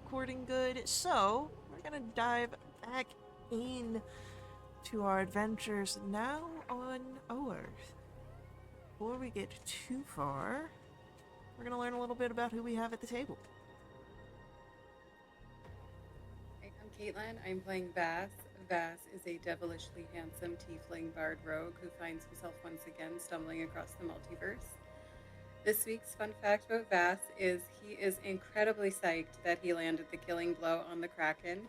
recording good. So, we're gonna dive back in to our adventures now on Earth. Before we get too far, we're gonna learn a little bit about who we have at the table. Hi, I'm Caitlin. I'm playing Vass. Vass is a devilishly handsome tiefling bard rogue who finds himself once again stumbling across the multiverse. This week's fun fact about Vass is he is incredibly psyched that he landed the killing blow on the Kraken,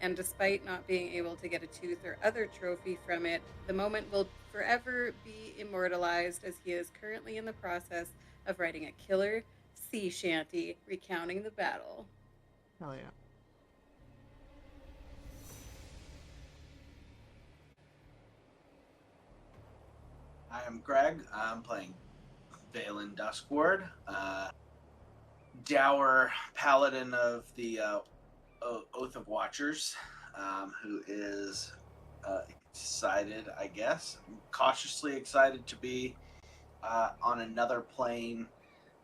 and despite not being able to get a tooth or other trophy from it, the moment will forever be immortalized as he is currently in the process of writing a killer sea shanty recounting the battle. Hell yeah. I am Greg. I'm playing Valen Duskward, dour paladin of the Oath of Watchers, who is excited, I guess, cautiously excited to be on another plane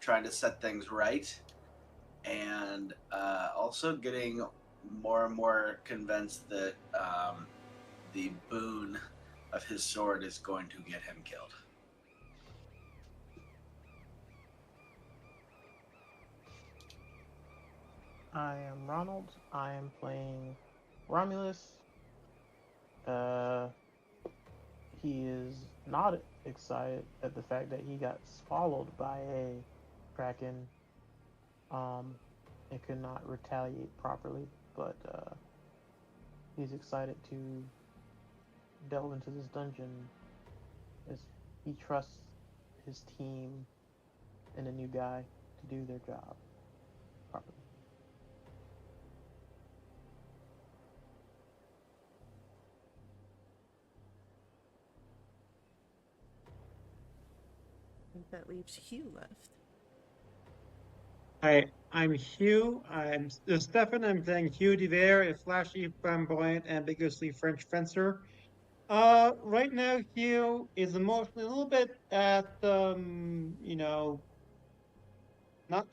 trying to set things right, and also getting more and more convinced that the boon of his sword is going to get him killed. I am Ronald. I am playing Romulus. Uh, he is not excited at the fact that he got swallowed by a kraken, um, and could not retaliate properly. But he's excited to delve into this dungeon as he trusts his team and a new guy to do their job properly. I think that leaves Hugh left. Hi, I'm Hugh. I'm Stefan. I'm playing Hugh DeVere, a flashy, flamboyant, ambiguously French fencer. Right now, Hugh is emotionally a little bit at, not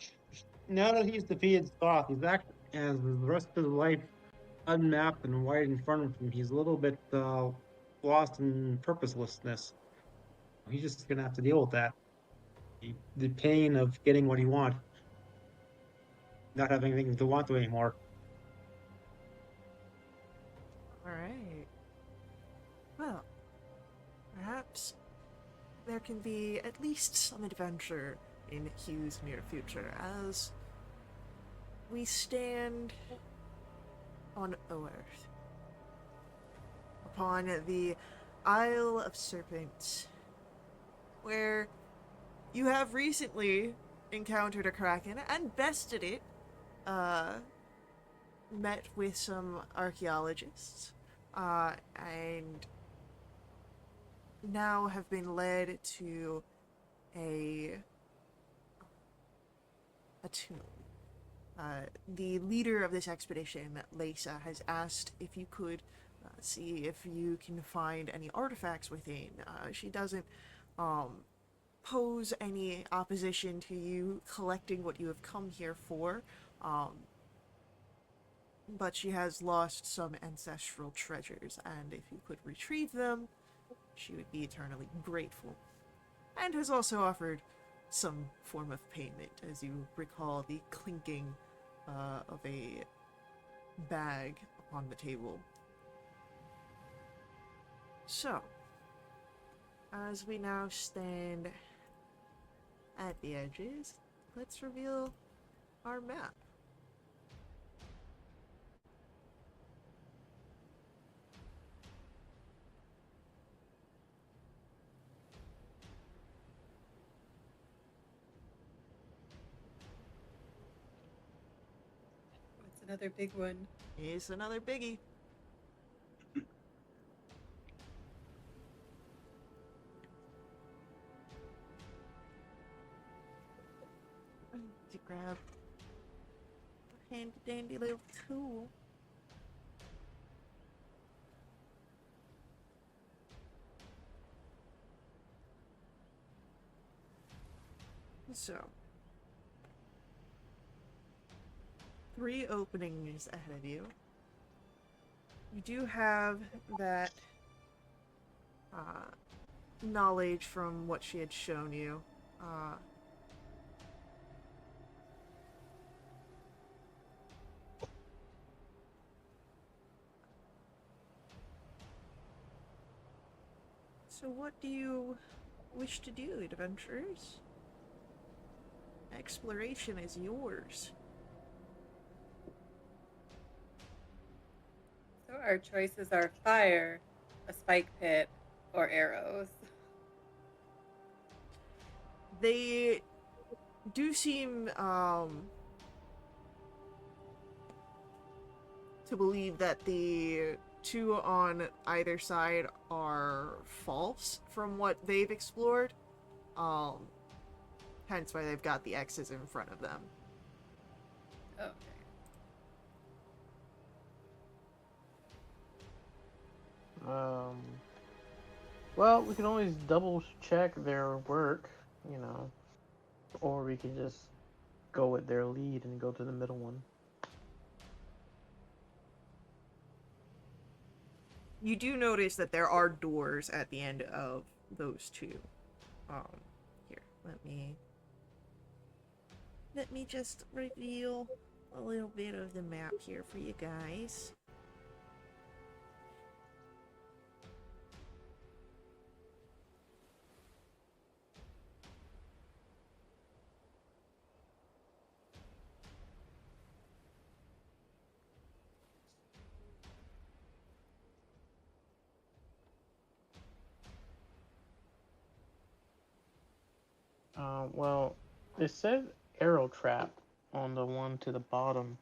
now that he's defeated Thoth, he's actually has the rest of his life unmapped and right in front of him. He's a little bit lost in purposelessness. He's just gonna have to deal with that. The pain of getting what he wants, not having anything to want to anymore. Alright. Well, perhaps there can be at least some adventure in Hugh's near future as we stand on Earth upon the Isle of Serpents, where you have recently encountered a kraken and bested it. Met with some archaeologists, and now have been led to a tomb. The leader of this expedition, Lisa, has asked if you could see if you can find any artifacts within. She doesn't pose any opposition to you collecting what you have come here for, but she has lost some ancestral treasures, and if you could retrieve them, she would be eternally grateful. And has also offered some form of payment, as you recall the clinking of a bag upon the table. So, as we now stand at the edges, let's reveal our map. That's another big one. Here's another biggie. To grab a handy dandy little tool. So, 3 openings ahead of you. You do have that knowledge from what she had shown you. So what do you wish to do, adventurers? Exploration is yours. So our choices are fire, a spike pit, or arrows. They do seem to believe that the 2 on either side are false from what they've explored. Hence why they've got the X's in front of them. Okay. Well, we can always double check their work, you know, or we can just go with their lead and go to the middle one. You do notice that there are doors at the end of those 2. Here, let me just reveal a little bit of the map here for you guys. Well, it said arrow trap on the one to the bottom.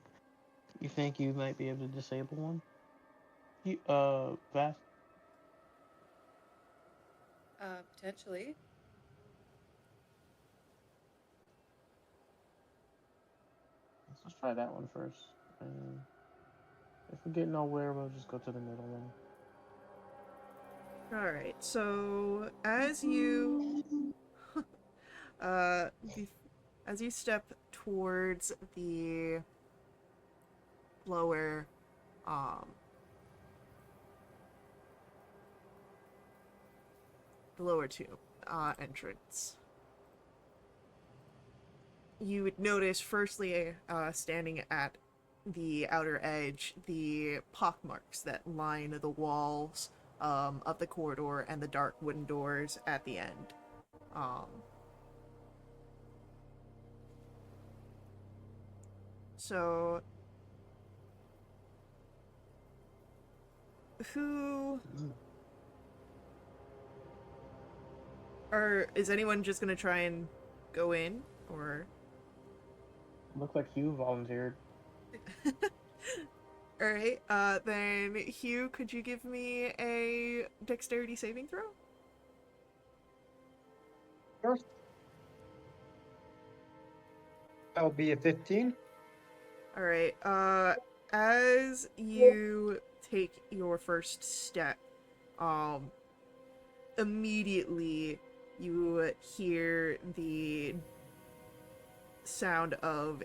You think you might be able to disable one? Vast? Potentially. Let's try that one first. And if we get nowhere, we'll just go to the middle then. Alright, so as you uh as you step towards the lower um the lower 2 entrance, you would notice firstly standing at the outer edge the pockmarks that line the walls of the corridor and the dark wooden doors at the end. So who is anyone just gonna try and go in, or? Looks like Hugh volunteered. Alright, then Hugh, could you give me a dexterity saving throw? First, that'll be a 15. Alright, as you take your first step, immediately you hear the sound of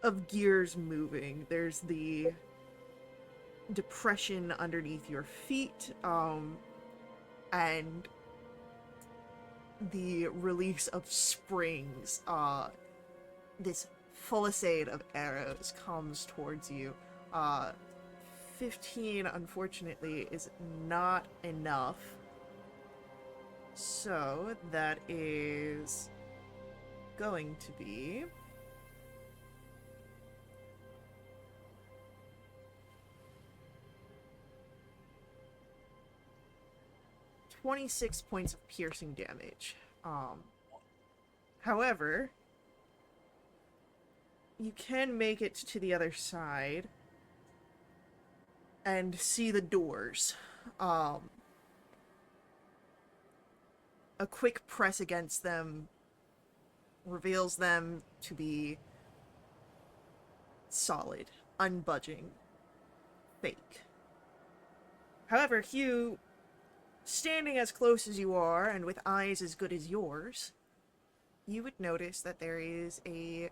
of gears moving. There's the depression underneath your feet, and the release of springs. This fusillade of arrows comes towards you. 15, unfortunately, is not enough. So that is going to be 26 points of piercing damage. However, you can make it to the other side and see the doors. A quick press against them reveals them to be solid, unbudging, fake. However, Hugh standing as close as you are and with eyes as good as yours, you would notice that there is a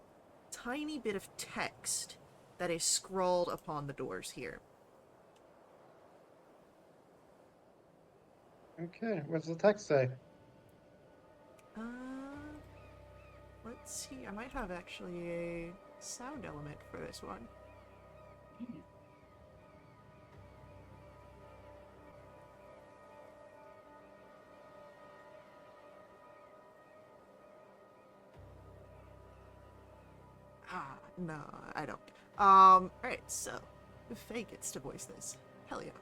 tiny bit of text that is scrawled upon the doors here. Okay, what's the text say? Uh, let's see. I might have actually a sound element for this one. Ah, no, I don't. Alright, so, Faye gets to voice this. Hell yeah.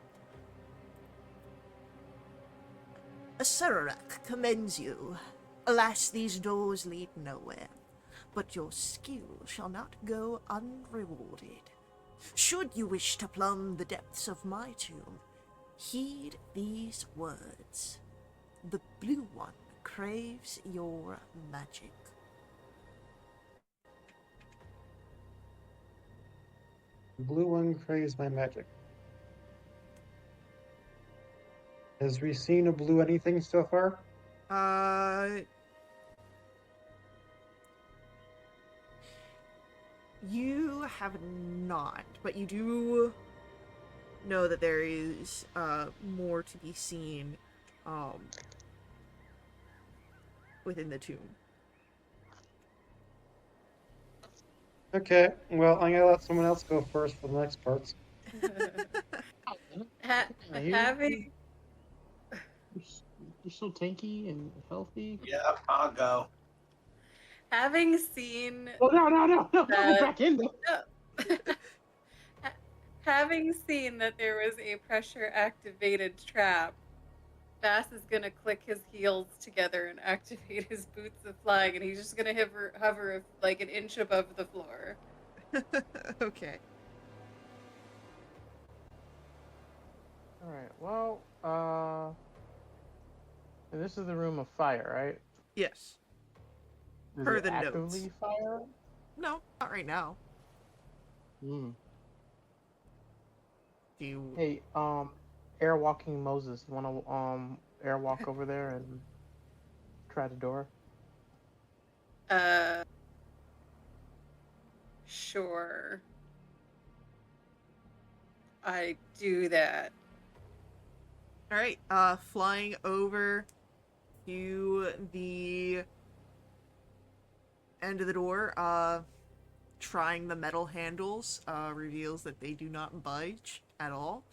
Sararak commends you. Alas, these doors lead nowhere, but your skill shall not go unrewarded. Should you wish to plumb the depths of my tomb, heed these words. The blue one craves your magic. The blue one craves my magic. Has we seen a blue anything so far? You have not, but you do know that there is more to be seen within the tomb. Okay, well, I'm gonna let someone else go first for the next parts. Having You're so tanky and healthy. Yep, I'll go. having seen Oh no! Get that back in there. having seen that there was a pressure activated trap, Bass is gonna click his heels together and activate his boots of flying, and he's just gonna hover like an inch above the floor. Okay. All right. Well, this is the room of fire, right? Yes. Is Per it the actively notes. fire? No, not right now. Hmm. Do you... Hey, airwalking Moses, you wanna airwalk over there and try the door? Uh, sure. I do that. Alright, flying over to the end of the door, trying the metal handles, reveals that they do not budge at all.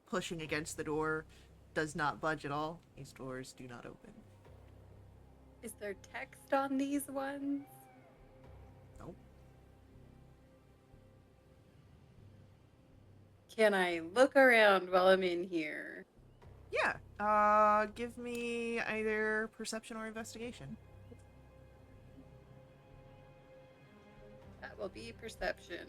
Pushing against the door does not budge at all. These doors do not open. Is there text on these ones? Nope. Can I look around while I'm in here? Yeah, give me either perception or investigation. That will be perception.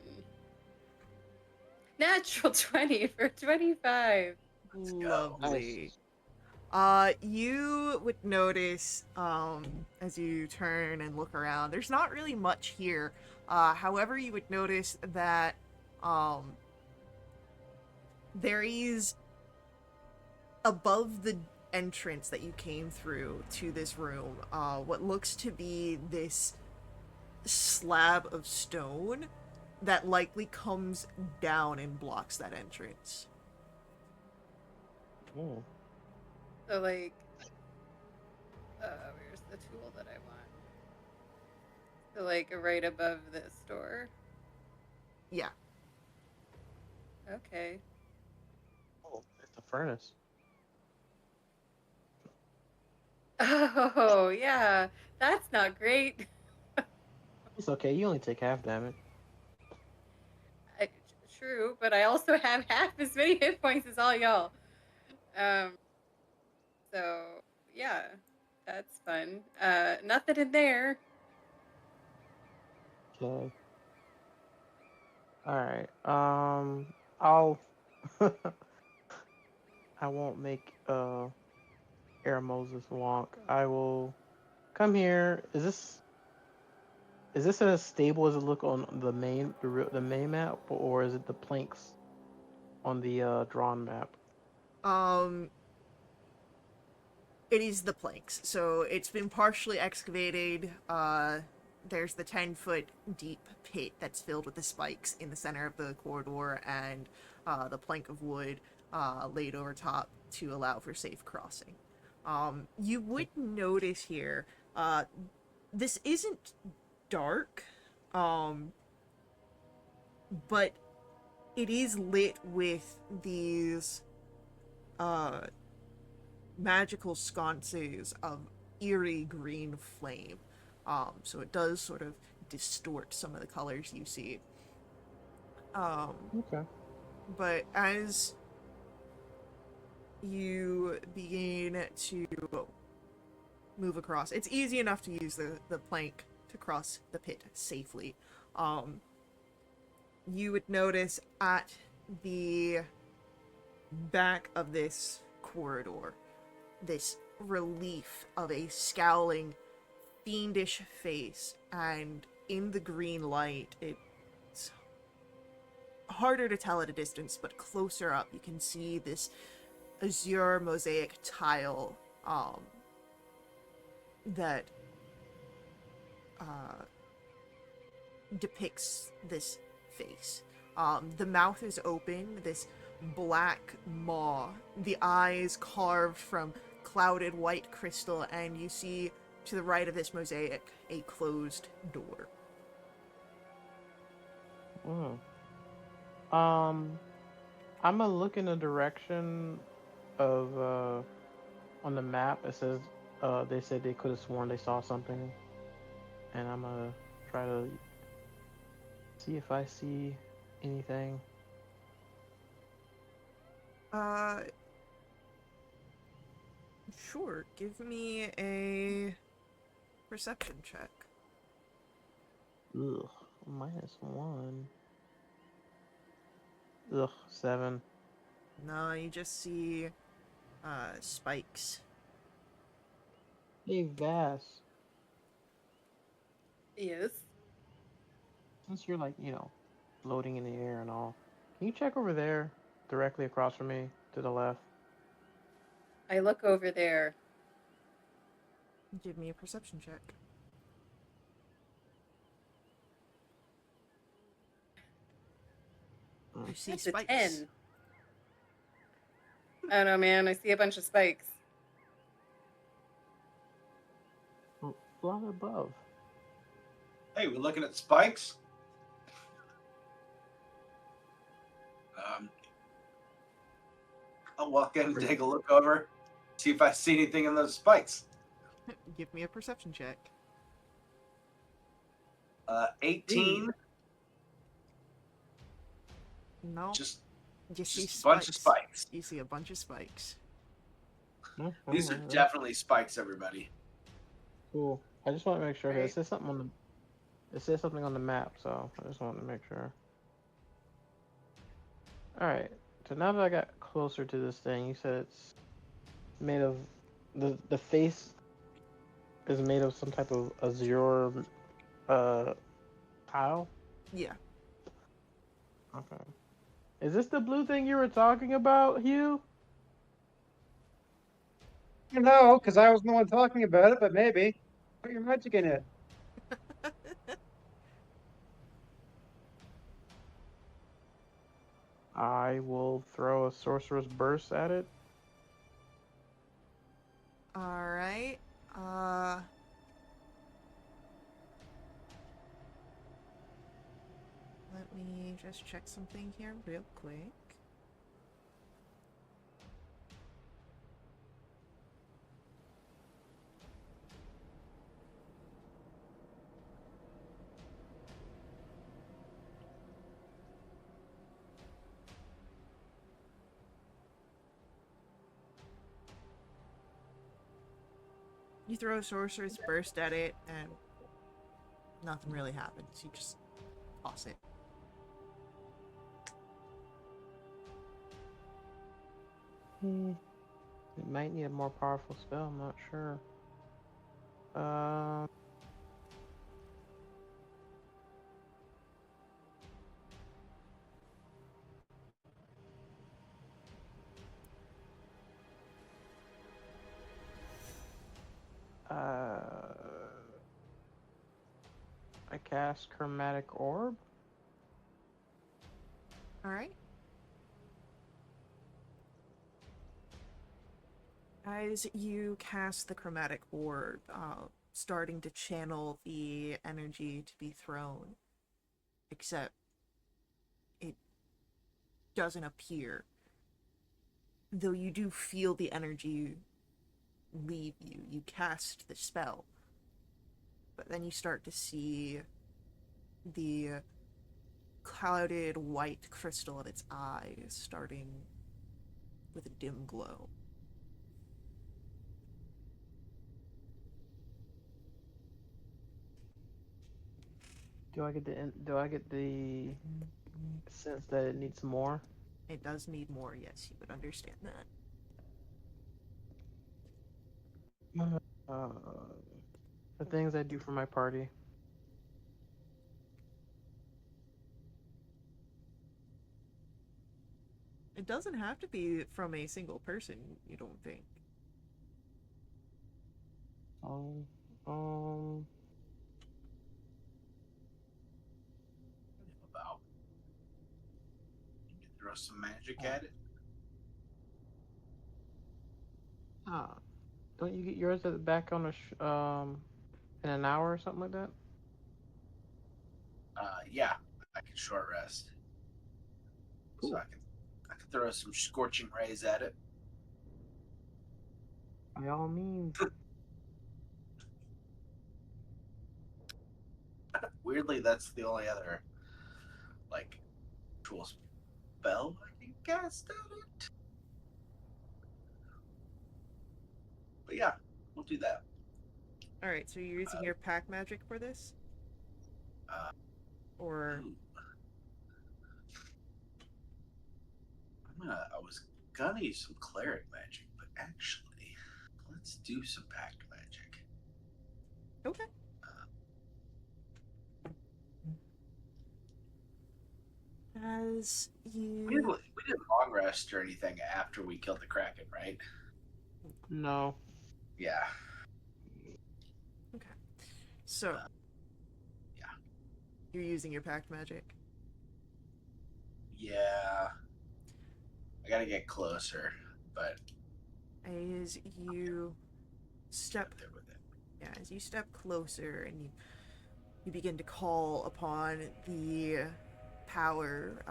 Natural 20 for 25. Let's go. Lovely. You would notice, as you turn and look around, there's not really much here. However, you would notice that, there is, above the entrance that you came through to this room, what looks to be this slab of stone that likely comes down and blocks that entrance. Oh. So, like, where's the tool that I want? So, like, right above this door? Yeah. Okay. Oh, it's a furnace. Oh, yeah. That's not great. It's okay. You only take half damage. I, true, but I also have half as many hit points as all y'all. So, yeah. That's fun. Nothing in there. Okay. All right. I'll. I won't make Air Moses wonk. I will come here. Is this as stable as it look on the main map, or is it the planks on the drawn map? It is the planks. So it's been partially excavated. There's the 10-foot deep pit that's filled with the spikes in the center of the corridor, and the plank of wood laid over top to allow for safe crossing. You would notice here, this isn't dark, but it is lit with these magical sconces of eerie green flame. So it does sort of distort some of the colors you see. Okay. But as you begin to move across, it's easy enough to use the plank to cross the pit safely. You would notice at the back of this corridor this relief of a scowling, fiendish face, and in the green light, it's harder to tell at a distance, but closer up, you can see this azure mosaic tile that depicts this face. The mouth is open, this black maw, the eyes carved from clouded white crystal, and you see to the right of this mosaic a closed door. Mm. I'm gonna look in the direction of on the map. It says they said they could have sworn they saw something, and I'm gonna try to see if I see anything. Sure, give me a perception check. Ugh, -1. Ugh, 7. No, you just see spikes. Hey, Vass, Yes. since you're like, floating in the air and all, can you check over there, directly across from me, to the left? I look over there. Give me a perception check. You see That's a spikes. 10. I don't know, man. I see a bunch of spikes. Fly above. Hey, we're looking at spikes. I'll walk in and take a look over, see if I see anything in those spikes. Give me a perception check. 18. No, Just you see a bunch of spikes. You see a bunch of spikes. These are definitely spikes, everybody. Cool. I just want to make sure. Right. It says something on the. It says something on the map, so I just wanted to make sure. All right. So now that I got closer to this thing, you said it's made of the face is made of some type of azure tile. Yeah. Okay. Is this the blue thing you were talking about, Hugh? No, because I was the one talking about it, but maybe. Put your magic in it. I will throw a sorcerer's burst at it. All right. Let me just check something here real quick. You throw a sorcerer's burst at it, and nothing really happens. You just toss it. It might need a more powerful spell. I'm not sure. I cast Chromatic Orb. All right. As you cast the chromatic orb, starting to channel the energy to be thrown, except it doesn't appear. Though you do feel the energy leave you. You cast the spell, but then you start to see the clouded white crystal of its eyes starting with a dim glow. Do I get the sense that it needs more? It does need more, yes, you would understand that. Uh, the things I do for my party. It doesn't have to be from a single person, you don't think. Oh, um, About throw some magic uh, at it. ah, don't you get yours back on in an hour or something like that? Yeah, I can short rest, so Cool. I can throw some scorching rays at it. By all means. Weirdly, that's the only other like tool spell I can cast at it. But yeah, we'll do that. Alright, so you're using your pack magic for this? Uh, Or. ooh, I was gonna use some cleric magic, but actually, let's do some pact magic. Okay. As you. We didn't long rest or anything after we killed the kraken, right? No. Yeah. Okay. So. Uh, yeah. You're using your pact magic? Yeah. I gotta get closer, but As you step. there with it. Yeah, as you step closer and you begin to call upon the power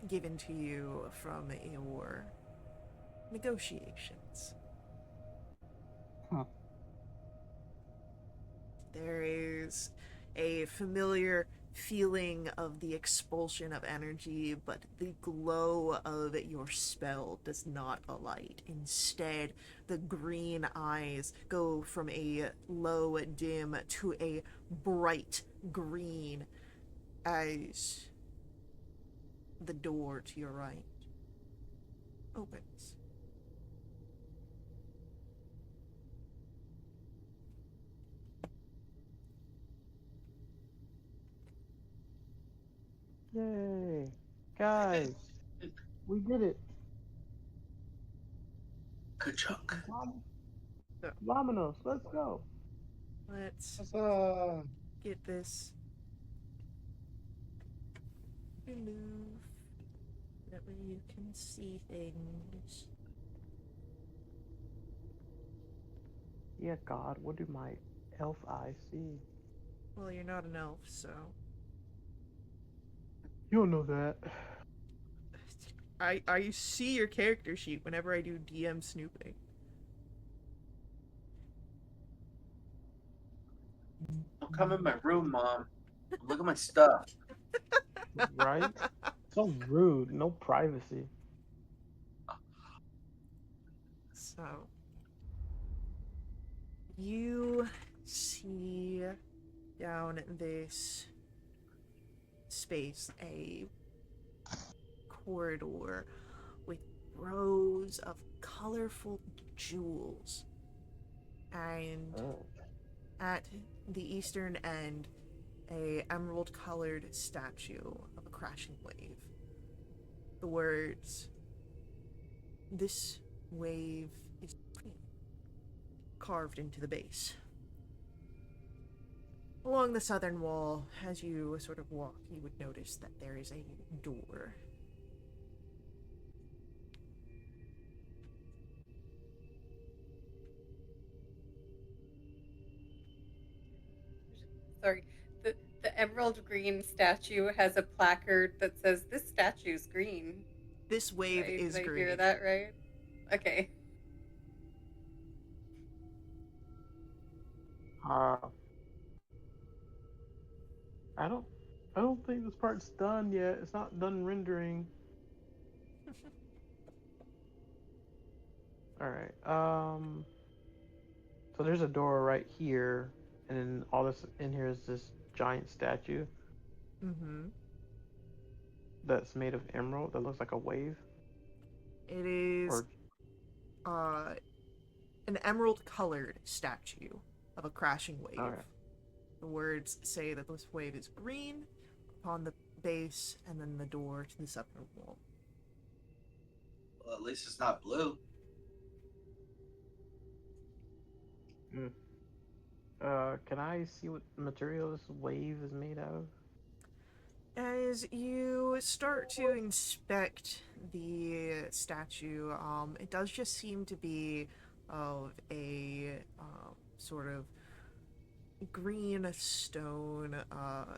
given to you from your negotiations. Huh. There is a familiar feeling of the expulsion of energy, but the glow of your spell does not alight. Instead, the green eyes go from a low dim to a bright green as the door to your right opens. Yay. Guys, we did it. Good chunk. So Vominos, let's go. let's Uh, get this removed. That way you can see things. Yeah, God, what do my elf eyes see? Well, you're not an elf, so. You don't know that. I see your character sheet whenever I do DM snooping. Don't come in my room, Mom. Look at my stuff. Right? So rude. No privacy. So. You see down this space a corridor with rows of colorful jewels. And Oh. at the eastern end, a emerald colored statue of a crashing wave. The words, "This wave is free," carved into the base. Along the southern wall, as you sort of walk, you would notice that there is a door. Sorry. The emerald green statue has a placard that says this statue's green. This wave Did is I hear green. that right? Okay. Uh, I don't, I don't think this part's done yet. It's not done rendering. All right. So there's a door right here, and then all this in here is this giant statue Mm-hmm. that's made of emerald that looks like a wave. It is Or uh, an emerald colored statue of a crashing wave. okay. The words say that this wave is green upon the base, and then the door to the southern wall. Well, at least it's not blue. Mm. Can I see what material this wave is made out of? As you start to inspect the statue, it does just seem to be of a sort of green stone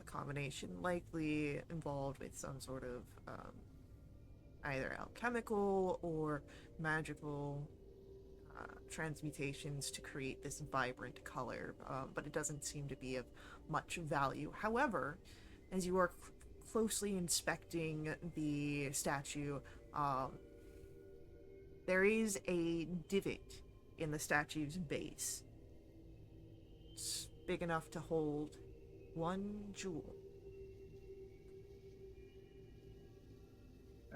combination, likely involved with some sort of either alchemical or magical transmutations to create this vibrant color, but it doesn't seem to be of much value. However, as you are closely inspecting the statue, um, there is a divot in the statue's base. It's big enough to hold one jewel.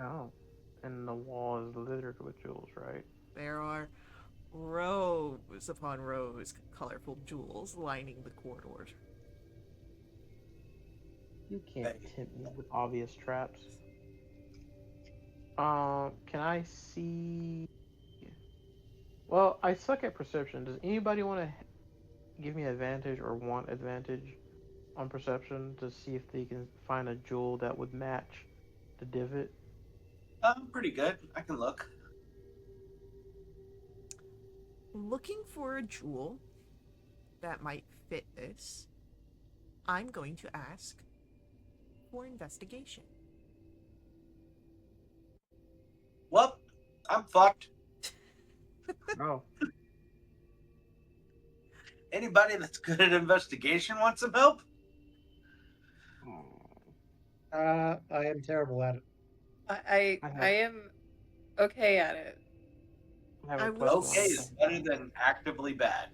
Oh. And the wall is littered with jewels, right? There are rows upon rows of colorful jewels lining the corridors. You can't Hey. tempt me with obvious traps. Can I see? Well, I suck at perception. Does anybody want to give me advantage or want advantage on perception to see if they can find a jewel that would match the divot? Pretty good. I can look. Looking for a jewel that might fit this, I'm going to ask for investigation. Well, I'm fucked. Oh, Anybody that's good at investigation wants some help? I am terrible at it. I I I have am okay at it. I have I a will plus Okay one. is better than actively bad.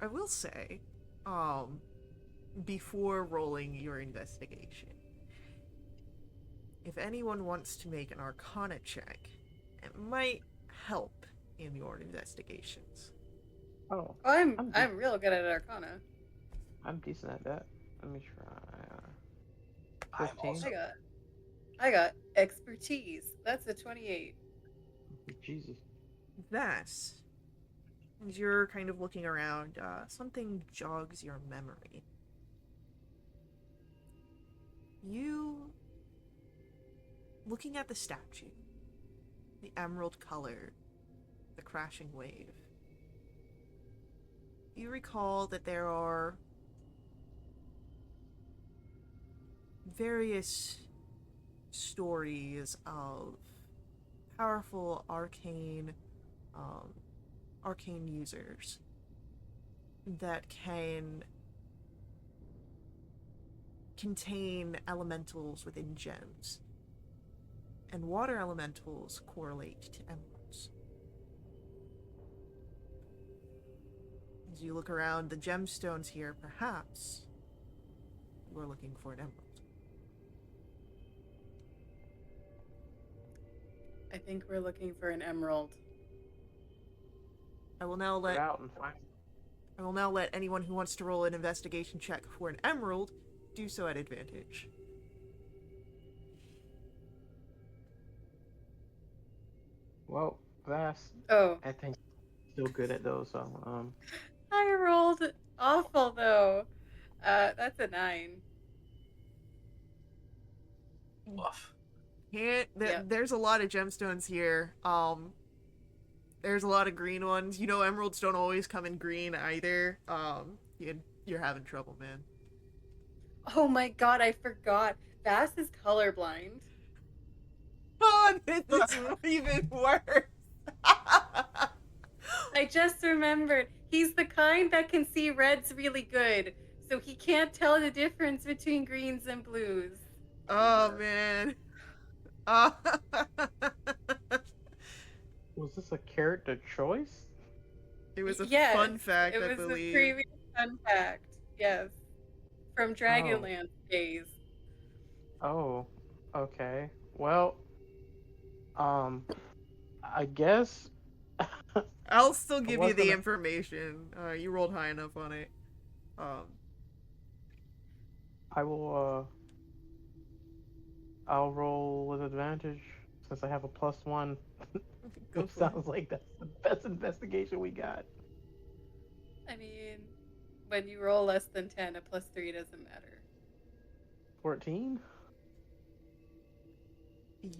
I will say, um, before rolling your investigation, if anyone wants to make an Arcana check, it might help in your investigations. Oh, Oh, I'm de- I'm real good at Arcana. I'm decent at that. Let me try. I'm 15. also. I got expertise. That's a 28. Jesus. That, as you're kind of looking around, something jogs your memory. You, looking at the statue, the emerald color, the crashing wave, you recall that there are various stories of powerful um, arcane users that can contain elementals within gems, and water elementals correlate to emeralds. As you look around the gemstones here, perhaps you are looking for an emerald. I think we're looking for an emerald. I will now Get let out and find. anyone who wants to roll an investigation check for an emerald do so at advantage. Well, Vast, Oh, I think still good at those. So I rolled awful though. That's a 9. Woof. Yep. There's a lot of gemstones here. There's a lot of green ones. You know, emeralds don't always come in green either. You're having trouble, man. Oh my god, I forgot. Bass is colorblind. Oh, this is even worse. I just remembered. He's the kind that can see reds really good, so he can't tell the difference between greens and blues. Oh man. Uh, Was this a character choice? it was a Yes, fun fact, it I was a believe. previous fun fact. Yes, from Oh, Dragonlance days. oh, okay. Well, um, I guess I I'll still give you was the gonna. information. You rolled high enough on it. Um, I will. I'll roll with advantage since I have a +1, go which for it. sounds like that's the best investigation we got. I mean, when you roll less than 10, a +3 doesn't matter. 14.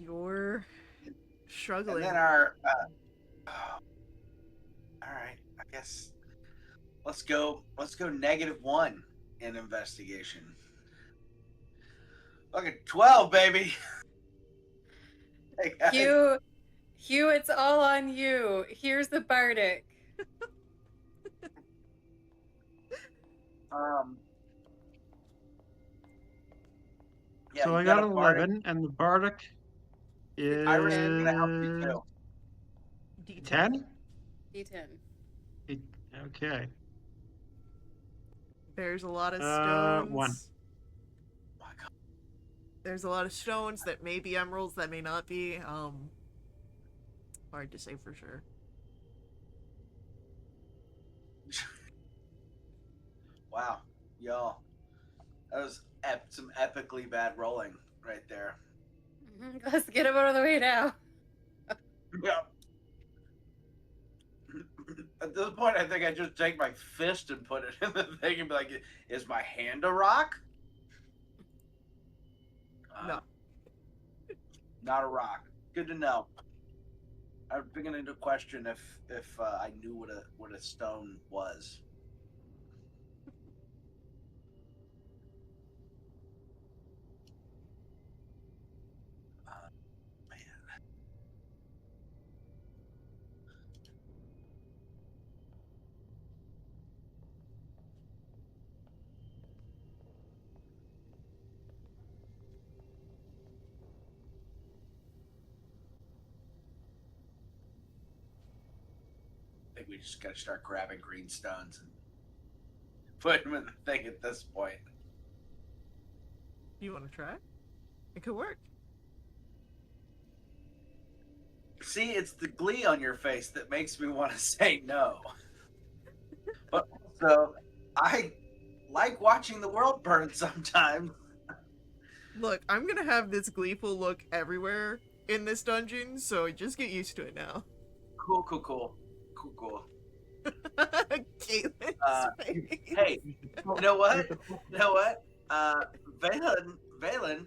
You're And then struggling. our. Oh, all right. I guess let's go. Let's go -1 in investigation. Look at 12, baby. Hey guys. Hugh, it's all on you. Here's the Bardic. Um. Yeah, So you I got got a an bardic. 11, and the Bardic Iris is 10. gonna help you is too. D10. 10? D10. Okay. There's a lot of 1. stones. Oh my God. There's a lot of stones that may be emeralds, that may not be. Hard to say for sure. Wow, y'all, that was some epically bad rolling right there. Let's get him out of the way now. Yeah. At this point, I think I just take my fist and put it in the thing and be like, "Is my hand a rock?" No. Not a rock. Good to know. I'm beginning to question if I knew what a stone was. Man. I think we just got to start grabbing green stones and put them in the thing at this point. You want to try? It could work. See, it's the glee on your face that makes me want to say no. But also, I like watching the world burn sometimes. Look, I'm gonna have this gleeful look everywhere in this dungeon, so just get used to it now. Cool, cool, cool. Cool, cool. Caitlin's face. Hey, You should you know what? you should- You know what? Valen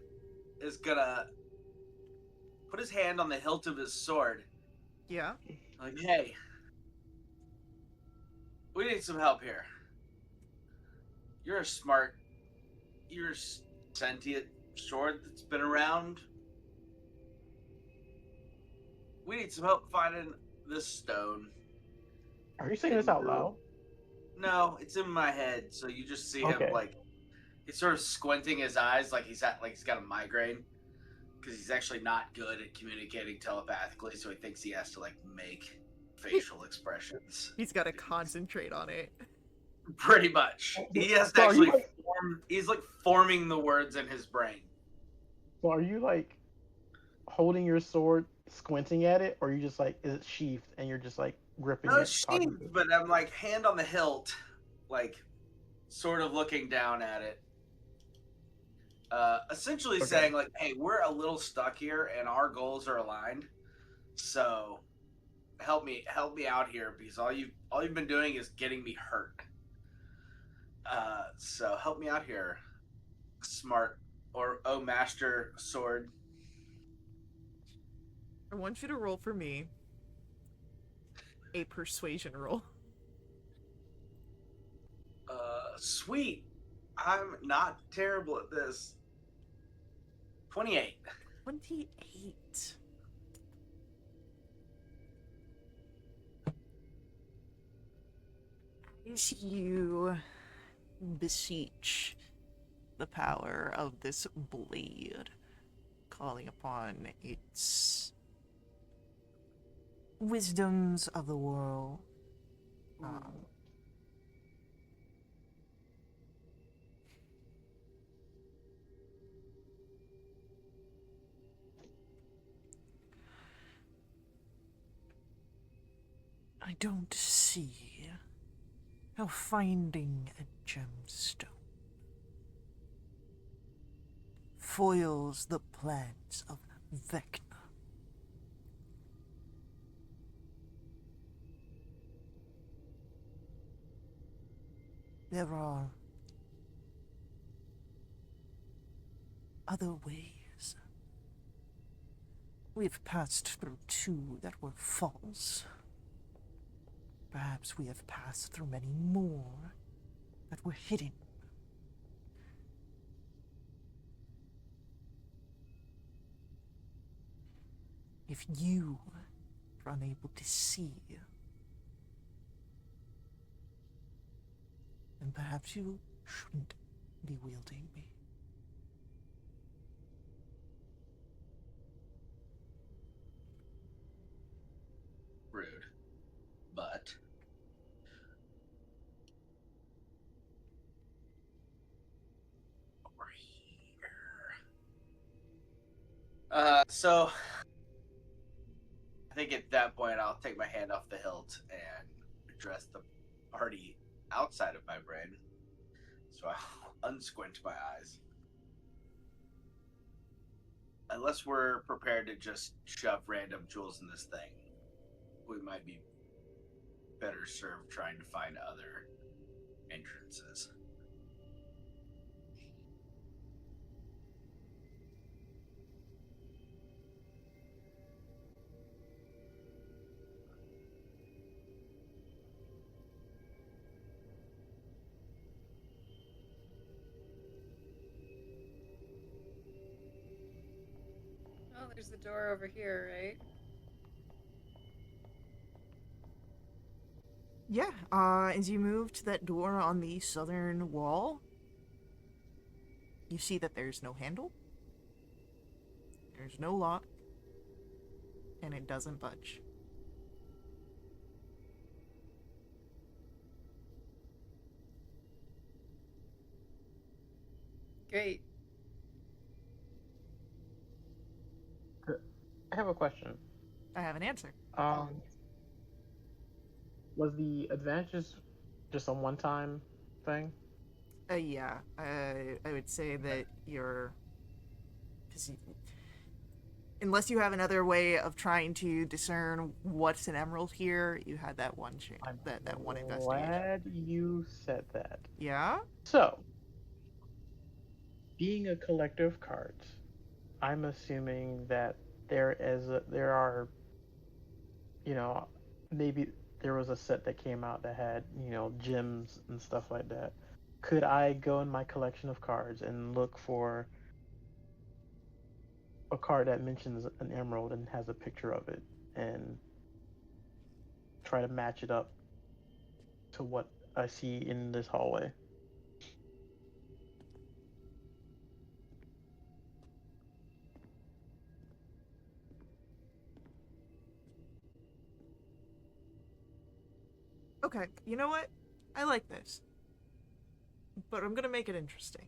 is gonna put his hand on the hilt of his sword. Yeah. Like, hey, we need some help here. You're a sentient sword that's been around. We need some help finding this stone. Are you saying this out loud? No, it's in my head, so you just see Okay. him like he's sort of squinting his eyes, like he's got a migraine, because he's actually not good at communicating telepathically, so he thinks he has to like make facial expressions. He's gotta concentrate on it. Pretty much, he has to So are you actually like- form. He's like forming the words in his brain. So are you like holding your sword, squinting at it, or are you just like is it sheathed and you're just like gripping No, it? it's talking sheathed, to it? but I'm like hand on the hilt, like sort of looking down at it. Essentially Okay. saying like, "Hey, we're a little stuck here, and our goals are aligned. So help me out here because all you've been doing is getting me hurt." So help me out here, smart or master sword. I want you to roll for me a persuasion roll. Sweet. I'm not terrible at this. 28. 28. As you beseech the power of this blade, calling upon its wisdoms of the world, um, I don't see how finding a gemstone foils the plans of Vecna. There are other ways. We've passed through two that were false. Perhaps we have passed through many more that were hidden. If you are unable to see, then perhaps you shouldn't be wielding me. Rude. But over here. So I think at that point I'll take my hand off the hilt and address the party outside of my brain. So I'll unsquint my eyes. Unless we're prepared to just shove random jewels in this thing, we might be better served trying to find other entrances. Oh, there's the door over here, right? Yeah, as you move to that door on the southern wall, you see that there's no handle, there's no lock, and it doesn't budge. Great. I have a question. I have an answer. Um, was the advantages just a one-time thing? Yeah, I would say that you're... 'cause unless you have another way of trying to discern what's an emerald here, you had that one I'm that one investigation. glad you said that. Yeah? So, being a collector of cards, I'm assuming that there are, maybe there was a set that came out that had, gems and stuff like that. Could I go in my collection of cards and look for a card that mentions an emerald and has a picture of it and try to match it up to what I see in this hallway? Okay, you know what? I like this. But I'm gonna make it interesting.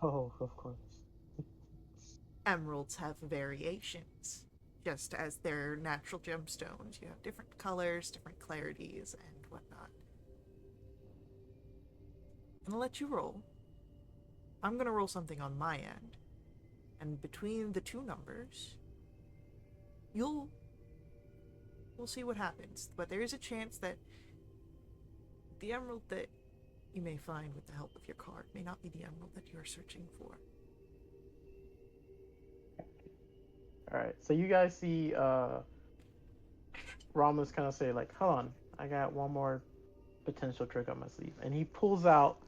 Oh, of course. Emeralds have variations. Just as they're natural gemstones, you have different colors, different clarities, and whatnot. I'm gonna let you roll. I'm gonna roll something on my end. And between the two numbers, we'll see what happens. But there is a chance that the emerald that you may find with the help of your card may not be the emerald that you are searching for. All right, so you guys see Ramos kind of say like, "Hold on, I got one more potential trick up my sleeve," and he pulls out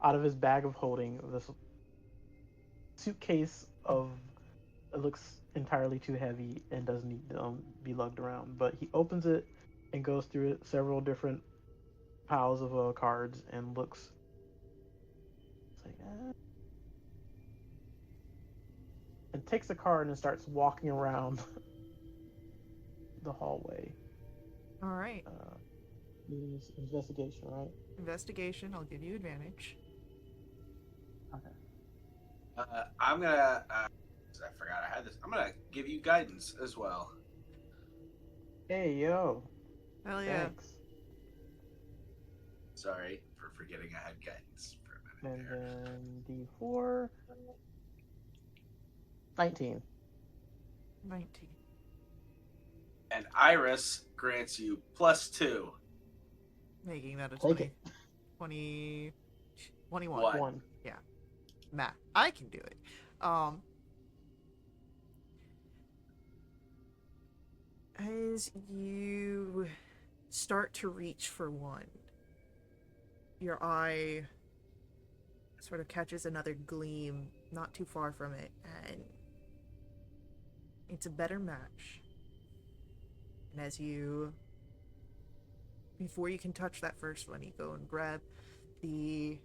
of his bag of holding this suitcase of it looks entirely too heavy and doesn't need to be lugged around. But he opens it and goes through it, several different piles of cards and looks. It's like, and takes a card and starts walking around the hallway. All right. Investigation, right? Investigation, I'll give you advantage. Okay. I'm gonna. I forgot I had this. I'm gonna give you guidance as well. Hey, yo. Hell yeah. Thanks. Sorry for forgetting I had guidance for a minute And there. then D4. 19. 19. And Iris grants you +2. Making that a Take 20, it. 20, 21. What? 1. Matt, I can do it. As you start to reach for one, your eye sort of catches another gleam not too far from it, and it's a better match. And as you, before you can touch that first one, you go and grab the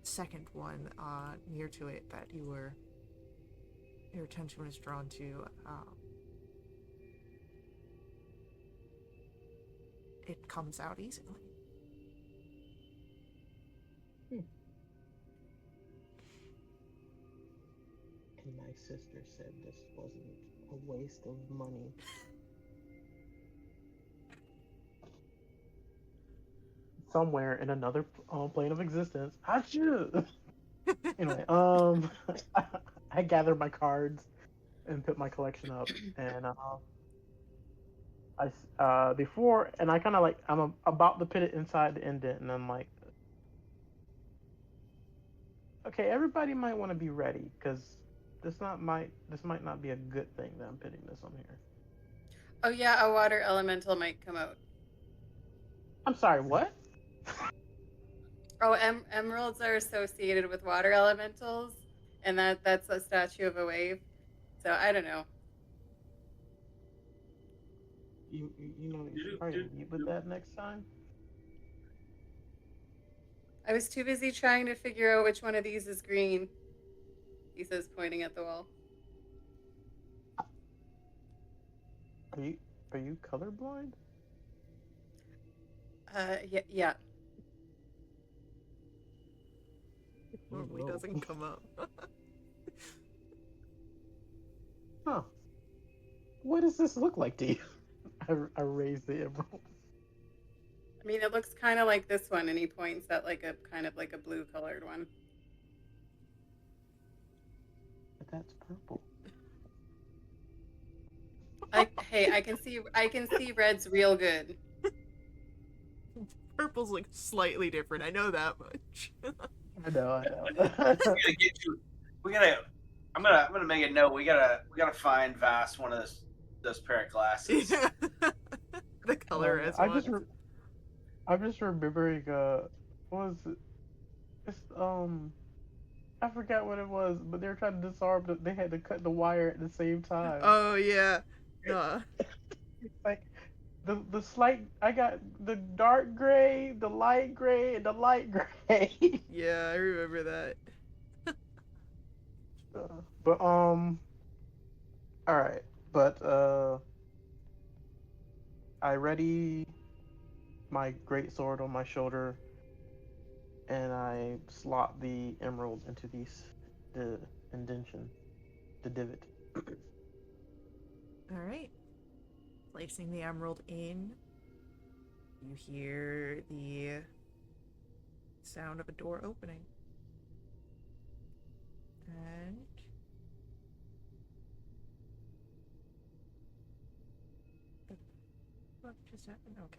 second one near to it that your attention was drawn to. It comes out easily. And my sister said this wasn't a waste of money. Somewhere in another plane of existence, I should. Anyway, I gathered my cards and put my collection up, and before, and I kind of like I'm about to put it inside the indent, and I'm like, okay, everybody might want to be ready because this might not be a good thing that I'm putting this on here. Oh yeah, a water elemental might come out. I'm sorry, what? Oh, emeralds are associated with water elementals, and that's a statue of a wave. So I don't know. You know you should probably meet with that next time. I was too busy trying to figure out which one of these is green. He says, pointing at the wall. Are you colorblind? Yeah. It normally no. doesn't come up. Huh. What does this look like to you? I raised the emerald. I mean, it looks kind of like this one, and he points at like a kind of like a blue colored one. But that's purple. Hey, I can see red's real good. Purple's like slightly different. I know that much. I know. We gotta get you. I'm gonna make a note. We gotta find Vass one of those pair of glasses. Yeah. The color as one. I'm just remembering. What was it? It's I forgot what it was, but they were trying to disarm. They had to cut the wire at the same time. Oh yeah. No. Like the slight. I got the dark gray, the light gray, and the light gray. Yeah, I remember that. But all right. But I ready my great sword on my shoulder, and I slot the emerald into the indention, the divot. All right. Placing the emerald in, you hear the sound of a door opening. And what just happened? Okay.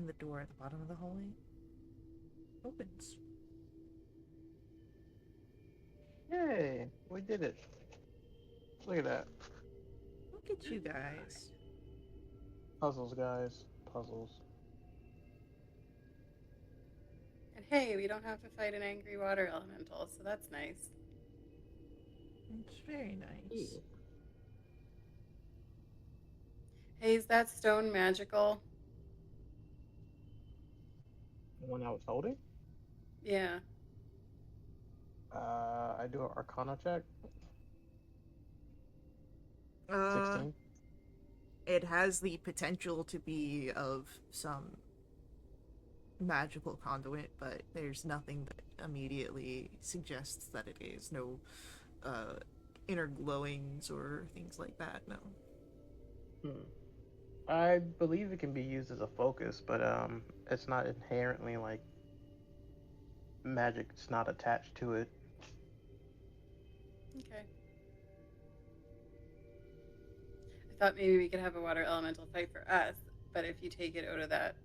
And the door at the bottom of the hallway opens. Yay! We did it. Look at that. Look at you guys. Puzzles, guys. Puzzles. And hey, we don't have to fight an angry water elemental, so that's nice. It's very nice. Hey, is that stone magical? The one I was holding? Yeah. I do an Arcana check. Uh, 16. it has the potential to be of some magical conduit, but there's nothing that immediately suggests that it is. No inner glowings or things like that, no. I believe it can be used as a focus, but it's not inherently like magic. It's not attached to it. Okay. I thought maybe we could have a water elemental fight for us, but if you take it out of that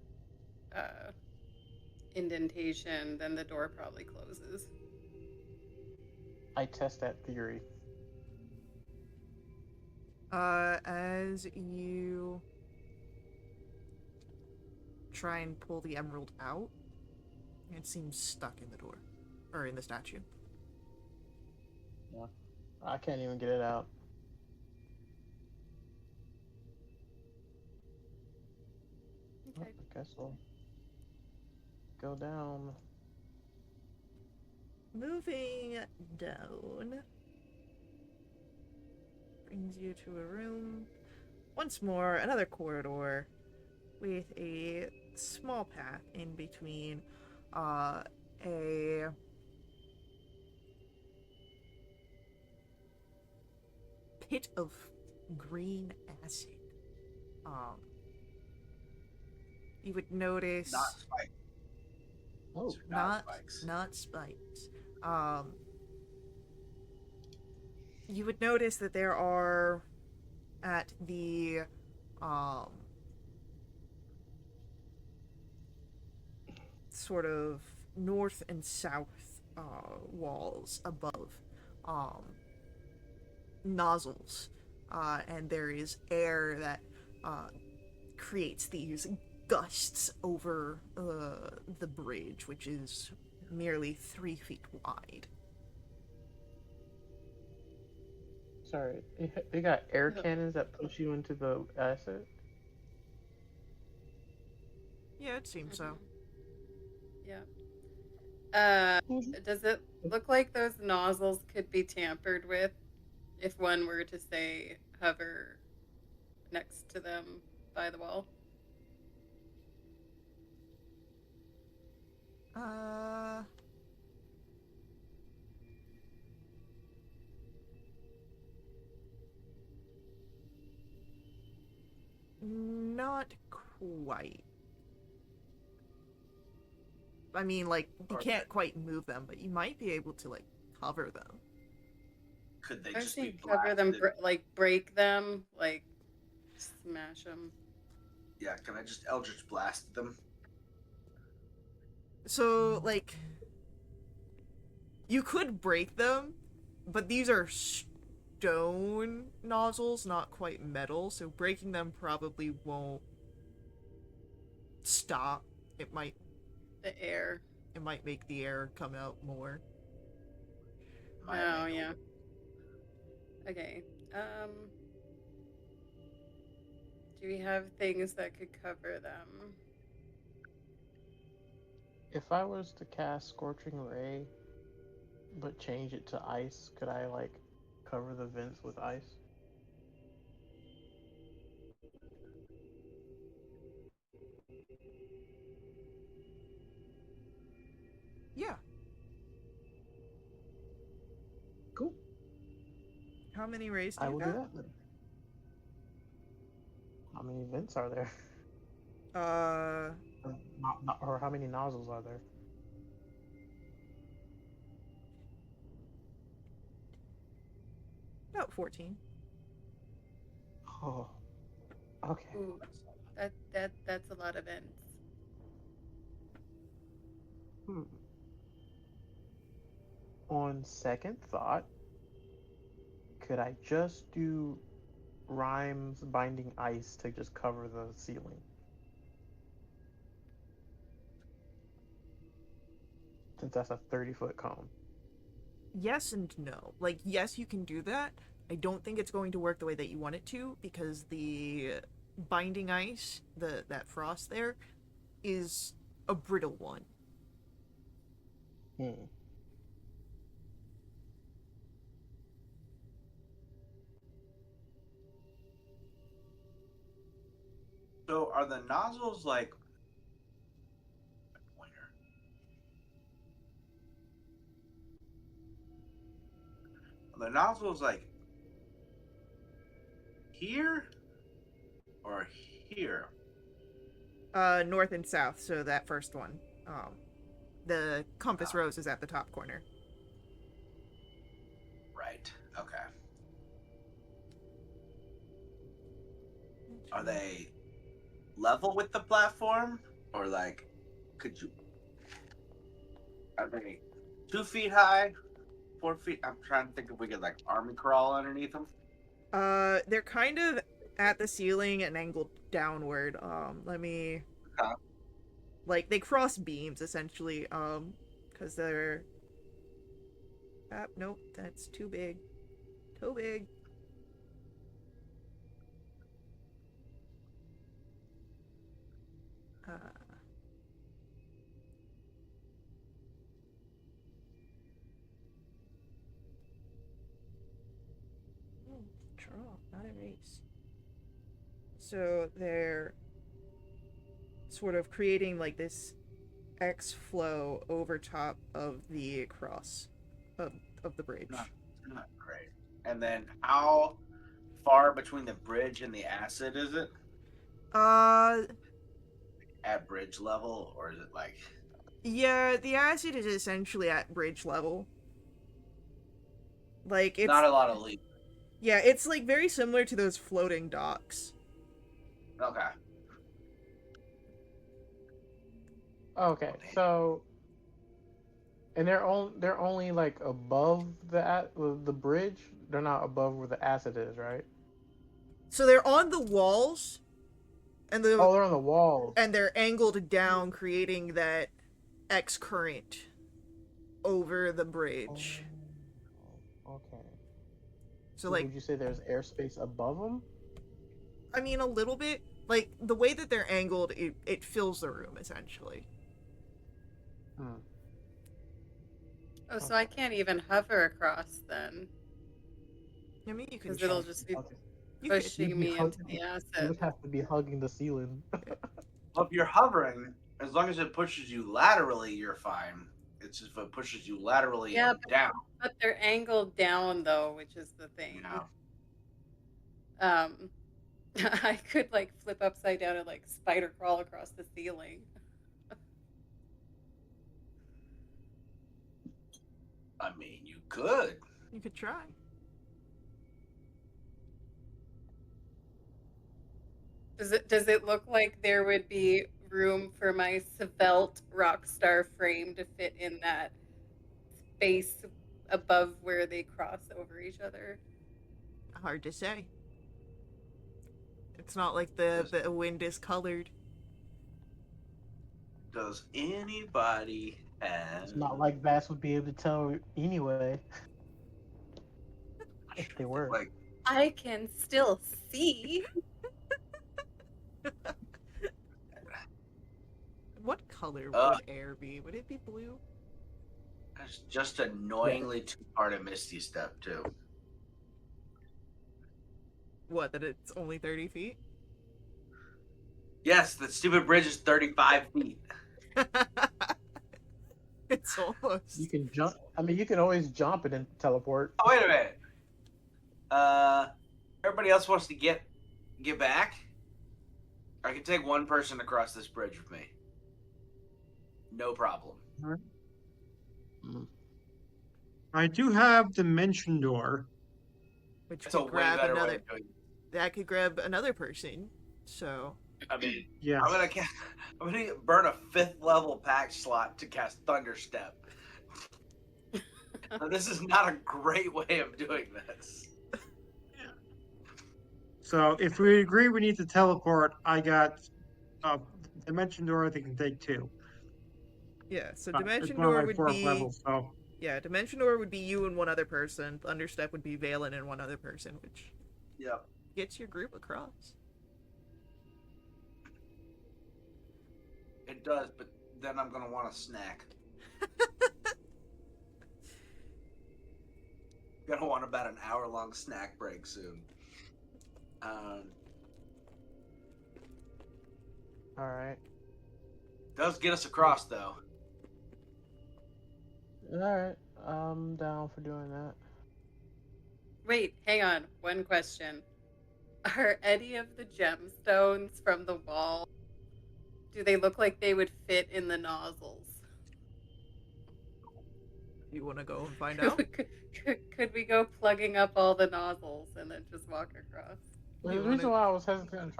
indentation, then the door probably closes. I test that theory. As you try and pull the emerald out, it seems stuck in the door. Or in the statue. Yeah. I can't even get it out. Okay. I guess we'll go down. Moving down brings you to a room. Once more, another corridor with a small path in between a pit of green acid. You would notice Not spikes. Oh, These are not spikes. not spikes. You would notice that there are at the sort of north and south walls above nozzles, and there is air that creates these gusts over the bridge, which is merely 3 feet wide. sorry. They got air cannons that push you into the acid. Yeah, it seems so. Yeah. Does it look like those nozzles could be tampered with if one were to, say, hover next to them by the wall? Uh, not quite. I mean, like, you can't quite move them, but you might be able to, like, cover them. Could they I was just be saying cover them, blasted? like break them, like smash them. Yeah, can I just Eldritch blast them? So, like, you could break them, but these are stone nozzles, not quite metal, so breaking them probably won't stop. It might The air. make the air come out more. Might Oh make yeah. Okay. Do we have things that could cover them? If I was to cast Scorching Ray, but change it to ice, could I like cover the vents with ice? Yeah. Cool. How many rays do I you will do got? that then. How many vents are there? Uh, Or how many nozzles are there? about 14. Oh, okay. Ooh, that's a lot of vents. Hmm. On second thought, could I just do Rhymes binding ice to just cover the ceiling? Since that's a 30-foot cone. Yes and no. Like, yes, you can do that. I don't think it's going to work the way that you want it to because the binding ice, that frost there, is a brittle one. Hmm. So are the nozzles like pointer? Are the nozzles like here or here? North and south, so that first one. The compass Oh, rose is at the top corner. right. Okay. Are they level with the platform, or like, could you? Are they 2 feet high, 4 feet? I'm trying to think if we could like army crawl underneath them. They're kind of at the ceiling and angled downward. Let me Huh? like they cross beams essentially. Because they're. Nope, that's too big. Too big. Uh, draw, not erase. So they're sort of creating like this X flow over top of the cross of, of the Not, bridge. not great. And then how far between the bridge and the acid is it? Uh, At bridge level, or is it like yeah, the acid is essentially at bridge level. Like it's not a lot of leap? yeah, it's like very similar to those floating docks. Okay. Okay, so and they're only like above the bridge. They're not above where the acid is, right? So they're on the walls and Oh, they're on the walls. they're angled down creating that X current over the Oh, bridge. okay. So So like would you say there's airspace above them? I mean a little bit like the way that they're angled it fills the room essentially. Hmm. Oh, so I can't even hover across then, I mean you can because it'll try. just be Okay. You could. pushing me into the You acid. would have to be hugging the ceiling. Well, if you're hovering, as long as it pushes you laterally, you're fine. It's just if it pushes you laterally Yeah, and down. but they're angled down though, which is the You thing. know. Um, I could like flip upside down and like spider crawl across the ceiling. I mean, you could. You could try. Does it look like there would be room for my svelte rock star frame to fit in that space above where they cross over each other? Hard to say. It's not like the wind is colored. Does anybody It's have not like Bass would be able to tell anyway if they were. like I can still see. What color uh would air be? Would it be blue? it's just annoyingly two-part Misty Step too? What, that it's only 30 feet? Yes, the stupid bridge is 35 feet. It's almost. You can jump. I mean, you can always jump and then teleport. Oh, wait a minute. Everybody else wants to get back. I can take one person across this bridge with me. No problem. I do have Dimension Door. Which That's a could way grab better way another. of doing it. That could grab another person. So I mean, Yes. I'm gonna burn a 5th level pack slot to cast Thunderstep. Now, this is not a great way of doing this. So if we agree we need to teleport, I got Dimension Door. I think can take 2. Yeah, so It's Dimension one of Door my would 4th be levels, so yeah, Dimension Door would be you and one other person. Thunderstep would be Valen and one other person, which Yep. gets your group across. It does, but then I'm gonna want a snack. Gonna want about an hour-long snack break soon. All right. Does get us across though. All right. I'm down for doing that. Wait, hang on. One question. Are any of the gemstones from the wall, do they look like they would fit in the nozzles? You want to go and find out? Could we go plugging up all the nozzles and then just walk across? The You reason wanna- why I was hesitant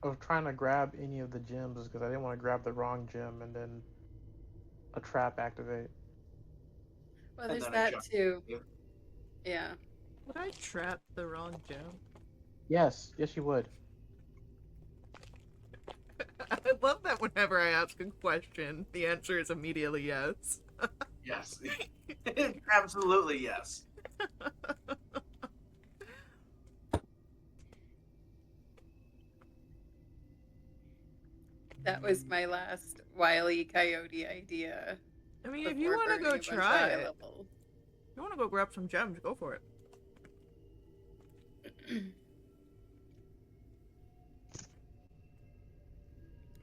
of trying to grab any of the gems is because I didn't want to grab the wrong gem and then a trap activate. Well, And there's then a that jump. too. Yeah. Would I trap the wrong gem? Yes, you would. I love that whenever I ask a question, the answer is immediately yes. Yes. Absolutely yes. That was my last Wile E. Coyote idea. I mean, if you before want to burning go a bunch of try high it, level. if you want to go grab some gems, go for it.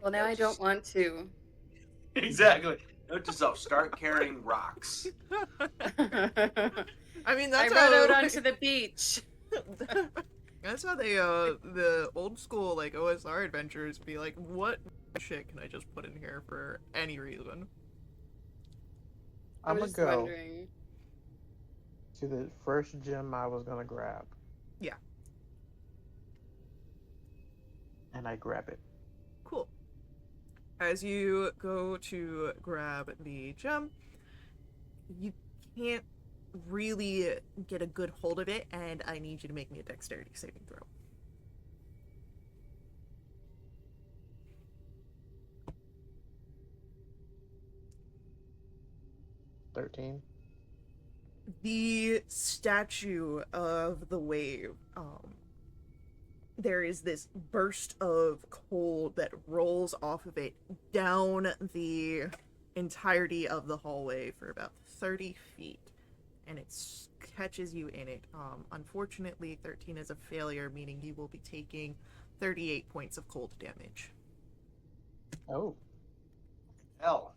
Well, now I don't want to. Exactly. Note to self: start carrying rocks. I mean, I that's rode how out onto the beach. that's how they the old school like OSR adventurers be like, what shit can I just put in here for any reason? I'm I'm gonna just go wondering. to the first gem I was gonna grab. Yeah. And I grab it. Cool. As you go to grab the gem, you can't really get a good hold of it, and I need you to make me a dexterity saving throw. 13. The statue of the wave, there is this burst of cold that rolls off of it down the entirety of the hallway for about 30 feet, and it catches you in it. Unfortunately, 13 is a failure, meaning you will be taking 38 points of cold damage. Oh, Hell.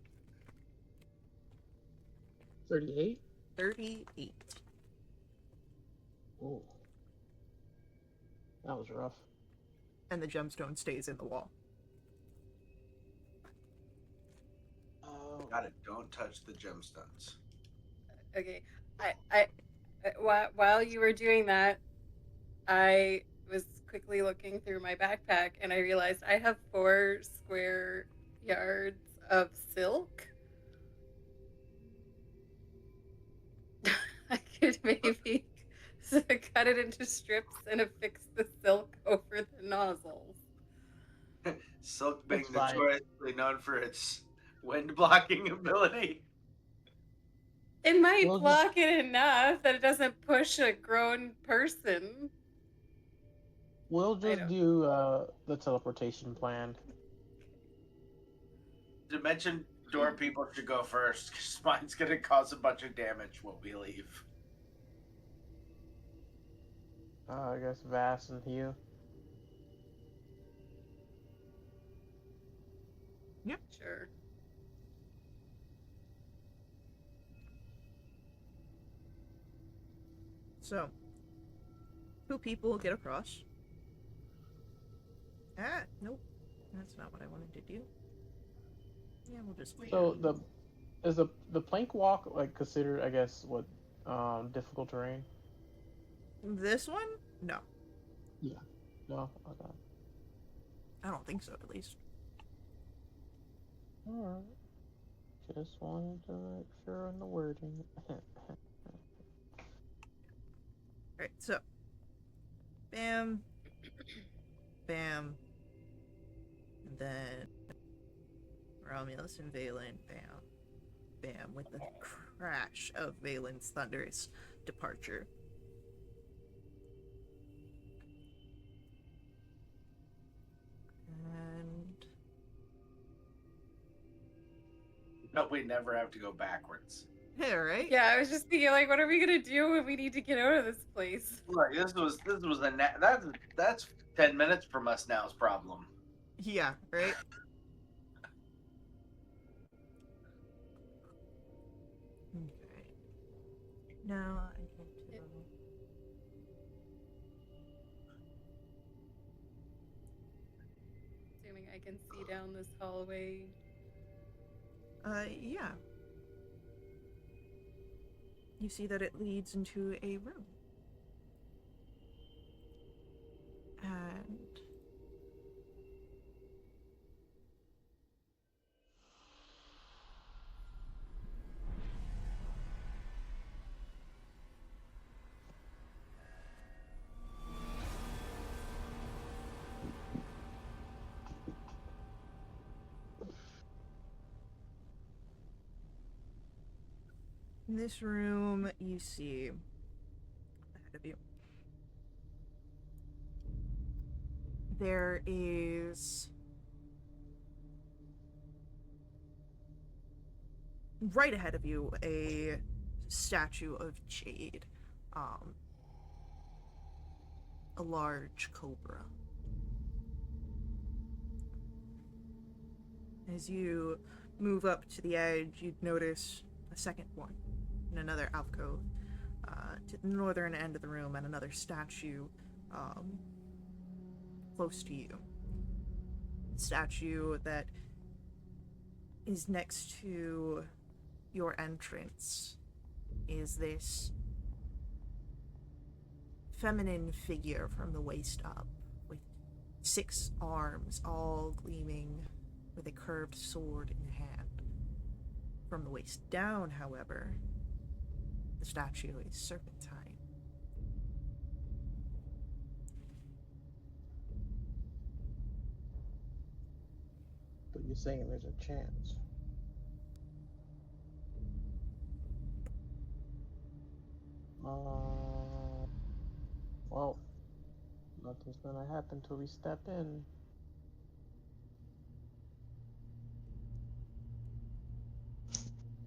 38? 38. Oh. That was rough. And the gemstone stays in the wall. Got it. Don't touch the gemstones. Okay, while you were doing that, I was quickly looking through my backpack and I realized I have 4 square yards of silk. I could maybe cut it into strips and affix the silk over the nozzles. Silk being It's fine. notoriously known for its wind blocking ability. It might We'll block it enough that it doesn't push a grown person. We'll I just don't- do the teleportation plan. Dimension door people should go first, because mine's gonna cause a bunch of damage when we leave. I guess Vass and Hugh. Sure. So, 2 people get across. Ah, nope. That's not what I wanted to do. Yeah, we'll just... So is the plank walk like considered, I guess, what difficult terrain? This one? No. No. Okay. I don't think so, at least. Alright. Just wanted to make sure on the wording. Alright, so. Bam. Bam. And then Romulus and Valen, bam. Bam, with the crash of Valen's thunderous departure. And No, we never have to go backwards. yeah, right? Yeah, I was just thinking, like, what are we gonna do if we need to get out of this place? Look, this was that's 10 minutes from us now's problem. Yeah, right? Okay. Now I get to. Assuming I can see down this hallway. Yeah. You see that it leads into a room. And in this room, you see ahead of you. There is right ahead of you a statue of Jade, a large cobra. As you move up to the edge, you'd notice a second one in another alcove to the northern end of the room, and another statue close to you. Statue that is next to your entrance is this feminine figure from the waist up, with 6 arms, all gleaming, with a curved sword in hand. From the waist down, however, the statue is serpentine. But you're saying there's a chance. Well, nothing's gonna happen till we step in.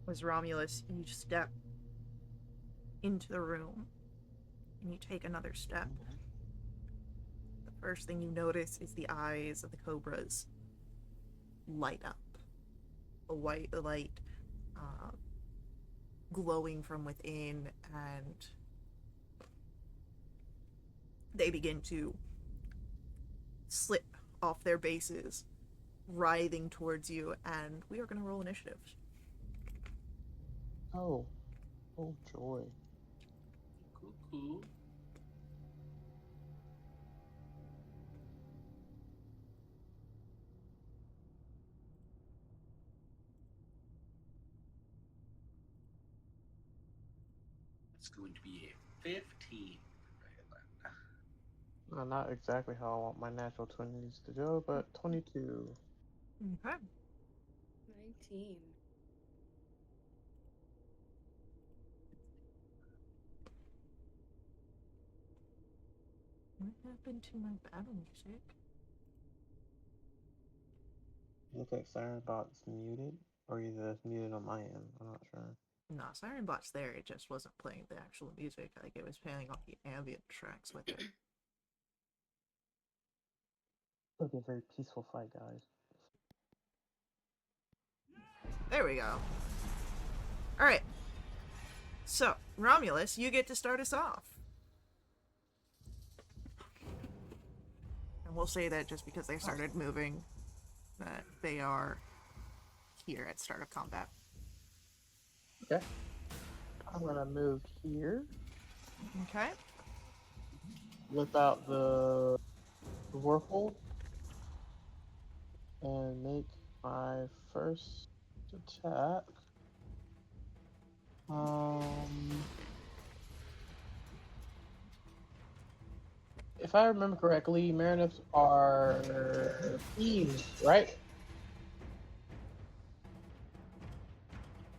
As Romulus, you step into the room, and you take another step. The first thing you notice is the eyes of the cobras light up. A white light glowing from within, and they begin to slip off their bases, writhing towards you, and we are going to roll initiative. Oh joy. Cool. It's going to be a 15. Not exactly how I want my natural 20s to go, but 22. Okay. 19. What happened to my battle music? Looks like Sirenbot's muted, or either it's muted on my end. I'm not sure. No, Siren Bot's there, it just wasn't playing the actual music. Like, it was playing all the ambient tracks with it. It'll be a very peaceful fight, guys. There we go. Alright. So, Romulus, you get to start us off. And we'll say that just because they started moving, that they are here at start of combat. Okay. I'm gonna move here. Okay. Whip out the Warfold. and make my first attack. If I remember correctly, Marinefs are fiends, right?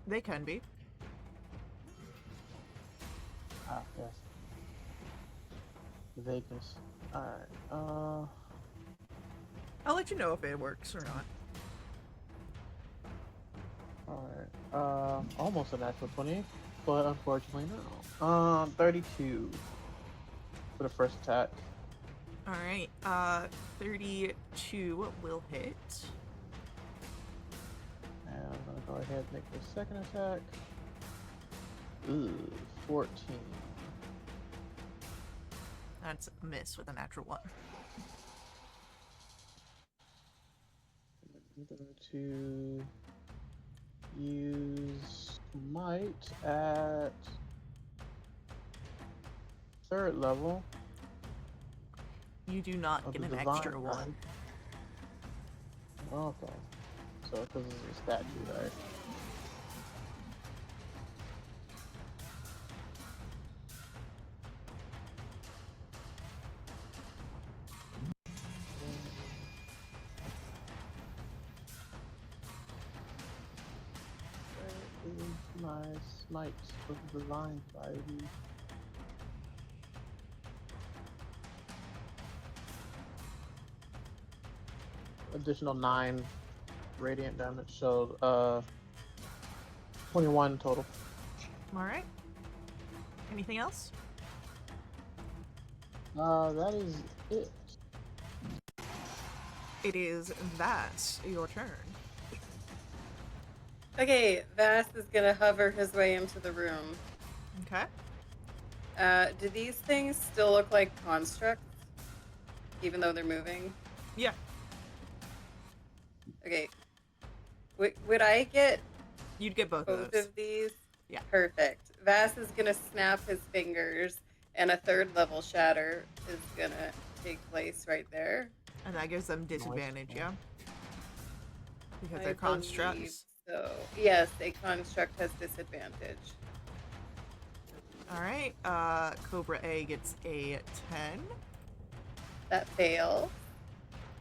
They can be. Ah, yes. Vagueness. Alright, I'll let you know if it works or not. alright. Almost a natural 20, but unfortunately no. 32 for the first attack. Alright, 32 will hit. And I'm gonna go ahead and make the second attack. Ooh, 14. That's a miss with a natural 1. I'm going to use Might at 3rd level You do not of get the an Divine extra 1. Guard. Okay. So, because it's a statue, right? That is my Smite of the Divine Society. Additional 9 radiant damage, so 21 total. Alright. Anything else? That is it. It is Vass, your turn. Okay, Vass is gonna hover his way into the room. Okay. Do these things still look like constructs, even though they're moving? Yeah. Okay. Would I get You'd get both both of those. of these? Yeah. Perfect. Vass is gonna snap his fingers, and a 3rd level shatter is gonna take place right there. And that gives them disadvantage, Nice. yeah? Because I they're believe constructs. so. Yes, a construct has disadvantage. Alright, Cobra A gets a 10. That fails.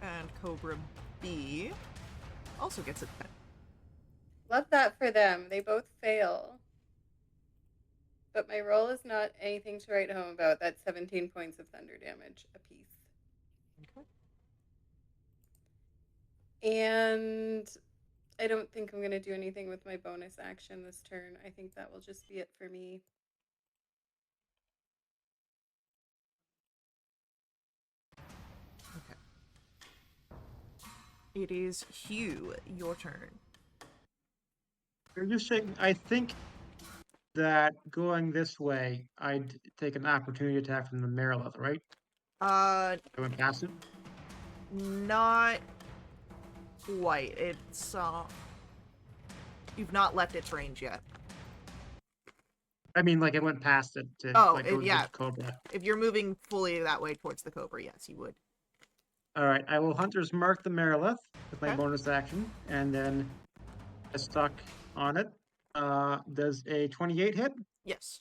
And Cobra B also gets a 10. Love that for them. They both fail. But my roll is not anything to write home about. That's 17 points of thunder damage apiece. Okay. And I don't think I'm going to do anything with my bonus action this turn. I think that will just be it for me. Okay. It is Hugh, your turn. You're just saying, I think that going this way, I'd take an opportunity attack from the Marilith, right? Uh, I went past it. not quite. It's, you've not left its range yet. I mean, like, I went past it to, Oh, like, go to yeah. the Cobra. If you're moving fully that way towards the Cobra, yes, you would. All right, I will Hunter's Mark the Marilith with my Okay. bonus action, and then I stuck on it. Does a 28 hit? Yes.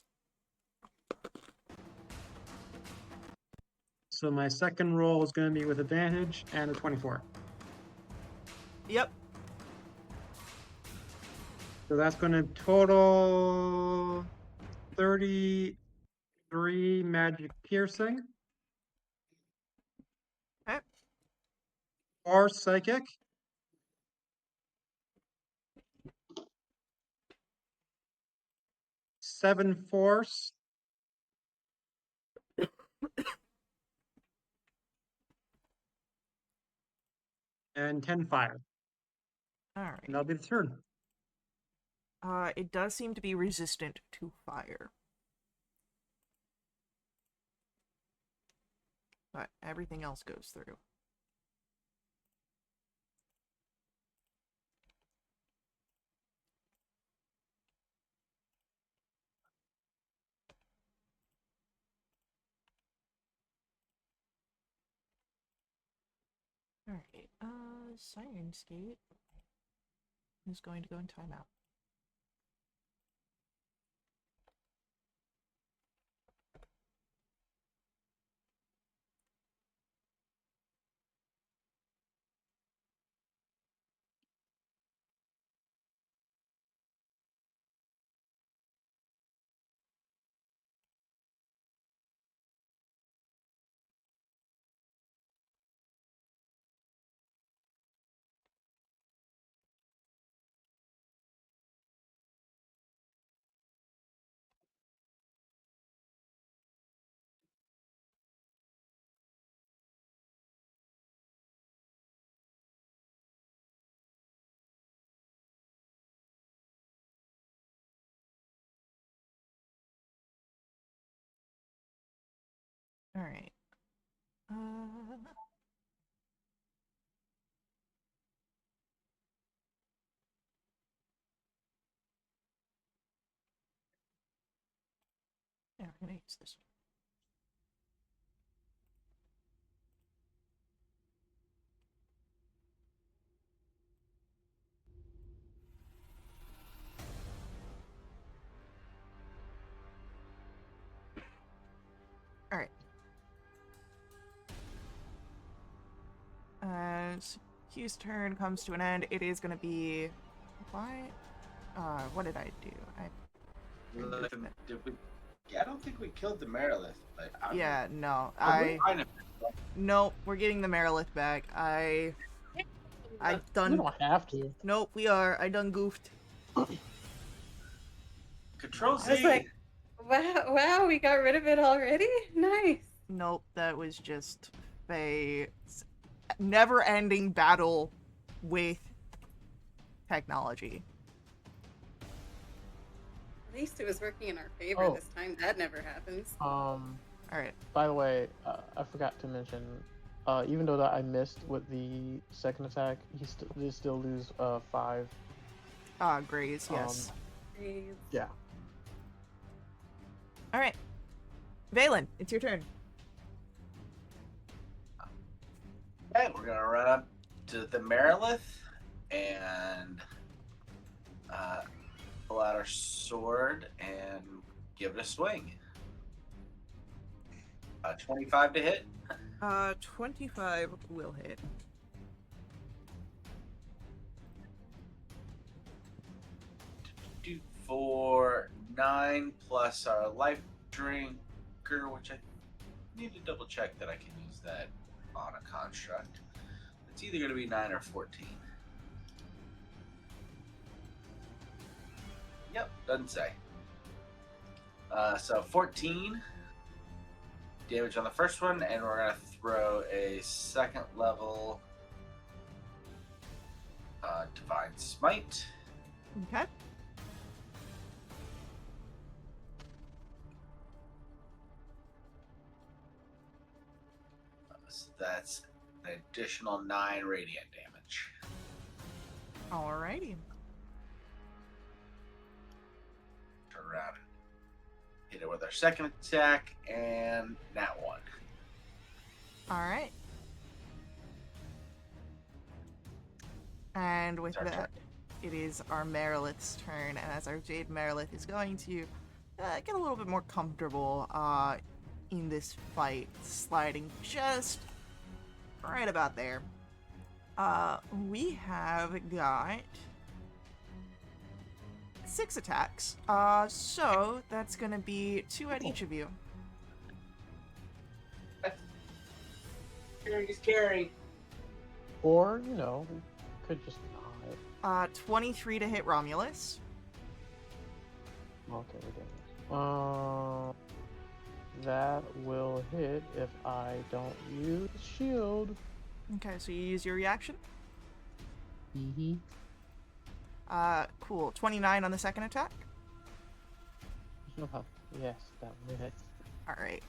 So my second roll is going to be with advantage and a 24. Yep. So that's going to total 33 magic piercing Okay. or psychic. 7 force. And 10 fire. All And right. that'll be the turn. It does seem to be resistant to fire. But everything else goes through. Alright, Sirenscape is going to go in timeout. All right. Yeah, we're gonna use this one. All right. As Hugh's turn comes to an end, it is gonna be. Why? What did I do? Did we? Yeah, I don't think we killed the Merilith, but Yeah, no. we're fine if- Nope, we're getting the Merilith back. I You done. don't have to. Nope, we are. I done goofed. Control I was Z. like, wow, we got rid of it already? Nice. Nope, that was just a never-ending battle with technology. At least it was working in our favor Oh. this time. That never happens. All right. By the way, I forgot to mention, even though that I missed with the second attack, they still lose 5. Graze, yes. Please. Yeah. All right. Valen, it's your turn. Okay, we're gonna run up to the Merilith and pull out our sword and give it a swing. 25 to hit. 25 will hit. Do for 9 plus our life drinker, which I need to double check that I can use that on a construct. It's either going to be 9 or 14. Yep, doesn't say. So 14 damage on the first one, and we're going to throw a second level Divine Smite. Okay. So that's an additional 9 radiant damage. Alrighty. Turn around and hit it with our second attack, and that one. Alright. And with It's our that, it is our Merilith's turn, and as our Jade Merilith is going to get a little bit more comfortable in this fight, sliding just right about there. We have got 6 attacks, so that's gonna be 2 at each of you. Scary. Or, we could just not. 23 to hit Romulus. Okay, ridiculous. That will hit if I don't use shield. Okay, so you use your reaction. Mm-hmm. Cool. 29 on the second attack. Yes, that will hit. Alright,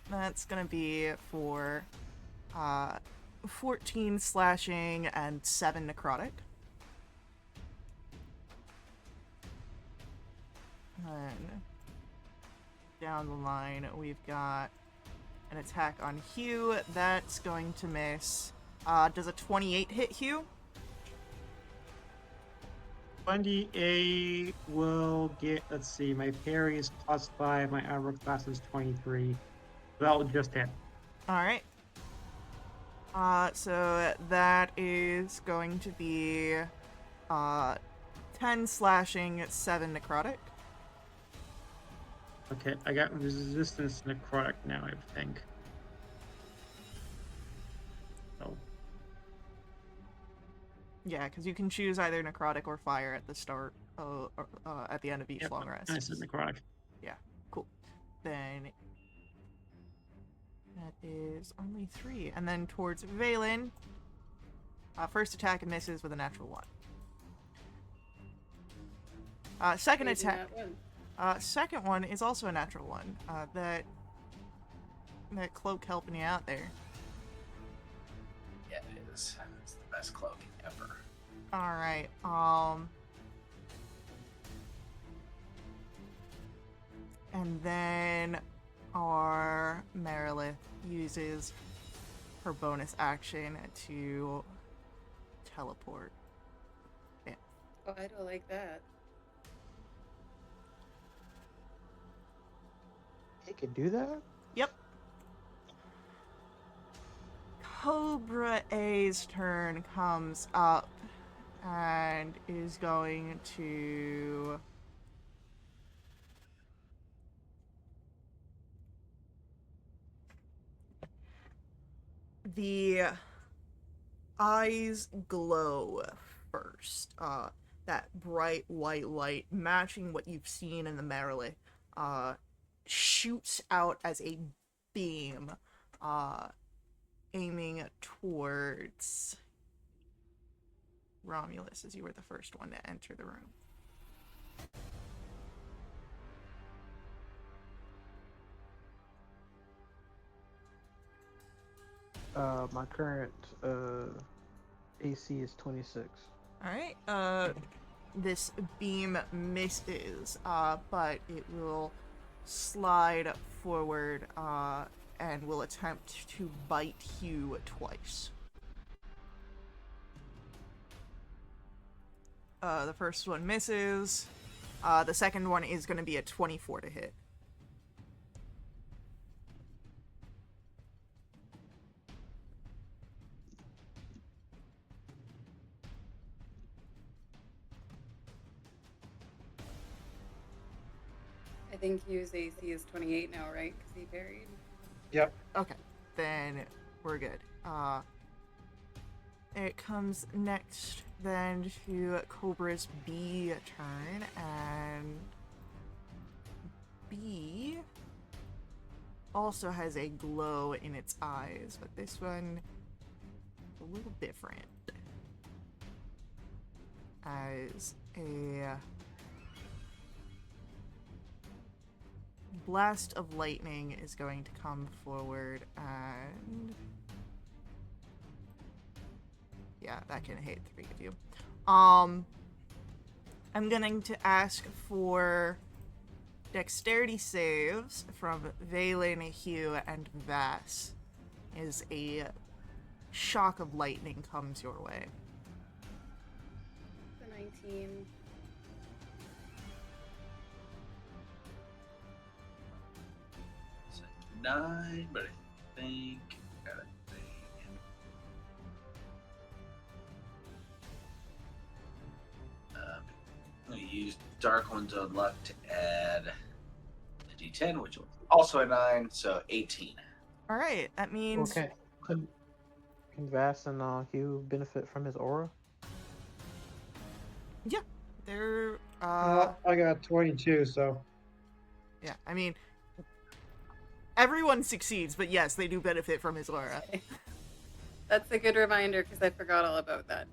that's gonna be for 14 slashing and 7 necrotic. And down the line, we've got an attack on Hugh. That's going to miss Does a 28 hit Hugh? 28 will get, let's see, my parry is +5, my armor class is 23. That will just hit. Alright. So that is going to be 10 slashing, 7 necrotic. Okay, I got resistance necrotic now, I think. Oh, Yeah, because you can choose either necrotic or fire at the start, at the end of each yep, long rest. I said necrotic. Yeah, cool. Then that is only 3. And then towards Valen, first attack misses with a natural 1. Second Raising attack. that one. Second one is also a natural 1. That cloak helping you out there. Yeah, it is. It's the best cloaking ever. All right. And then our Merilith uses her bonus action to teleport. Oh, I don't like that. He can do that? Yep. Cobra A's turn comes up and is going to the eyes glow first. That bright white light matching what you've seen in the Merilith shoots out as a beam aiming towards Romulus, as you were the first one to enter the room. My current AC is 26. Alright, this beam misses, but it will slide forward, and will attempt to bite Hugh twice. The first one misses. The second one is going to be a 24 to hit. I think Hugh's AC is 28 now, right? Because he parried. Yep. Okay, then we're good. It comes next then to Cobra's B turn, and B also has a glow in its eyes, but this one a little different. As a blast of lightning is going to come forward, and yeah, that can hit 3 of you. I'm going to ask for dexterity saves from Valen, Hugh, and Vass as a shock of lightning comes your way. The 19. It's a 9, but I think got a thing. I'm going to use Dark One's Own Luck to add a D10, which was also a 9, so 18. Alright, that means... Okay. Can Vass and Hugh benefit from his aura? Yeah, they're... I got 22, so. Yeah, I mean... Everyone succeeds, but yes, they do benefit from his aura. That's a good reminder because I forgot all about that.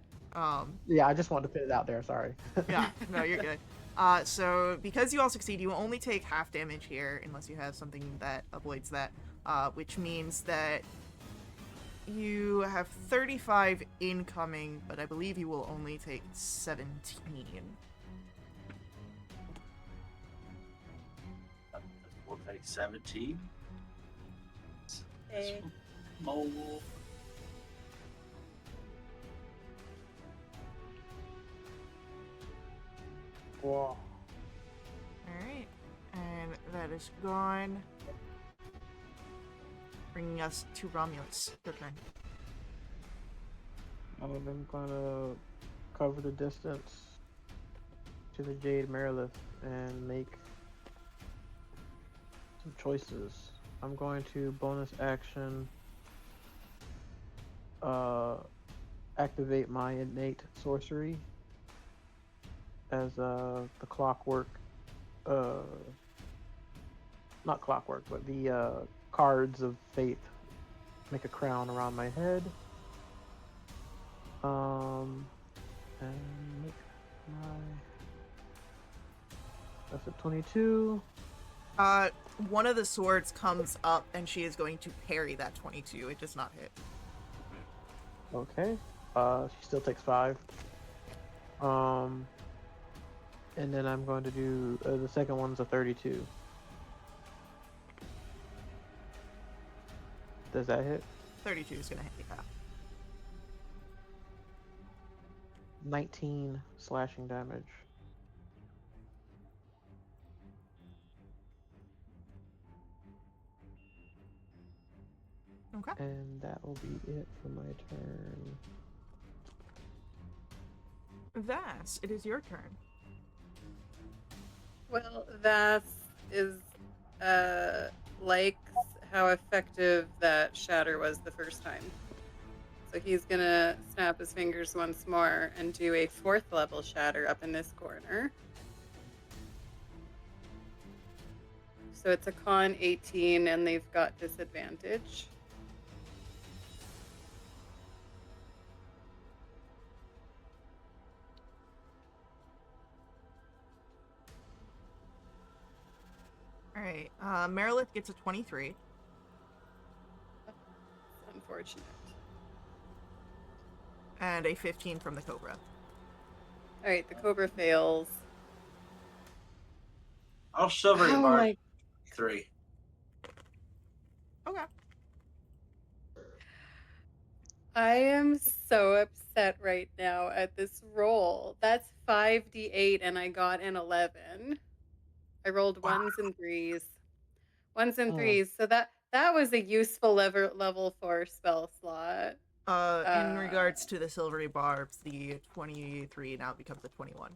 Yeah, I just wanted to put it out there, sorry. Yeah, no, you're good. So, because you all succeed, you only take half damage here, unless you have something that avoids that, which means that you have 35 incoming, but I believe you will only take 17. We'll take 17. Hey. Mole. Whoa. Alright. And that is gone. Bringing us to Romulus. Your turn. I'm gonna cover the distance to the Jade Merilith and make some choices. I'm going to bonus action activate my innate sorcery as the clockwork not clockwork, but the cards of fate make a crown around my head. And make my that's a 22. One of the swords comes up and she is going to parry that 22. It does not hit. Okay. She still takes 5. And then I'm going to do the second one's a 32. Does that hit? 32 is going to hit you. 19 slashing damage. Okay. And that will be it for my turn. Vass, it is your turn. Well, that is likes how effective that shatter was the first time. So he's gonna snap his fingers once more and do a 4th level shatter up in this corner. So it's a con 18 and they've got disadvantage. Alright. Merilith gets a 23. It's unfortunate. And a 15 from the Cobra. Alright, the Cobra fails. I'll silvery Oh bar my 3. Okay. I am so upset right now at this roll. That's 5d8 and I got an 11. I rolled ones and threes. Ones and threes. So that was a useful level 4 spell slot. In regards to the silvery barbs, the 23 now becomes a 21.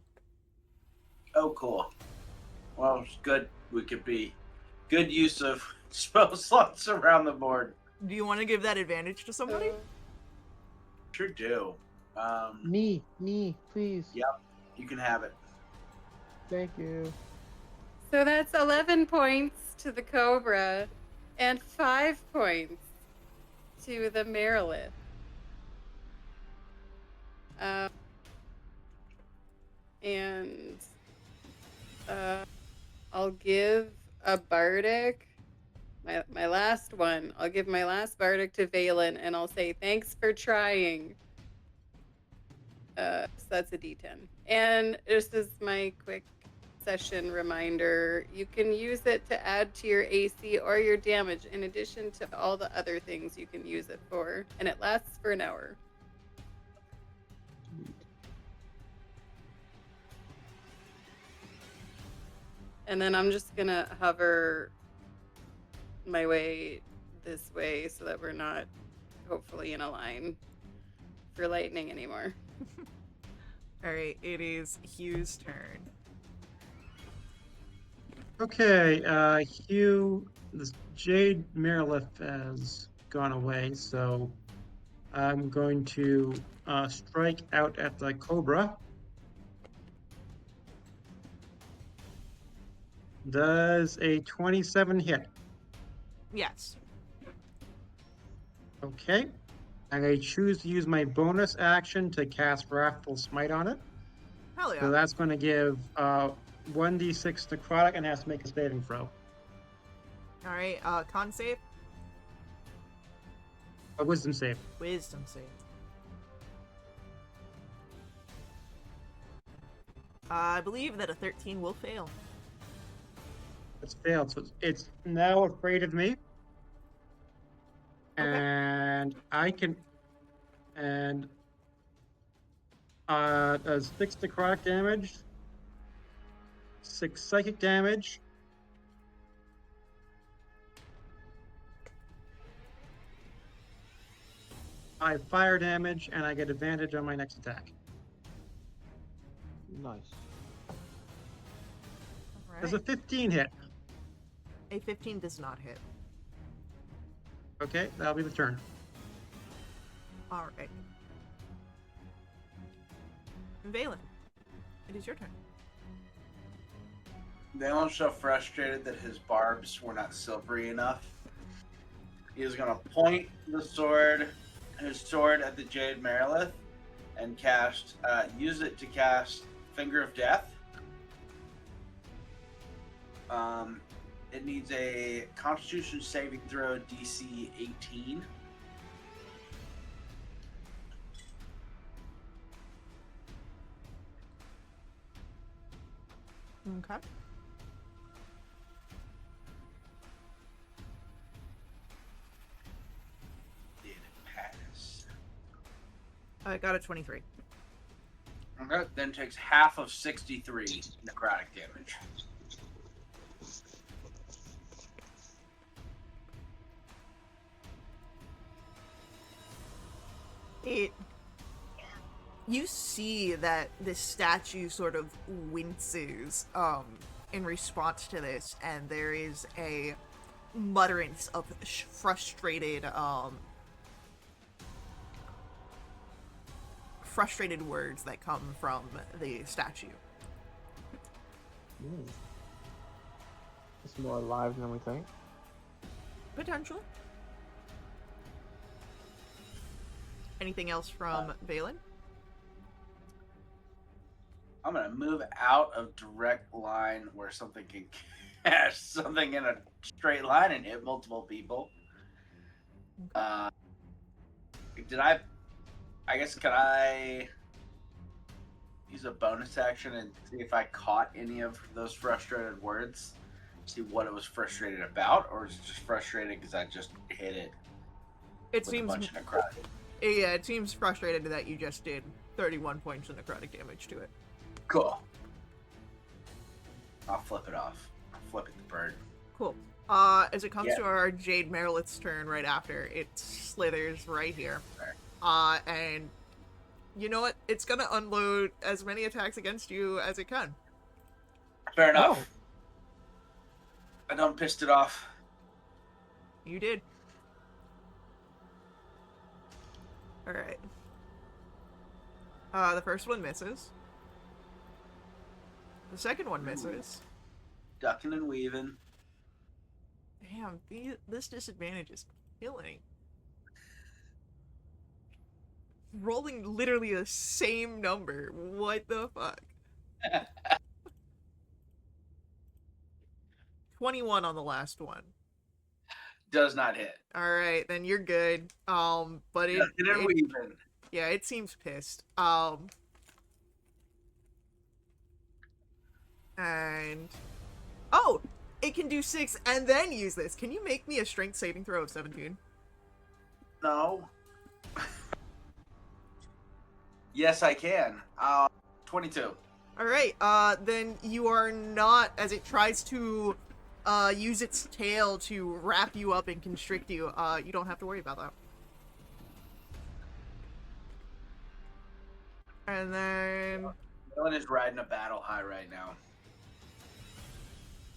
Oh, cool. Well, it's good. We could be good use of spell slots around the board. Do you want to give that advantage to somebody? Sure do. Me, please. Yep, you can have it. Thank you. So that's 11 points to the Cobra and 5 points to the Merilith. And I'll give a bardic, my last one. I'll give my last bardic to Valen, and I'll say thanks for trying. So that's a D10. And just as my quick session reminder, you can use it to add to your AC or your damage, in addition to all the other things you can use it for, and it lasts for an hour. And then I'm just gonna hover my way this way so that we're not hopefully in a line for lightning anymore. Alright, it is Hugh's turn. Okay, Hugh, this Jade Merilith has gone away, so I'm going to strike out at the Cobra. Does a 27 hit? Yes. Okay. I choose to use my bonus action to cast Wrathful Smite on it. Hell yeah. So that's going to give 1d6 necrotic and has to make a saving throw. Alright, con save? A wisdom save. Wisdom save. I believe that a 13 will fail. It's failed, so it's now afraid of me. Okay. And I can... And... does 6 necrotic damage. 6 psychic damage. I fire damage, and I get advantage on my next attack. Nice. All Does right. a 15 hit? A 15 does not hit. Okay, that'll be the turn. All right. Valen, it is your turn. Valen's so frustrated that his barbs were not silvery enough. He is going to point his sword at the Jade Marilith and use it to cast Finger of Death. It needs a Constitution saving throw DC 18. Okay. Did it pass? I got a 23. Okay, then takes half of 63 necrotic damage. You see that this statue sort of winces in response to this, and there is a mutterance of frustrated words that come from the statue. It's more alive than we think. Potentially. Anything else from Valen? I'm going to move out of direct line where something can cast something in a straight line and hit multiple people. Can I use a bonus action and see if I caught any of those frustrated words? See what it was frustrated about, or is it just frustrated because I just hit it It with seems a bunch of necrotic? Yeah, it seems frustrated that you just did 31 points of necrotic damage to it. Cool. I'll flip it off. I'll flip it the bird. Cool. As it comes Yeah. to our Jade Marilith's turn right after, it slithers right here. And you know what? It's gonna unload as many attacks against you as it can. Fair enough. I done pissed it off. You did. Alright. The first one misses. The second one misses. Ducking and weaving. Damn, this disadvantage is killing. Rolling literally the same number. What the fuck? 21 on the last one. Does not hit. Alright, then you're good. But Ducking and weaving. yeah, it seems pissed. And oh, it can do 6 and then use this. Can you make me a strength saving throw of 17? No. Yes, I can. 22. Alright, then you are not, as it tries to use its tail to wrap you up and constrict you, you don't have to worry about that. And then Dylan is riding a battle high right now.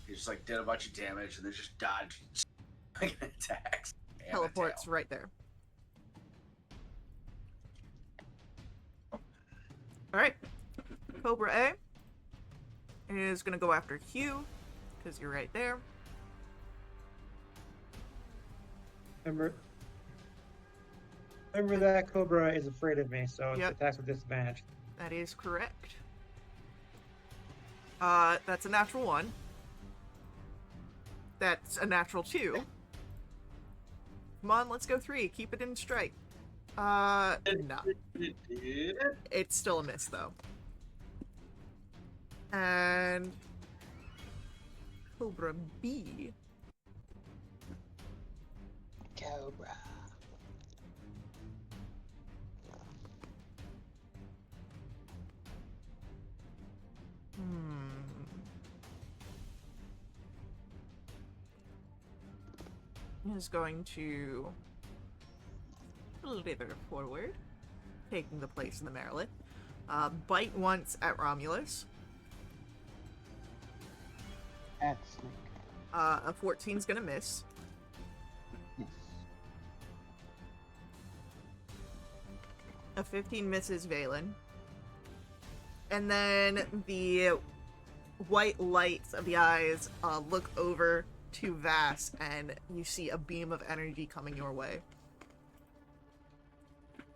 He just like did a bunch of damage and then just dodged attacks. teleports right there. Alright. Cobra A is gonna go after Hugh, because you're right there. Remember that Cobra is afraid of me, so it Yep. attacks with disadvantage. That is correct. That's a natural 1. That's a natural 2. Come on, let's go 3. Keep it in straight. No. It's still a miss, though. And Cobra B. Cobra. is going to slither forward, taking the place of the Marilyn. Bite once at Romulus. At Snake. A 14's gonna miss. Yes. A 15 misses Valen. And then the white lights of the eyes look over to Vass, and you see a beam of energy coming your way.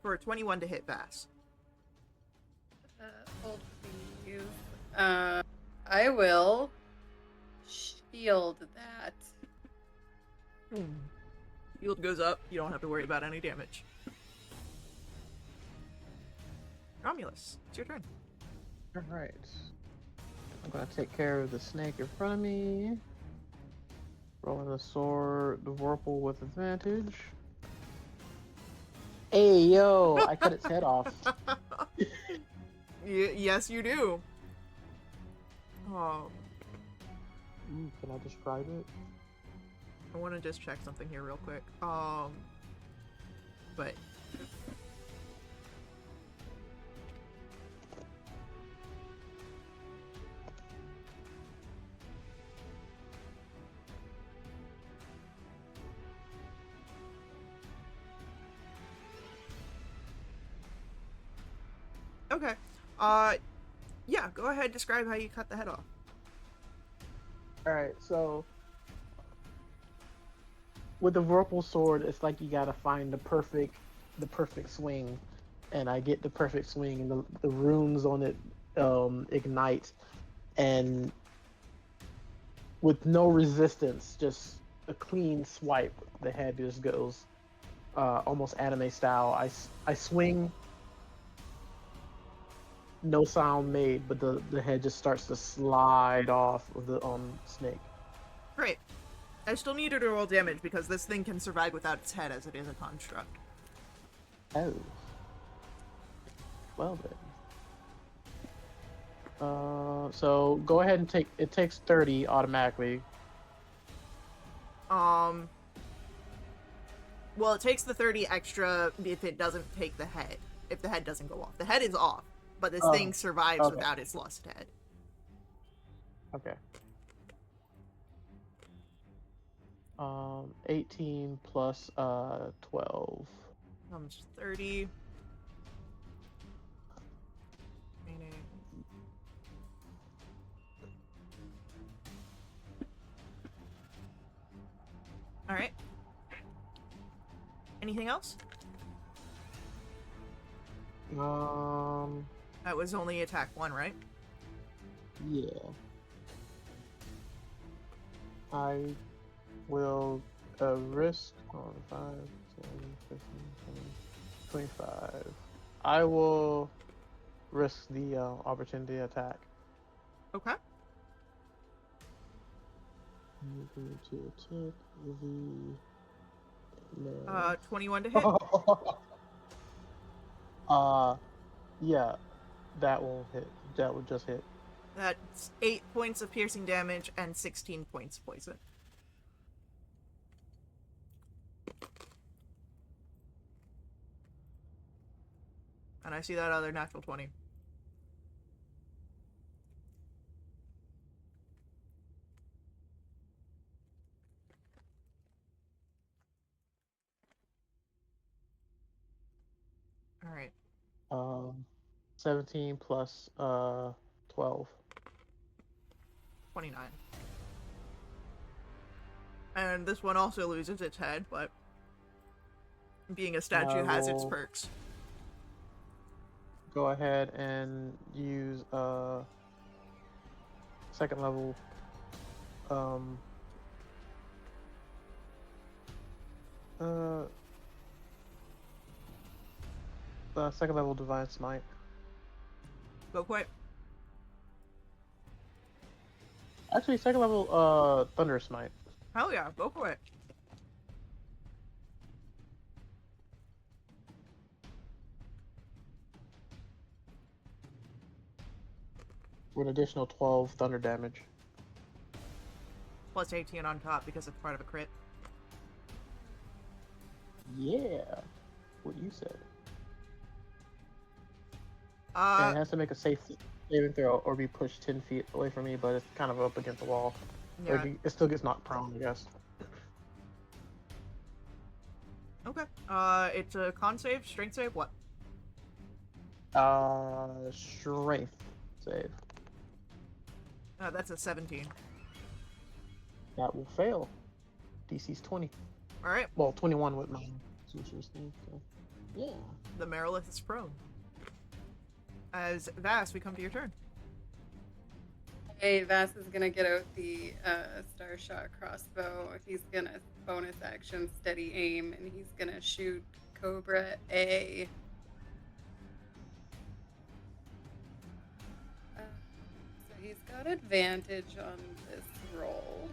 For a 21 to hit Vass. Hold please. I will shield that. Shield goes up. You don't have to worry about any damage. Romulus, it's your turn. Alright. I'm gonna take care of the snake in front of me. Rolling the sword, the Vorpal with advantage. Hey, yo! I cut its head off. Yes, you do. Oh, Can I describe it? I want to just check something here real quick. But okay. Yeah, go ahead, describe how you cut the head off. Alright, so with the Vorpal sword, it's like you gotta find the perfect swing. And I get the perfect swing, and the runes on it ignite, and with no resistance, just a clean swipe, the head just goes almost anime style. I swing, no sound made, but the head just starts to slide off of the snake. Great. I still need you to roll damage because this thing can survive without its head as it is a construct. Oh. Well then. So go ahead and it takes 30 automatically. Well, it takes the 30 extra if it doesn't take the head. If the head doesn't go off. The head is off, but this thing survives okay. without its lost head. Okay. 18 plus 12. Comes 30. Meaning... Alright. Anything else? That was only attack 1, right? Yeah. I will risk on 5, 10, 15, 20, 25. I will risk the opportunity attack. Okay. I'm going to attack the 21 to hit. Yeah, that will hit. That will just hit. That's 8 points of piercing damage and 16 points of poison. And I see that other natural 20. Alright. 17 plus 12. 29. And this one also loses its head, but being a statue has its perks. Go ahead and use second level second level divine smite. Go for it. Actually, second level thunder smite. Hell yeah, go for it. With an additional 12 thunder damage. Plus 18 on top because it's part of a crit. Yeah, what you said. And it has to make a safe saving throw or be pushed 10 feet away from me, but it's kind of up against the wall. Or yeah. it still gets knocked prone, I guess. Okay. It's a con save, strength save, what? Strength save. That's a 17. That will fail. DC's 20. Alright, Well, 21 with my sorcerer's thing, so. Yeah. the Marilith is prone. As Vass, we come to your turn. Hey, Vass is gonna get out the Star Shot crossbow. He's gonna bonus action steady aim, and he's gonna shoot Cobra A. So he's got advantage on this roll.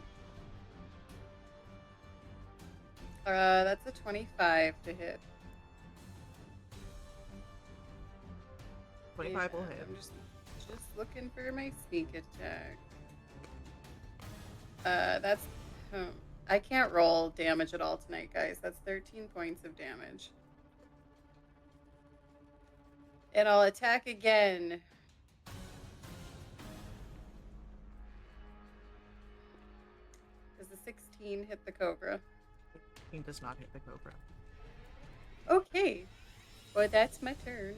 That's a 25 to hit. 25 will And hit. I'm just looking for my sneak attack. That's I can't roll damage at all tonight, guys. That's 13 points of damage. And I'll attack again. Does the 16 hit the Cobra? He does not hit the Cobra. Okay. Well, that's my turn.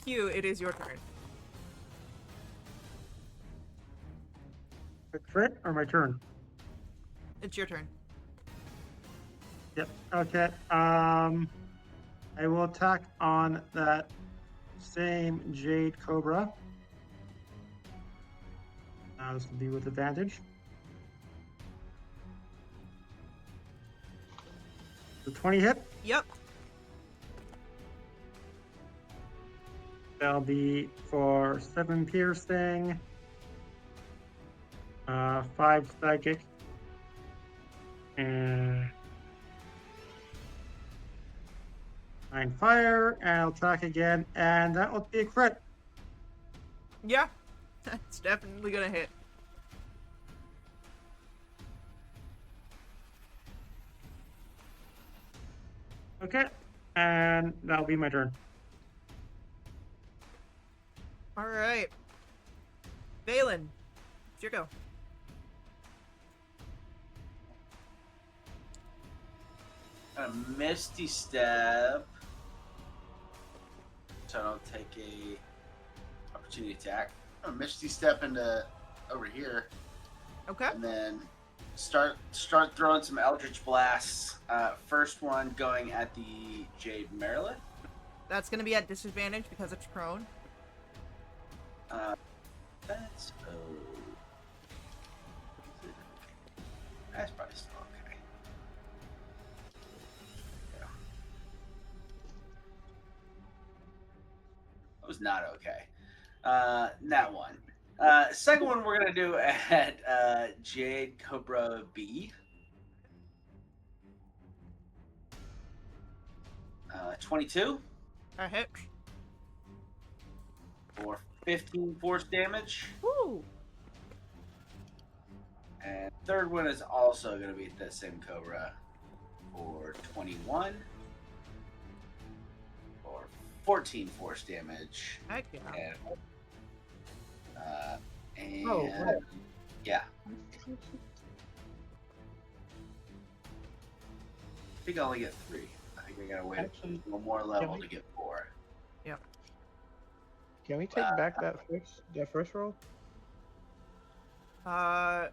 Hugh, it is your turn. A crit or my turn? It's your turn. Yep. Okay. I will attack on that same Jade Cobra. This will be with advantage. The 20 hit. Yep. That'll be for 7 piercing, 5 psychic, and 9 fire, and I'll attack again, and that will be a crit. Yeah. That's definitely gonna hit. Okay, and that'll be my turn. Alright. Valen, it's your go. A misty step. So I don't take a opportunity attack. A misty step into over here, Okay. and then start throwing some eldritch blasts. First one going at the Jade Marilyn. That's gonna be at disadvantage because it's prone. That's that's probably still okay. Yeah. That was not okay. That one. Second one we're gonna do at Jade Cobra B. 22 That hit. for 15 force damage. Woo! And third one is also going to be that same Cobra for 21 or 14 force damage. Heck yeah. And Oh, right. yeah, I think I only get 3. I think I gotta wait Actually, one more level we- to get 4. Can we take back that first roll? Are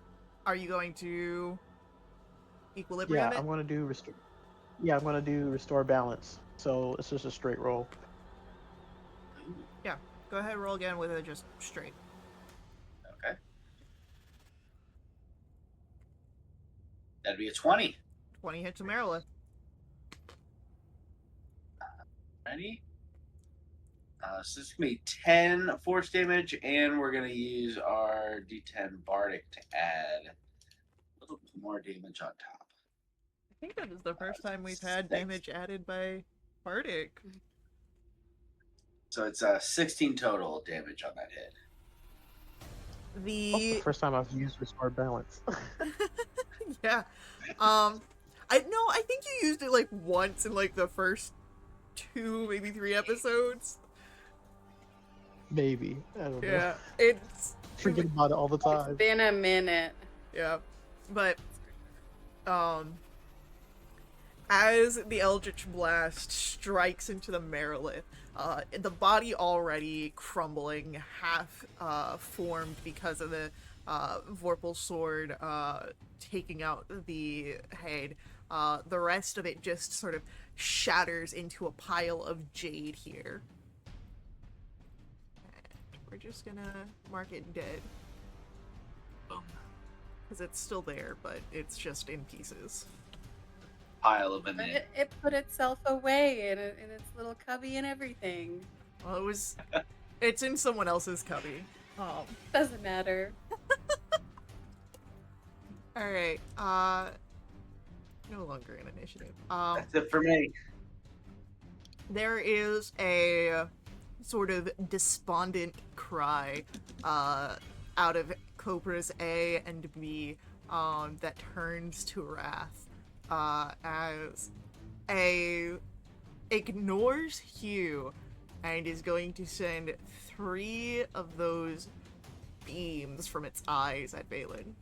you going to equilibrium Yeah, it? I'm gonna do restore. Yeah, I'm gonna do restore balance. So it's just a straight roll. Go ahead, roll again with it just straight. Okay, that'd be a 20. 20 hits a Marilith. Ready? So this is gonna be 10 force damage, and we're gonna use our D10 Bardic to add a little bit more damage on top. I think that is the first time we've had Six. damage added by Bardic. So it's 16 total damage on that hit. That's the first time I've used restore balance. Yeah. I think you used it like once in like the first 2, maybe 3 episodes. Maybe. I don't know. Yeah. It's Forget about it all the It's time. been a minute. yeah. But um as the Eldritch Blast strikes into the Marilith, the body already crumbling, half formed because of the Vorpal sword taking out the head. The rest of it just sort of shatters into a pile of jade here. And we're just gonna mark it dead. Boom. Because it's still there, but it's just in pieces. Pile of But banana. it put itself away in its little cubby and everything. Well, it's in someone else's cubby. Doesn't matter. Alright, no longer in initiative. That's it for me. There is a sort of despondent cry out of Cobra's A and B that turns to wrath as A ignores Hugh and is going to send 3 of those beams from its eyes at Balin.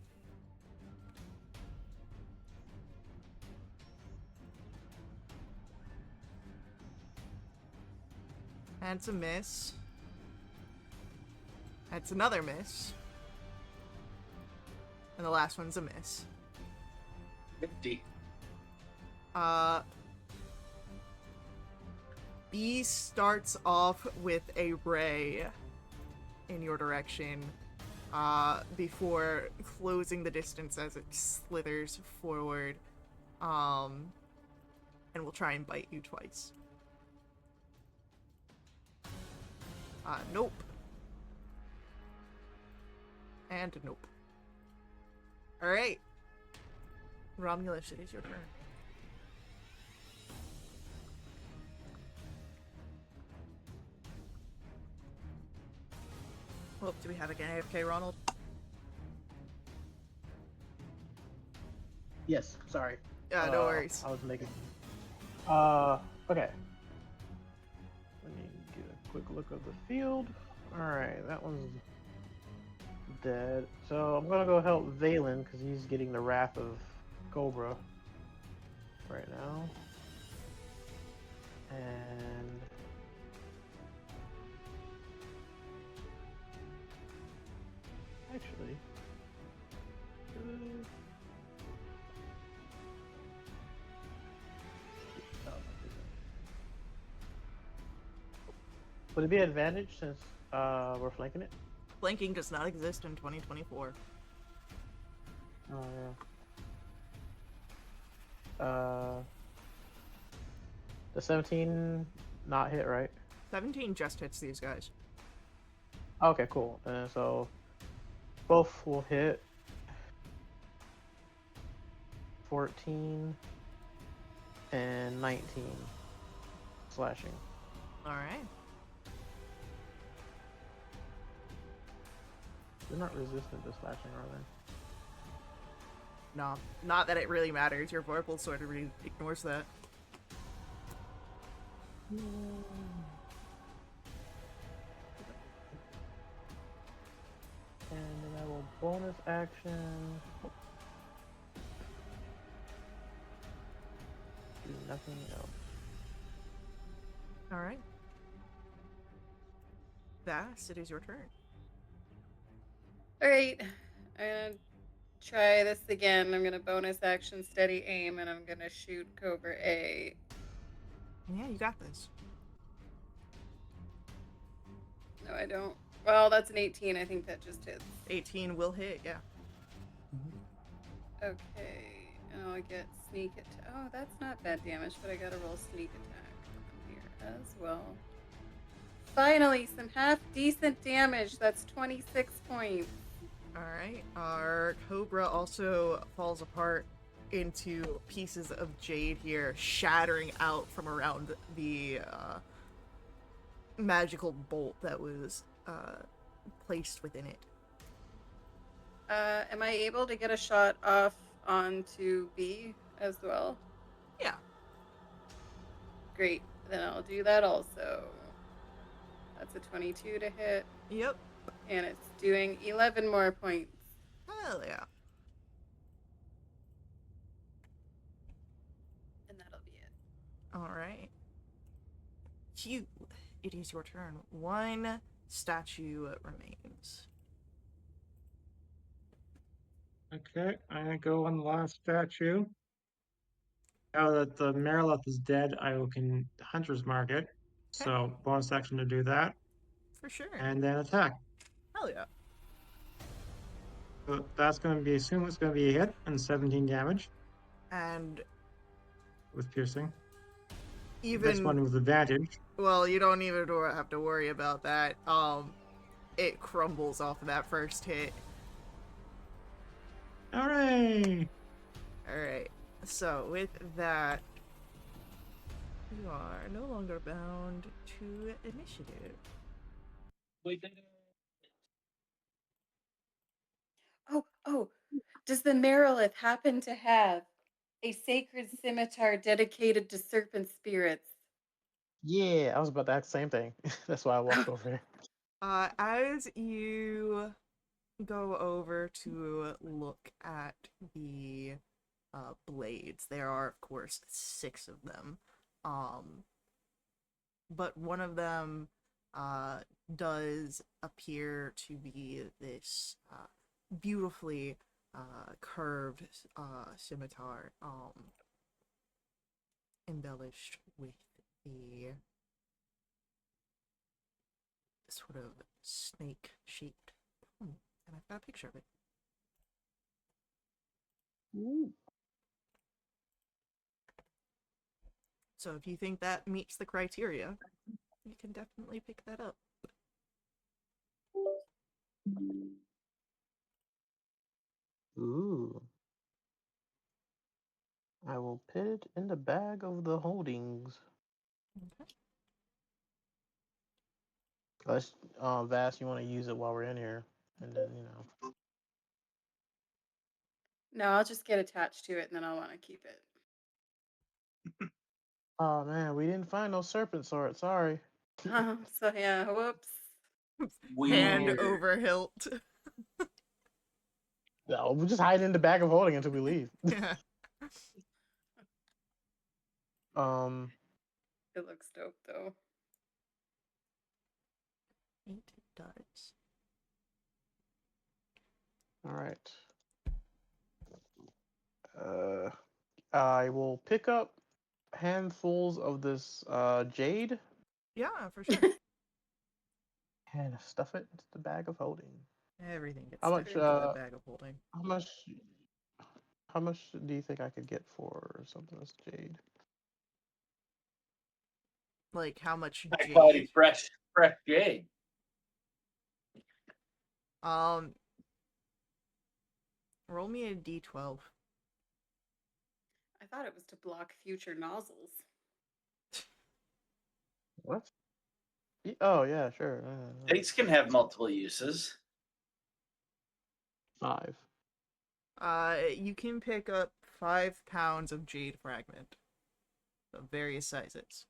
That's a miss. That's another miss. And the last one's a miss. 50. B starts off with a ray in your direction, before closing the distance as it slithers forward, and will try and bite you twice. Nope. And nope. Alright. Romulus, it is your turn. Oh, do we have again AFK, Ronald? Yes, sorry. No worries. I was making. Okay. Let me get a quick look of the field. Alright, that one's dead. So I'm gonna go help Valen because he's getting the wrath of Cobra right now. And actually, would it be an advantage since we're flanking it? Flanking does not exist in 2024. Oh yeah. The 17 not hit, right? 17 just hits these guys. Okay, cool. So both will hit. 14 and 19 slashing. Alright. They're not resistant to slashing, are they? No, not that it really matters. Your Vorpal sort of ignores that. And then I will bonus action. Do nothing else. Alright. Vass, it is your turn. Alright. I'm gonna try this again. I'm gonna bonus action steady aim and I'm gonna shoot Cobra A. Yeah, you got this. No, I don't. Well, that's an 18. I think that just hits. 18 will hit, yeah. Okay. And I'll get sneak attack. Oh, that's not bad damage, but I gotta roll sneak attack on here as well. Finally, some half decent damage. That's 26 points. Alright. Our Cobra also falls apart into pieces of jade here, shattering out from around the magical bolt that was placed within it. Am I able to get a shot off onto B as well? Yeah. Great. Then I'll do that also. That's a 22 to hit, Yep. and it's doing 11 more points. Hell yeah. And that'll be it. All right. Hugh, it is your turn. One statue remains. Okay, I'm gonna go on the last statue. Now that the Marilith is dead, I can Hunter's Mark it. Okay. So bonus action to do that, For sure. and then attack. Hell yeah. So that's going to be assume it's going to be a hit and 17 damage And with piercing. This even one with advantage. well, you don't even have to worry about that. It crumbles off of that first hit. Hooray! All right. So with that, you are no longer bound to initiative. Oh, does the Marilith happen to have a sacred scimitar dedicated to serpent spirits? Yeah, I was about to ask the same thing. That's why I walked over here. As you go over to look at the blades, there are of course 6 of them. But one of them does appear to be this beautifully curved scimitar, embellished with a sort of snake shaped. And I've got a picture of it. Ooh. So if you think that meets the criteria, you can definitely pick that up. Ooh. I will put it in the bag of the holdings. Okay. Unless, Vass, you want to use it while we're in here, and then No, I'll just get attached to it and then I'll want to keep it. Oh man, we didn't find no serpent sword. Sorry. So yeah, whoops. Hand Weird. over hilt. No, we'll just hide it in the bag of holding until we leave. Yeah. um. It looks dope though. 8 does. All right. I will pick up handfuls of this jade Yeah, for sure. and stuff it into the bag of holding. Everything gets How stuck much? into the bag of holding. How much? How much do you think I could get for something that's jade? Like how much High quality, jade? fresh jade. Um, roll me a d12. I thought it was to block future nozzles. What? Oh yeah, sure. Dates can have multiple uses. 5. You can pick up 5 pounds of jade fragment of various sizes.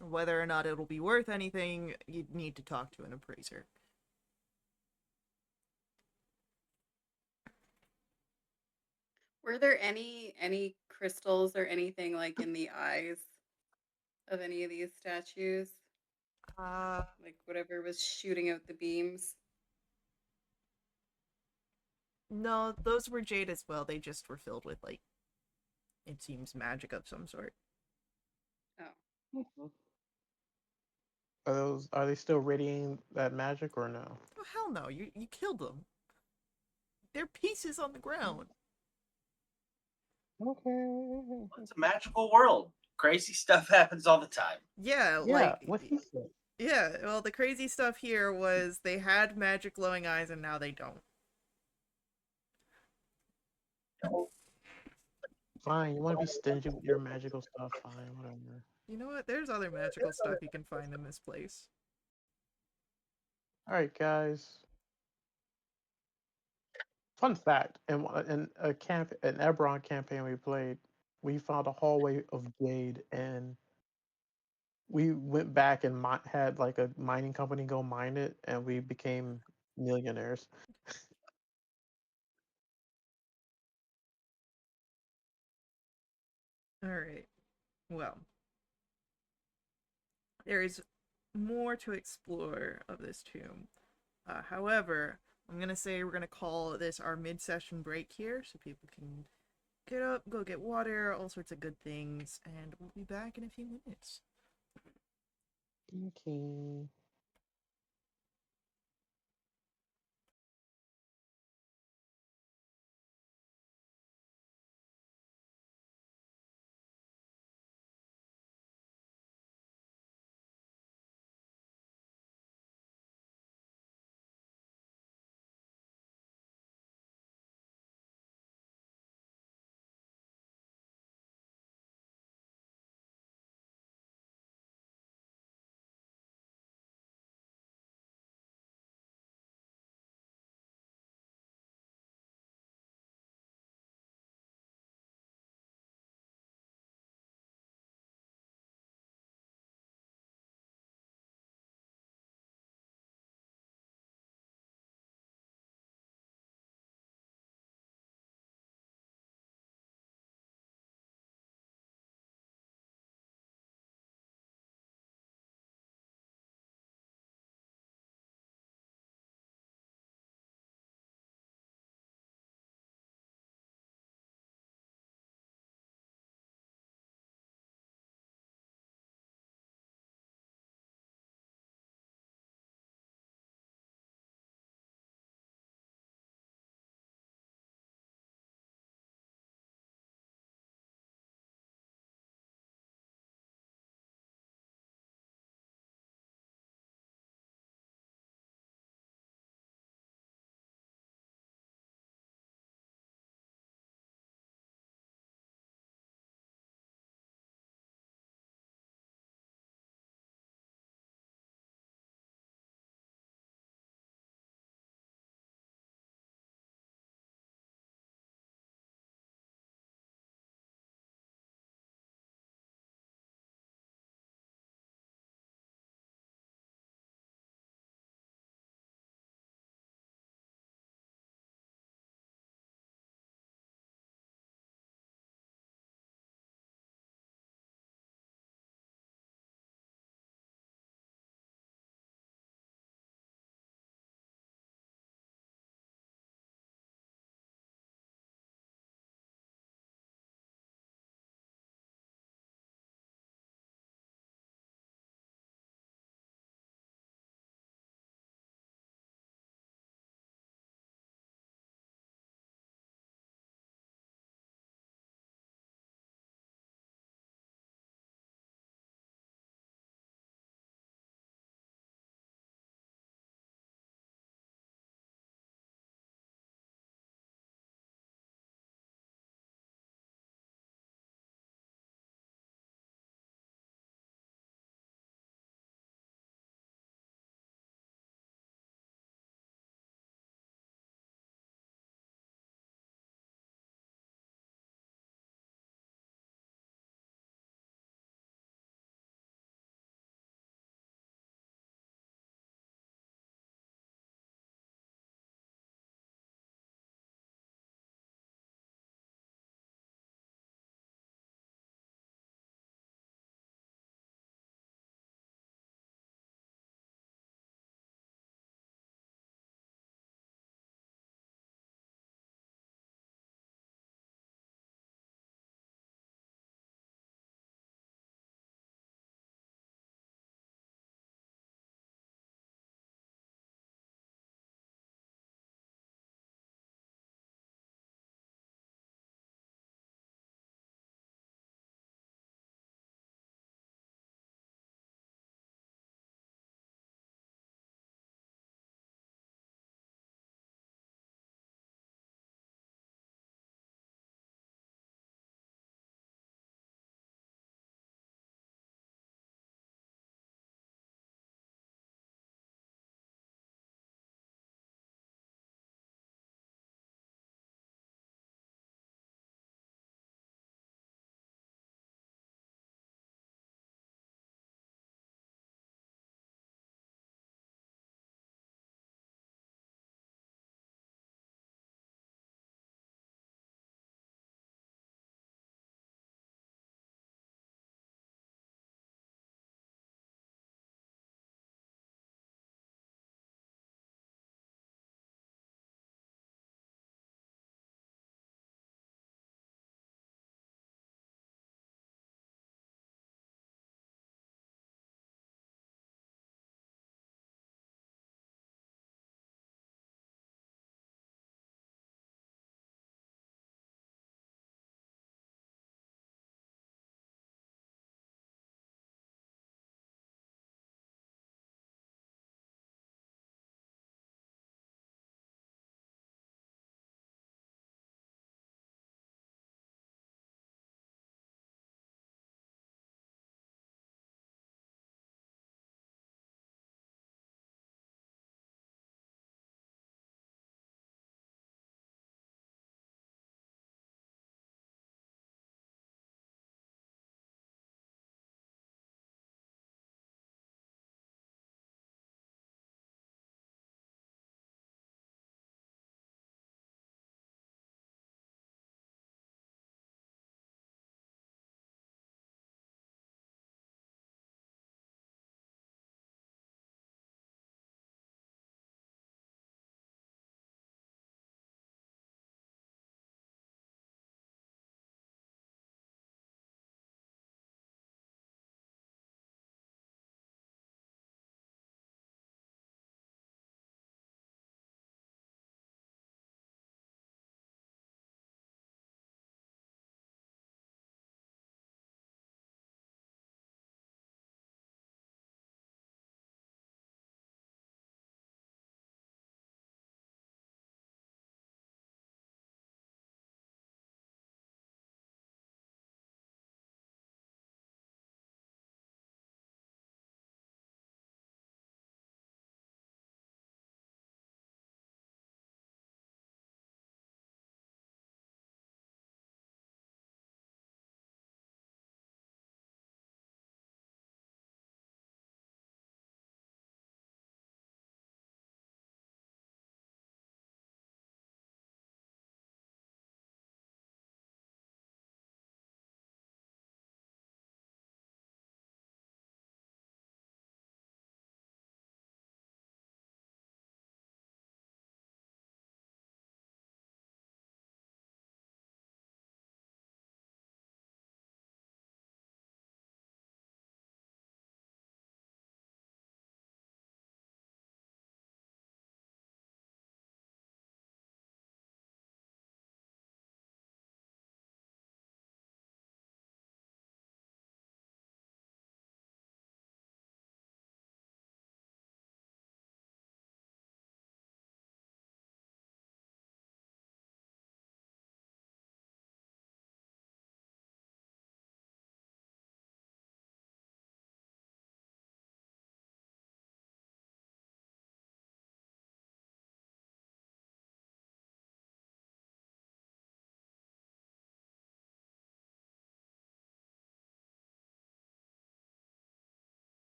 Whether or not it'll be worth anything, you'd need to talk to an appraiser. Were there any crystals or anything like in the eyes of any of these statues? Uh, Like whatever was shooting out the beams? no, those were jade as well. They just were filled with, like, it seems magic of some sort. Oh. Are they still radiating that magic or no? Oh, hell no, you killed them. They're pieces on the ground. Okay. It's a magical world. Crazy stuff happens all the time. Yeah, Yeah, like, what he said. yeah, well, the crazy stuff here was they had magic glowing eyes and now they don't. Fine, you want to be stingy with your magical stuff? Fine, whatever. You know what? There's other magical stuff you can find in this place. All right, guys. Fun fact: in an Eberron campaign we played, we found a hallway of jade, and we went back and had like a mining company go mine it, and we became millionaires. All right. Well, there is more to explore of this tomb. However, I'm gonna say we're gonna call this our mid-session break here, so people can get up, go get water, all sorts of good things, and we'll be back in a few minutes. Okay.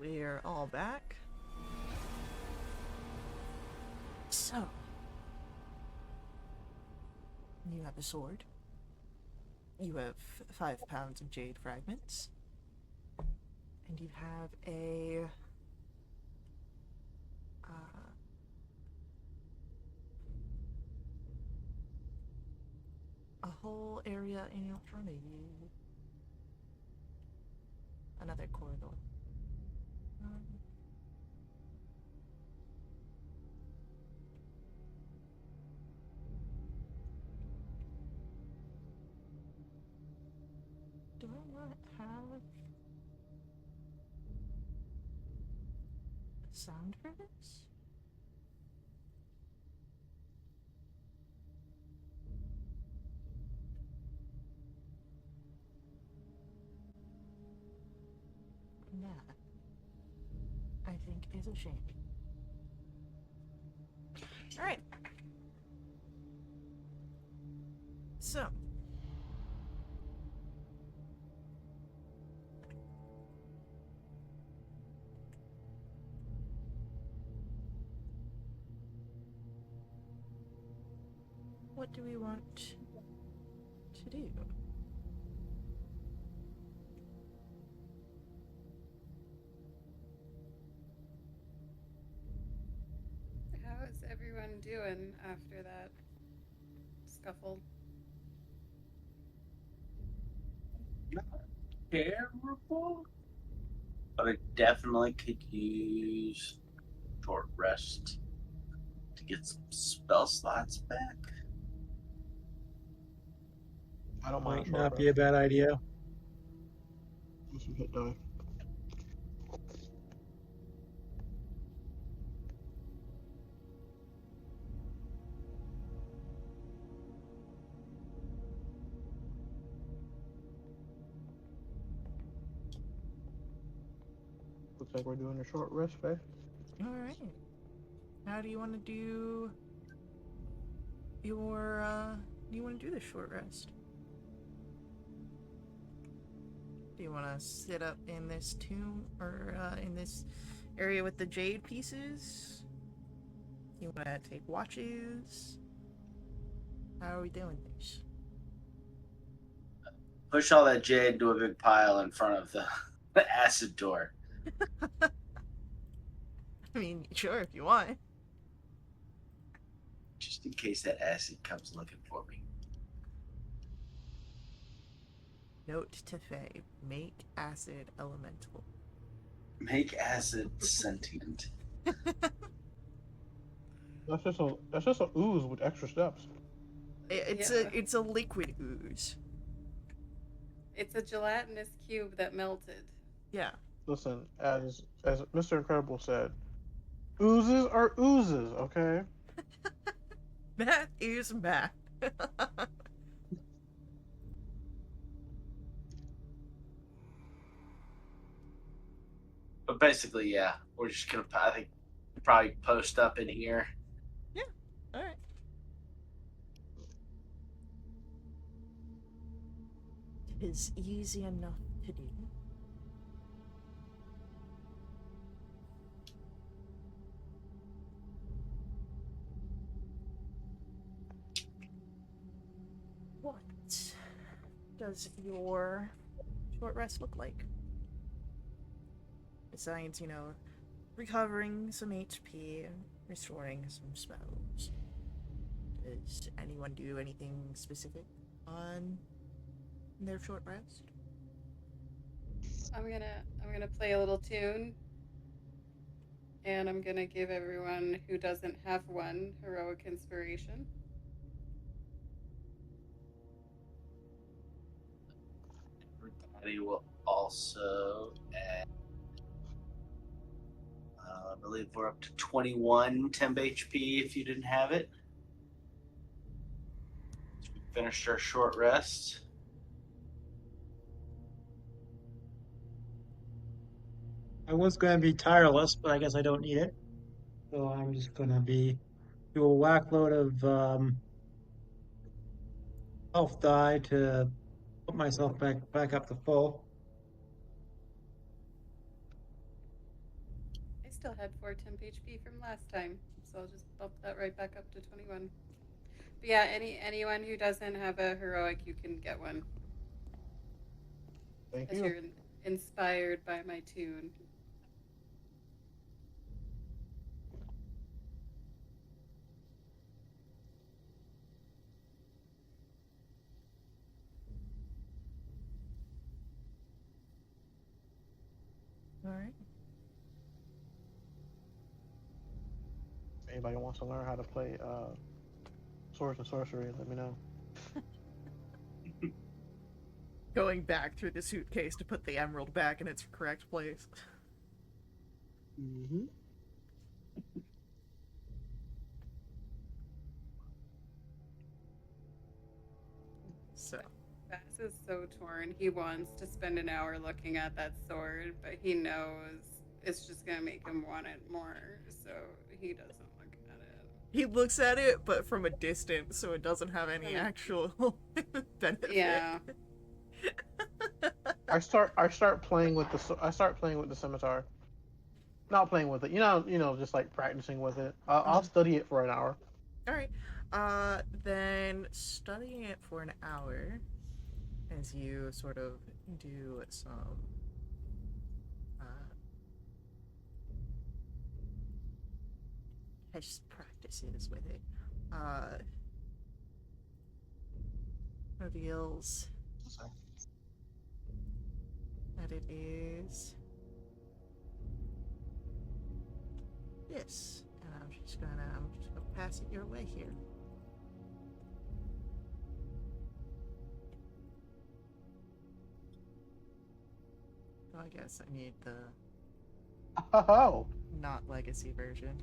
We're all back. So, you have a sword. You have 5 pounds of jade fragments. And you have a whole area in front of you. Another corridor. Do I not have sound for this? That, I think, is a shame. Alright. So. What do we want to do? How is everyone doing after that scuffle? Terrible. But I definitely could use short rest to get some spell slots back. I don't mind Might a short not be rest. a bad idea. Once you hit die. Looks like we're doing a short rest, Faye. Alright. How do you want to do your, do you want to do this short rest? Do you want to sit up in this tomb, or, in this area with the jade pieces? You want to take watches? How are we doing this? Push all that jade into a big pile in front of the acid door. I mean, sure, if you want. Just in case that acid comes looking for me. Note to Faye, make acid elemental. Make acid sentient. That's just a ooze with extra steps. It's a liquid ooze. It's a gelatinous cube that melted. Yeah. Listen, as Mr. Incredible said, oozes are oozes, okay? Math is math. But basically, yeah, we're just gonna, I think, probably post up in here. Yeah. Alright. It is easy enough to do. What does your short rest look like? Besides, recovering some HP and restoring some spells. Does anyone do anything specific on their short rest? I'm gonna play a little tune, and I'm gonna give everyone who doesn't have one heroic inspiration. Everybody will also add, I believe we're up to 21 temp HP if you didn't have it. So we finished our short rest. I was going to be tireless, but I guess I don't need it. So I'm just going to do a whack load of health die to put myself back up to full. still had 4 temp HP from last time, so I'll just bump that right back up to 21. But yeah, anyone who doesn't have a heroic, you can get one Thank as you. you're inspired by my tune. All right. If anybody wants to learn how to play Swords and Sorcery, let me know. Going back through the suitcase to put the emerald back in its correct place. Mm-hmm. So, Bass is so torn. He wants to spend an hour looking at that sword, but he knows it's just gonna make him want it more, so he doesn't look at it. he looks at it, but from a distance, so it doesn't have any actual benefit. Yeah. I start playing with the scimitar. Not playing with it, just like practicing with it. I'll study it for an hour. All right. Then studying it for an hour as you sort of do some test practices with it, reveals that it is this, and I'm just gonna pass it your way here. I guess I need the Oh, not legacy version.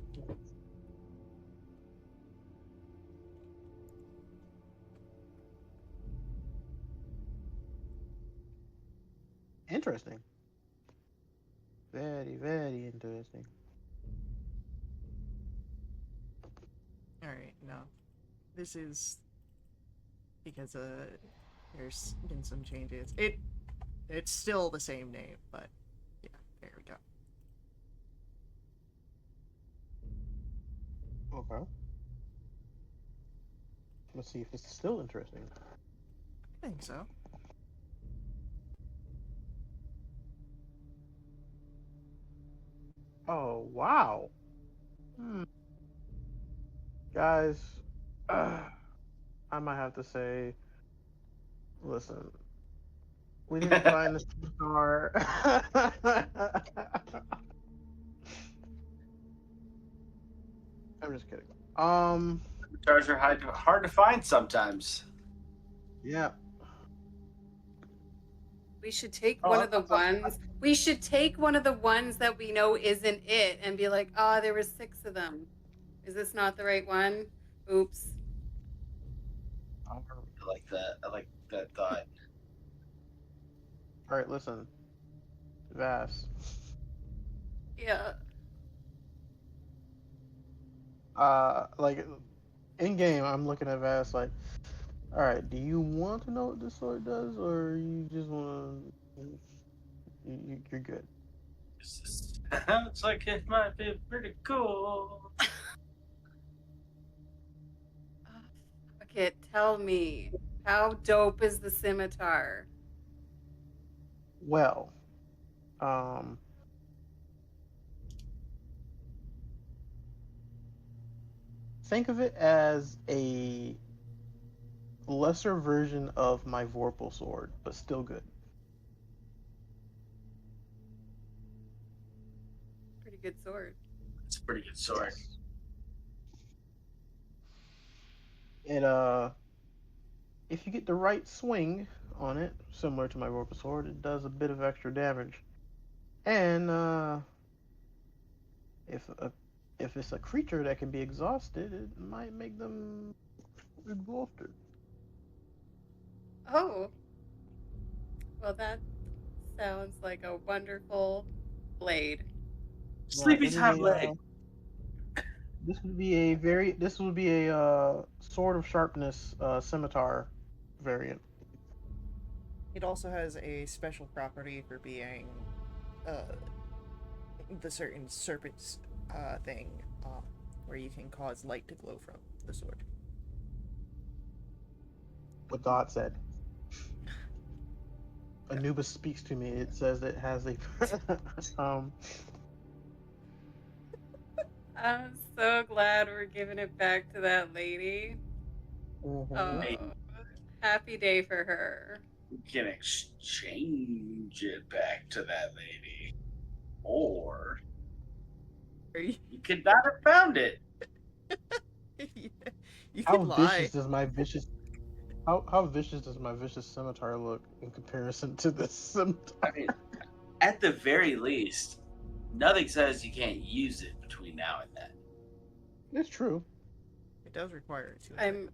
interesting. Very, very interesting. All right, no, this is because there's been some changes. It's still the same name, but yeah, there we go. Okay. Let's see if it's still interesting. I think so. Oh, wow. Guys, I might have to say, listen, we didn't find the scimitar. I'm just kidding. Guitars are hard to find sometimes. Yeah. We should take Oh, one of the ones. We should take one of the ones that we know isn't it and be like, "Oh, there were 6 of them. Is this not the right one? Oops." I like that. I like that thought. All right, listen, Vass. Yeah. Like in game, I'm looking at Vass like, all right, do you want to know what this sword does, or you just want to? You're good. Sounds like it might be pretty cool. Okay, tell me, how dope is the scimitar? Well, um, think of it as a lesser version of my Vorpal sword, but still good. Pretty good sword. It's a pretty good sword. Yes. It if you get the right swing on it, similar to my Vorpal sword, it does a bit of extra damage. And if a if it's a creature that can be exhausted, it might make them exhausted. Oh, well, that sounds like a wonderful blade. Sleepy It is time a leg. this would be a sword of sharpness scimitar variant. It also has a special property for being the certain serpent's thing, where you can cause light to glow from the sword. What God said. Anubis speaks to me. It says it has a um. I'm so glad we're giving it back to that lady. Oh, Mhm. Hey, happy day for her. you can exchange it back to that lady, or Are you, you could not have found it. you How could lie. vicious does my vicious how vicious does my vicious scimitar look in comparison to this scimitar? I mean, at the very least, nothing says you can't use it between now and then. It's true. It does require attunement.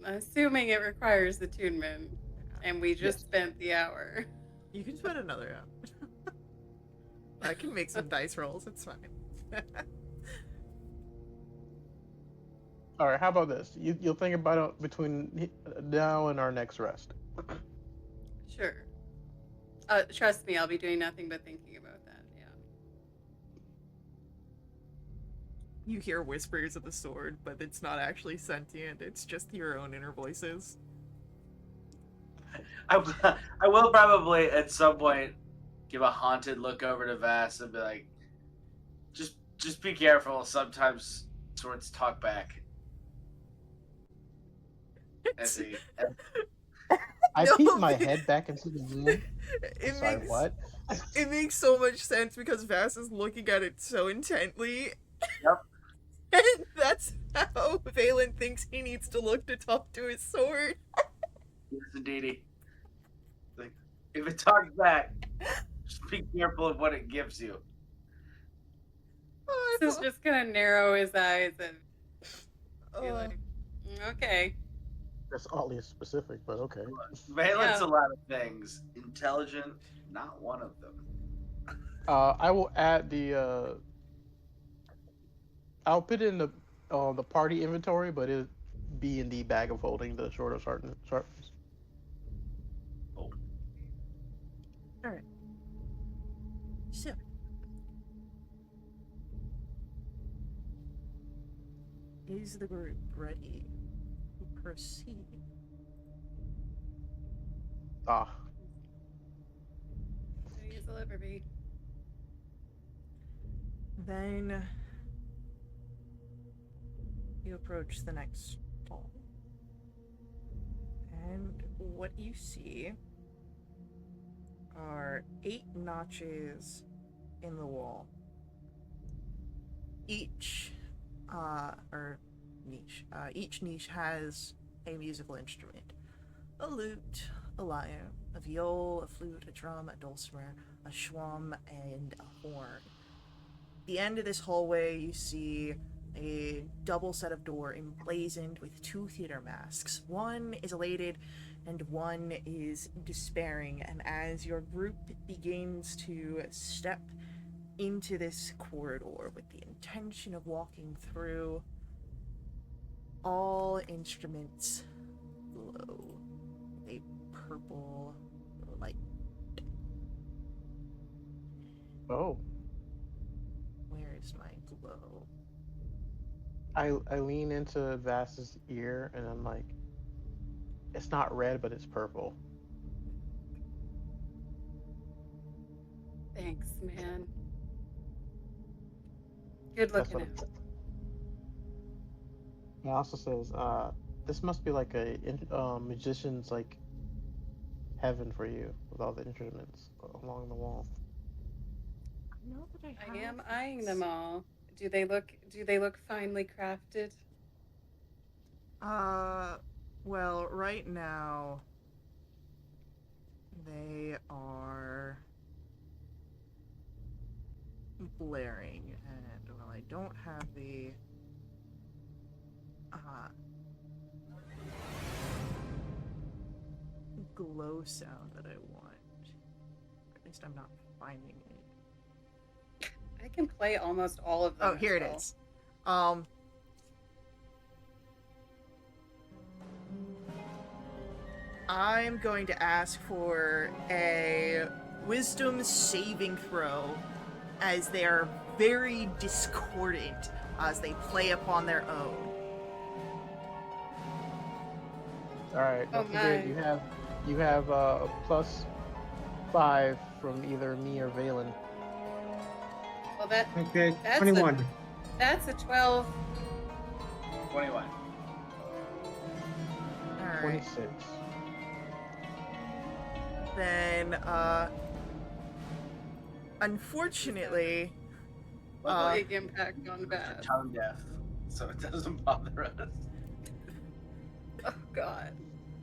I'm assuming it requires attunement, and we just Yes. spent the hour. You can spend another hour. I can make some dice rolls. It's fine. All right. How about this? You'll think about it between now and our next rest. Sure. Trust me, I'll be doing nothing but thinking about that. Yeah. You hear whispers of the sword, but it's not actually sentient. It's just your own inner voices. I will probably at some point give a haunted look over to Vass and be like, just be careful. Sometimes swords talk back. As he, I No, peeked my but- head back into the room. It Sorry, makes what? it makes so much sense because Vass is looking at it so intently. Yep. And that's how Valen thinks he needs to look to talk to his sword. yes, indeedy. Like, if it talks back, just be careful of what it gives you. Oh, This is just gonna narrow his eyes and be oh. like, okay. That's oddly specific, but okay. Valen's Yeah. a lot of things. Intelligent, not one of them. I will add the. I'll put it in the party inventory, but it be in the bag of holding the short of sharpness. Oh, Alright. So. Is the group ready to proceed? Ah, Ready as I'll ever be. Then you approach the next hall. And what you see are 8 notches in the wall. Each each niche has a musical instrument. A lute, a lyre, a viol, a flute, a drum, a dulcimer, a shawm, and a horn. At the end of this hallway, you see a double set of door emblazoned with 2 theater masks. One is elated and one is despairing, and as your group begins to step into this corridor with the intention of walking through, all instruments glow with a purple light. oh. Where is my glow? I lean into Vass's ear and I'm like, it's not red, but it's purple. Thanks, man. Good That's looking what out. it also says. This must be like a magician's like heaven for you with all the instruments along the wall. I know that I have am eyeing these. them all. Do they look finely crafted? Well, right now they are blaring, and well, I don't have the glow sound that I want. At least I'm not finding it. I can play almost all of them. Oh, here it well. is. I'm going to ask for a wisdom saving throw as they are very discordant as they play upon their own. All right, Oh don't forget my. you have +5 from either me or Valen. Well, Okay, that's 21. that's a 12. 21. All right. 26. Then, unfortunately, Big impact on You're Bass. tone deaf, so it doesn't bother us. Oh god.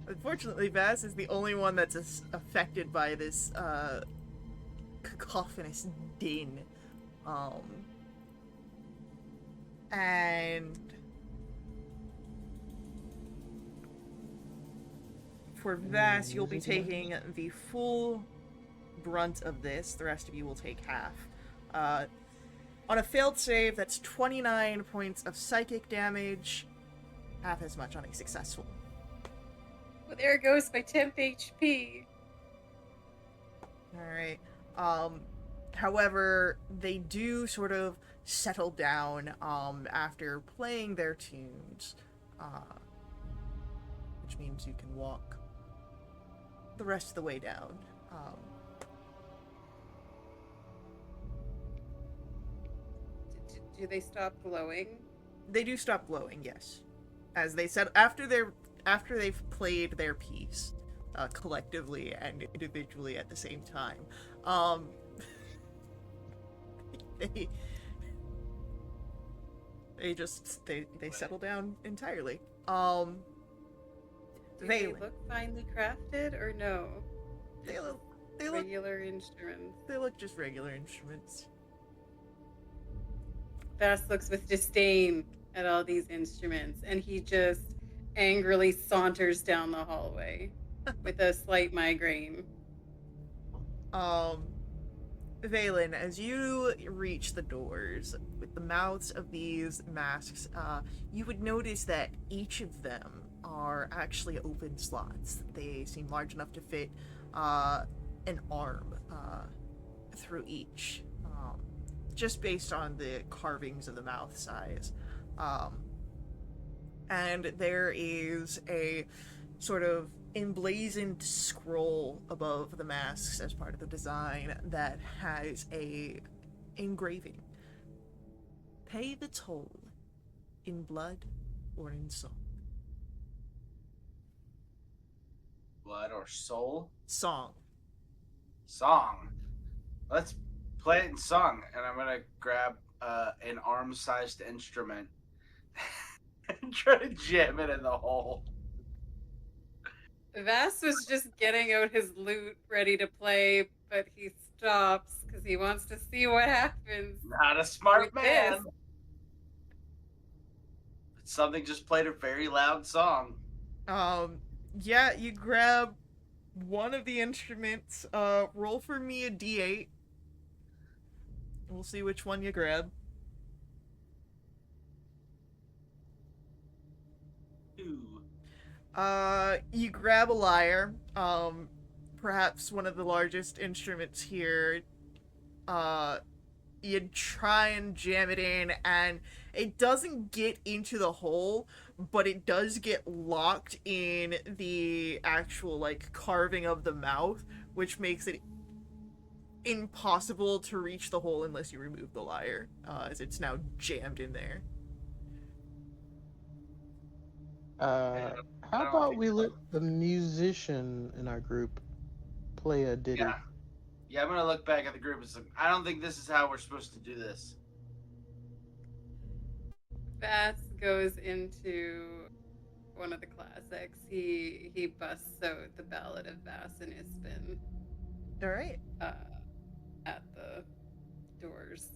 unfortunately, Vass is the only one that's affected by this cacophonous din. And for Vass, you'll be taking the full brunt of this. The rest of you will take half. On a failed save, that's 29 points of psychic damage, half as much on a successful. Well, there goes my temp HP. Alright. However, they do sort of settle down after playing their tunes, which means you can walk the rest of the way down. Do they stop glowing? They do stop glowing, yes. As they said, after they've played their piece, collectively and individually at the same time, they settle down entirely. Do they Valen. look finely crafted or no? They look Regular instruments. they look just regular instruments. Bass looks with disdain at all these instruments, and he just angrily saunters down the hallway with a slight migraine. Valen, as you reach the doors with the mouths of these masks, you would notice that each of them are actually open slots. They seem large enough to fit an arm through each, just based on the carvings of the mouth size. And there is a sort of emblazoned scroll above the masks as part of the design that has a engraving. Pay the toll in blood or in song. Blood or soul? Song. Song. Let's play it in song, and I'm gonna grab an arm-sized instrument and try to jam it in the hole. Vass was just getting out his lute ready to play, but he stops because he wants to see what happens. Not a smart With man. this. But something just played a very loud song. Yeah, you grab one of the instruments. Roll for me a d8. We'll see which one you grab. 2. You grab a lyre. Perhaps one of the largest instruments here. You try and jam it in, and it doesn't get into the hole, but it does get locked in the actual, like, carving of the mouth, which makes it impossible to reach the hole unless you remove the lyre, as it's now jammed in there. How about we let the musician in our group play a ditty? Yeah, I'm gonna look back at the group and say, I don't think this is how we're supposed to do this. Vass goes into one of the classics. He busts out the Ballad of Vass and Ispin Alright. At the doors.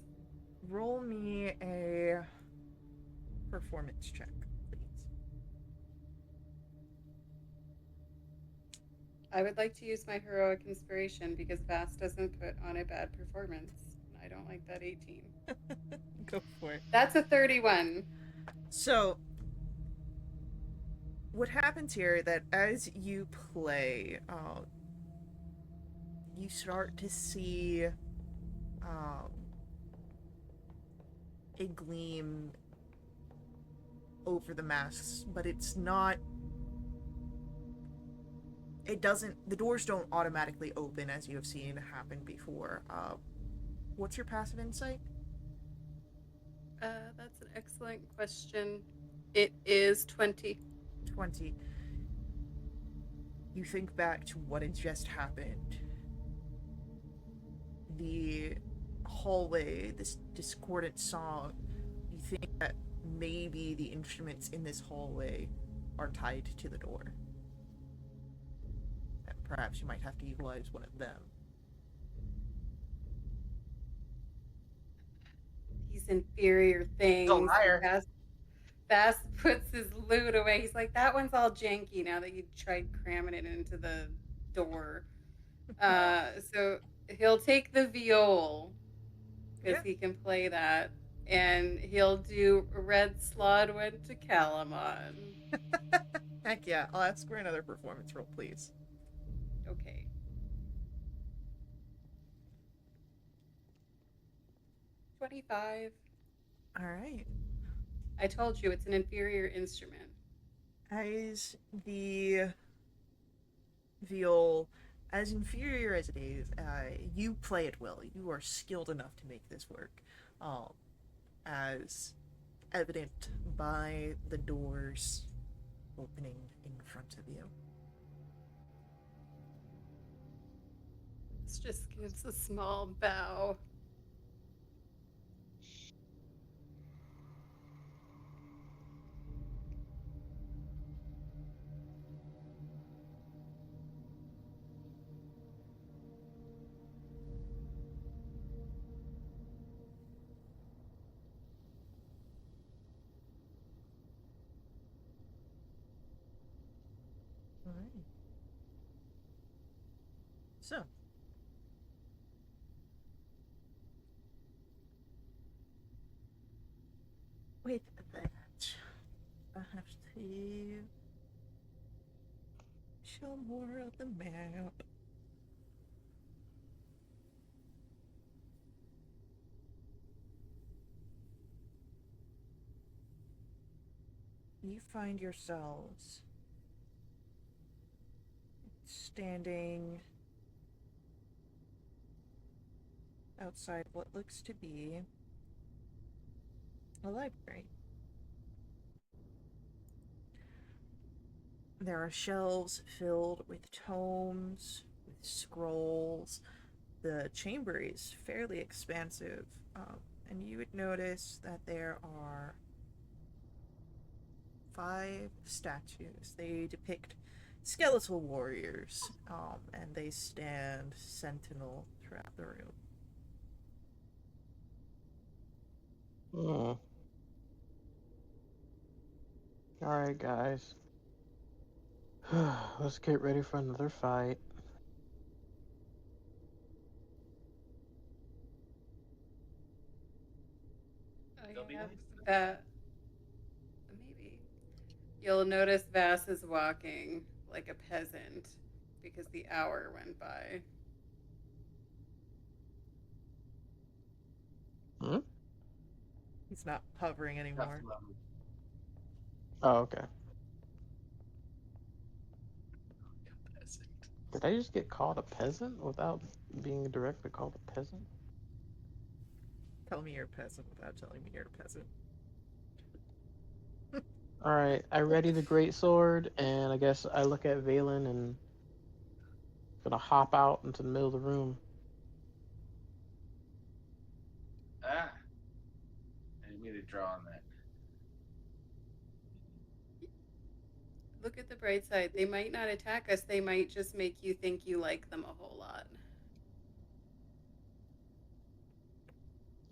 Roll me a performance check, please. I would like to use my heroic inspiration because Vass doesn't put on a bad performance. I don't like that 18. Go for it. That's a 31. So, what happens here that as you play, you start to see a gleam over the masks, but it's not. It doesn't. The doors don't automatically open as you have seen happen before. What's your passive insight? That's an excellent question. It is 20. 20. You think back to what had just happened. The hallway, this discordant song. You think that maybe the instruments in this hallway are tied to the door. That perhaps you might have to utilize one of them. These inferior things. liar. Bass puts his loot away. He's like, that one's all janky now that you tried cramming it into the door. So he'll take the viol because Yeah. he can play that, and he'll do Red Slod went to Calamon. Heck yeah, I'll ask for another performance roll, please. Okay. 25. Alright. I told you it's an inferior instrument. As the viol, as inferior as it is, you play it well. You are skilled enough to make this work. As evident by the doors opening in front of you. This just gives a small bow. Alright. So, with that, I have to show more of the map. You find yourselves standing outside what looks to be a library. There are shelves filled with tomes, with scrolls. The chamber is fairly expansive, and you would notice that there are 5 statues. They depict skeletal warriors, and they stand sentinel throughout the room. Hmm. Alright, guys. Let's get ready for another fight. They'll be I have nice. that. Maybe. You'll notice Vass is walking like a peasant because the hour went by. Hmm? He's not hovering anymore. Definitely. Oh, okay. Did I just get called a peasant without being directly called a peasant? Tell me you're a peasant without telling me you're a peasant. Alright, I ready the great sword, and I guess I look at Valen and gonna hop out into the middle of the room. Ah, I didn't mean to draw on that. Look at the bright side. They might not attack us. They might just make you think you like them a whole lot.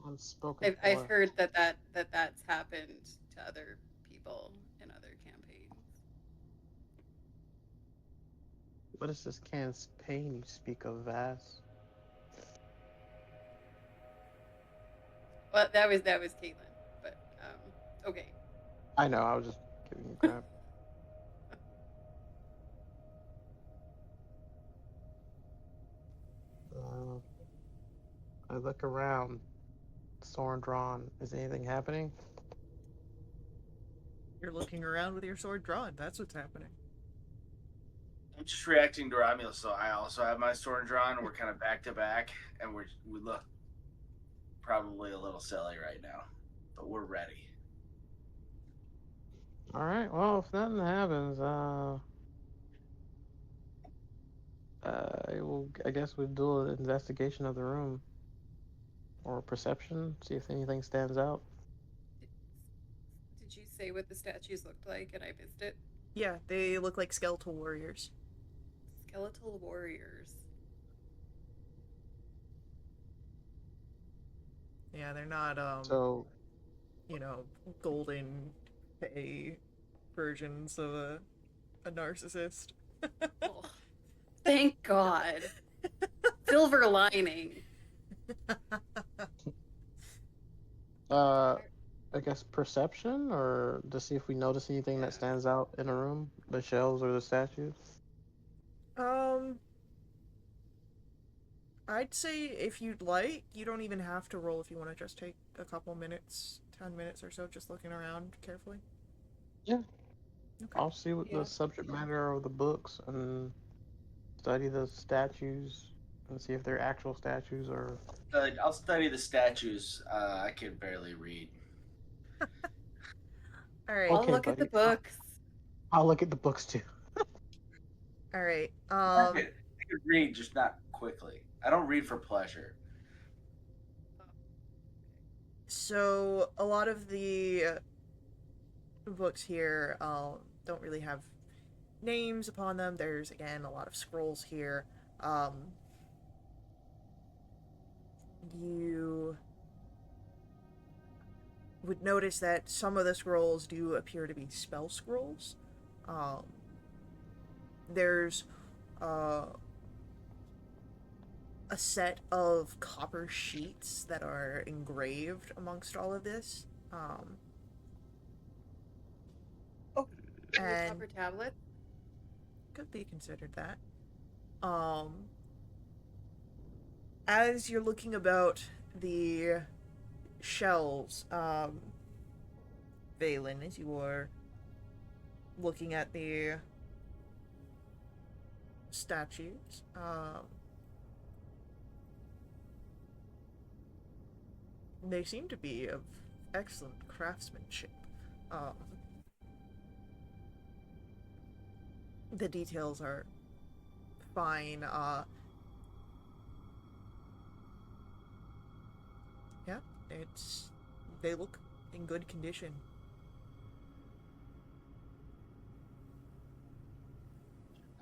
Unspoken I've for. heard that's happened to other people in other campaigns. What is this campaign you speak of, Vass? Well, that was Caitlin, but okay. I know, I was just giving you crap. I look around. sword drawn. Is anything happening? You're looking around with your sword drawn. That's what's happening. I'm just reacting to Romulus, so I also have my sword drawn. We're kind of back to back, and we look probably a little silly right now, but we're ready. All right. Well, if nothing happens, I guess we do an investigation of the room or perception, see if anything stands out. Did you say what the statues looked like and I missed it? Yeah, they look like skeletal warriors. Skeletal warriors. Yeah, they're not So, you know, golden pay versions of a narcissist. Oh, thank God. Silver lining. uh, I guess perception, or to see if we notice anything Yeah. that stands out in a room, the shelves or the statues. Um, I'd say if you'd like, you don't even have to roll if you want to just take a couple minutes, 10 minutes or so, just looking around carefully. Yeah, Okay. I'll see what Yeah. the subject matter of the books and study the statues and see if they're actual statues or. I'll study the statues. I can barely read. All right. I'll Okay, look at the buddy. books. I'll look at the books too. All right. I can read, just not quickly. I don't read for pleasure. So a lot of the books here don't really have names upon them. There's again a lot of scrolls here. You would notice that some of the scrolls do appear to be spell scrolls. Um, there's uh, a set of copper sheets that are engraved amongst all of this. Oh, are they And copper tablets? could be considered that. As you're looking about the shelves, Valen, as you are looking at the statues, they seem to be of excellent craftsmanship. Um, the details are fine. Yeah, they look in good condition.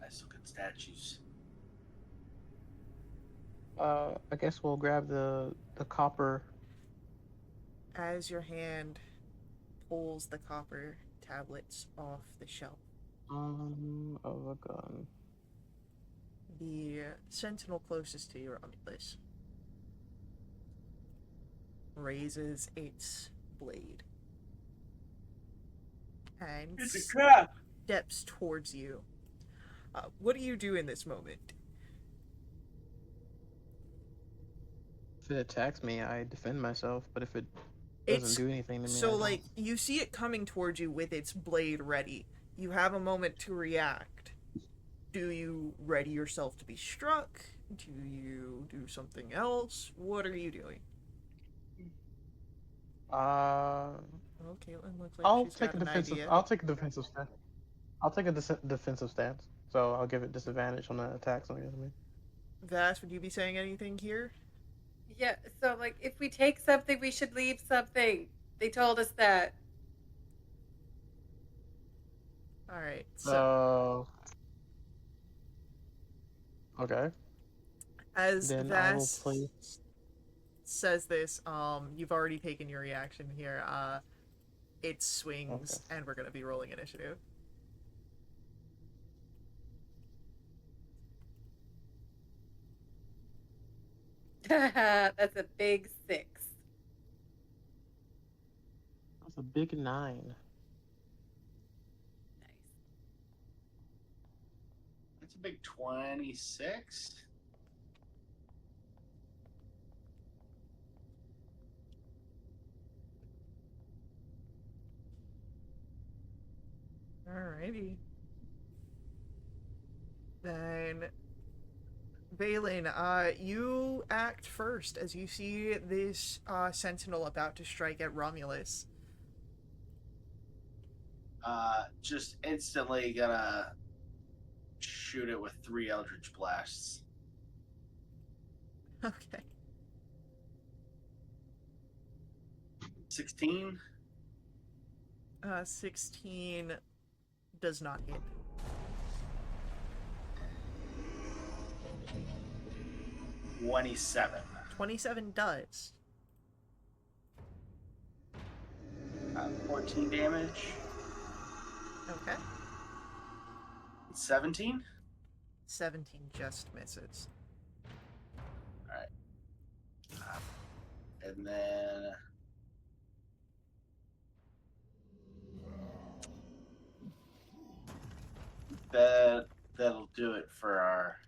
Nice looking statues. I guess we'll grab the copper. As your hand pulls the copper tablets off the shelf, Of a gun. the sentinel closest to you, Romulus, raises its blade and It's a crap. steps towards you. What do you do in this moment? If it attacks me, I defend myself. But if it doesn't It's do anything to me, I so don't. like you see it coming towards you with its blade ready. You have a moment to react. Do you ready yourself to be struck? Do you do something else? What are you doing? Oh, Caitlin looks like I'll she's take got a an defensive. idea. I'll take a defensive stance. I'll take a defensive stance. So I'll give it disadvantage on the attacks against me. Vass, would you be saying anything here? Yeah, so like if we take something, we should leave something. They told us that. All right. So Okay. as Then I will Vass play. says this, you've already taken your reaction here. It Okay. swings, and we're gonna be rolling initiative. That's a big 6. That's a big 9. Nice. That's a big 26. Alrighty. Then, Balin, you act first as you see this sentinel about to strike at Romulus. Just instantly gonna shoot it with 3 Eldritch Blasts. Okay. 16? 16 does not hit. 27. 27 does. 14 damage. Okay. 17? 17 just misses. And then that'll do it for our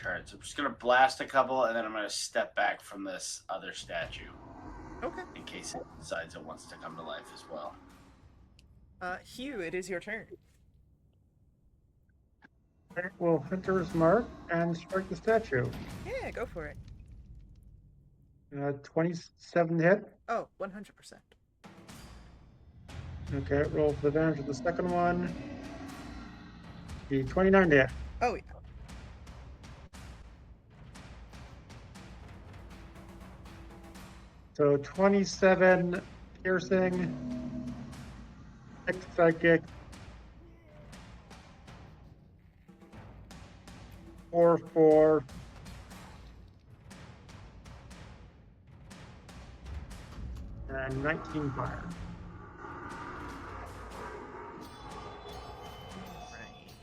turn. So I'm just gonna blast a couple, and then I'm gonna step back from this other statue Okay. in case it decides it wants to come to life as well. Hugh, it is your turn. Okay, well, Hunter's Mark and strike the statue. Yeah, go for it. 27 hit. Oh, 100%. Okay, roll for the advantage of the second one. The 29 to hit. Oh, yeah. So 27 piercing, 6 psychic, 4, and 19 fire. Right.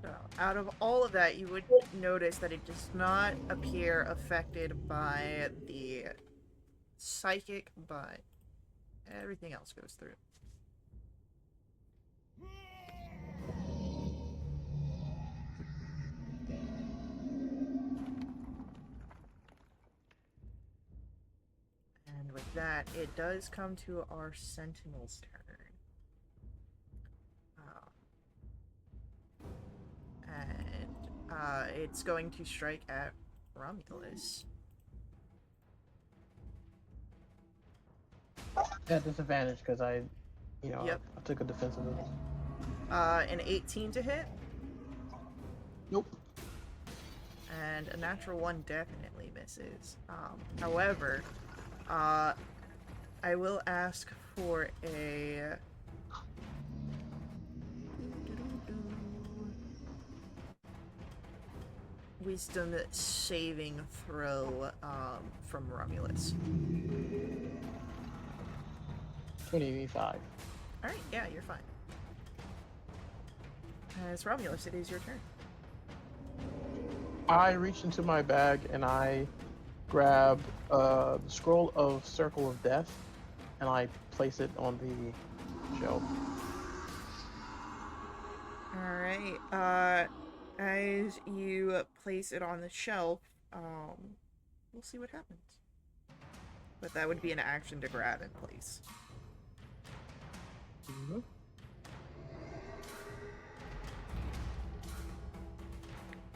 So, out of all of that, you would notice that it does not appear affected by the psychic, but everything else goes through. And with that, it does come to our Sentinel's turn. And it's going to strike at Romulus. At disadvantage because I Yep. I took a defensive. An 18 to hit, Nope. and a natural 1 definitely misses. However, I will ask for a wisdom saving throw from Romulus. 25. Alright, yeah, you're fine. As Romulus, it is your turn. I reach into my bag and I grab the scroll of Circle of Death and I place it on the shelf. Alright, as you place it on the shelf, we'll see what happens. But that would be an action to grab in place. Mm-hmm.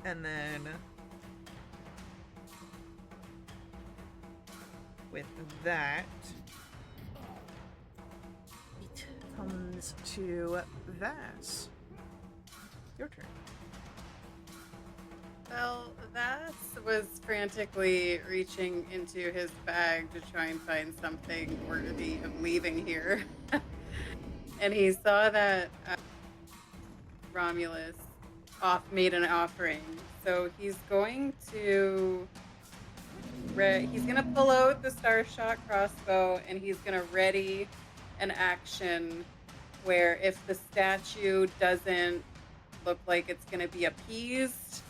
And then with that, it comes to Vass. Your turn. Well, Vass was frantically reaching into his bag to try and find something worthy of leaving here. And he saw that Romulus made an offering. So he's going to pull out the Starshot crossbow and he's going to ready an action where if the statue doesn't look like it's going to be appeased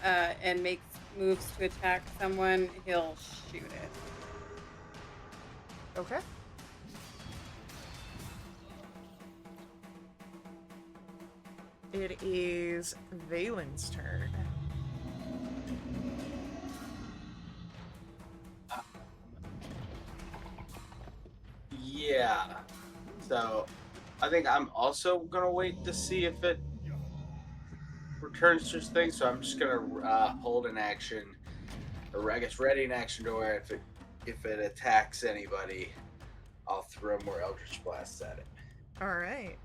and makes moves to attack someone, he'll shoot it. Okay. It is Valen's turn. Yeah. So I think I'm also gonna wait to see if it returns to its thing. So I'm just gonna hold an action, or I guess ready an action to where if it attacks anybody, I'll throw more Eldritch Blasts at it. Alright.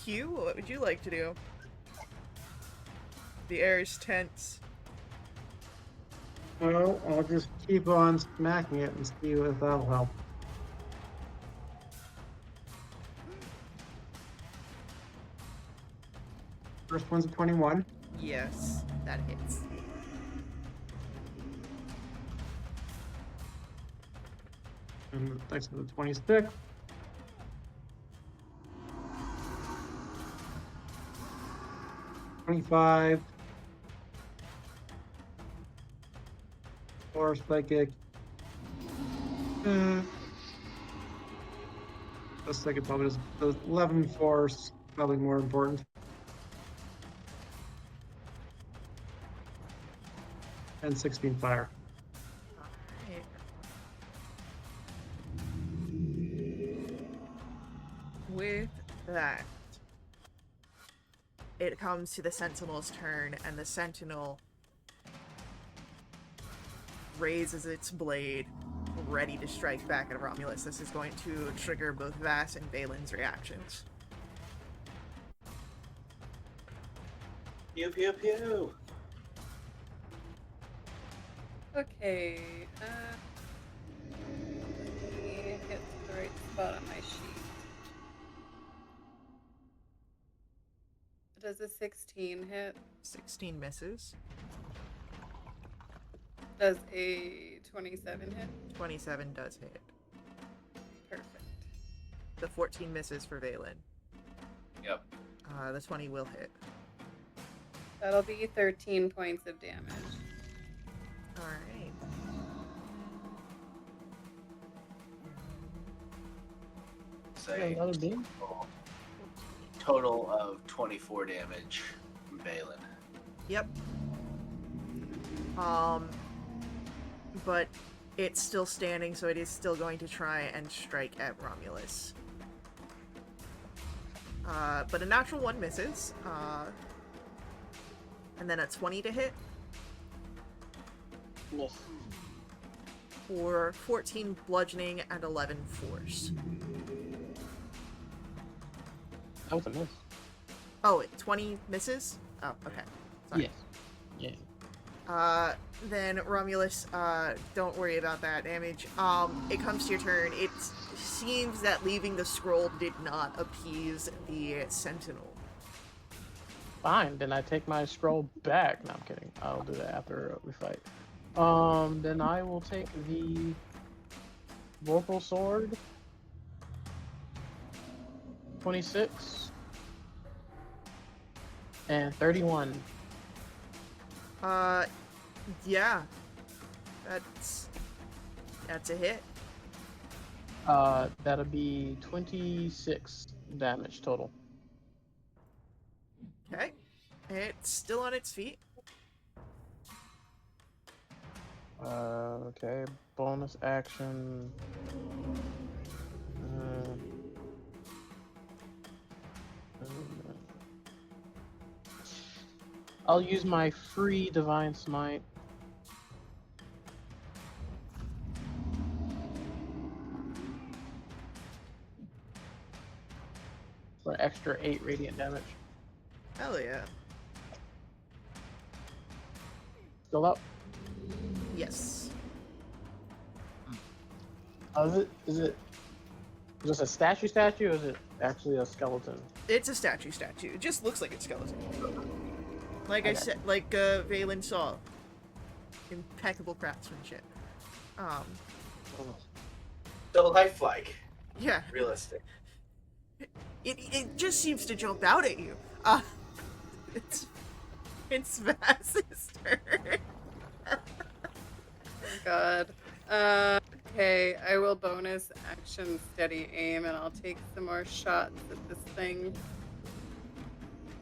Hugh, what would you like to do? The air is tense. Well, I'll just keep on smacking it and see if that'll help. First one's a 21. Yes, that hits. And the next one's a 26. $25. Or psychic. The second probably is the 11 force, probably more important. And 16 fire. Alright. With that, it comes to the Sentinel's turn, and the Sentinel raises its blade, ready to strike back at Romulus. This is going to trigger both Vass and Valen's reactions. Pew pew pew. Okay. Let me hit the right spot on my sheet. Does a 16 hit? 16 misses. Does a 27 hit? 27 does hit. Perfect. The 14 misses for Valen. Yep. The 20 will hit. That'll be 13 points of damage. Alright. Say Another beam? total of 24 damage from Valen. Yep. But it's still standing, so it is still going to try and strike at Romulus. But a natural 1 misses. And then a 20 to hit Miss. for 14 bludgeoning and 11 force. That was a miss. Oh, 20 misses? Oh, okay. Sorry. Yes. Yeah. Then Romulus, don't worry about that damage. It comes to your turn. It seems that leaving the scroll did not appease the Sentinel. Fine, then I take my scroll back. No, I'm kidding. I'll do that after we fight. Then I will take the Vorpal Sword. 26. And 31. Yeah. That's a hit. That'll be 26 damage total. Okay. It's still on its feet. Okay. Bonus action. I'll use my free Divine Smite. For an extra 8 radiant damage. Hell yeah. Still up? Yes. Is it just a statue, or is it actually a skeleton? It's a statue. It just looks like a skeleton. Like I Okay. said, like Valen saw. Impeccable craftsmanship. So lifelike, Yeah. realistic. It just seems to jump out at you. It's Vass's turn. Oh god. Okay, I will bonus action steady aim, and I'll take some more shots at this thing.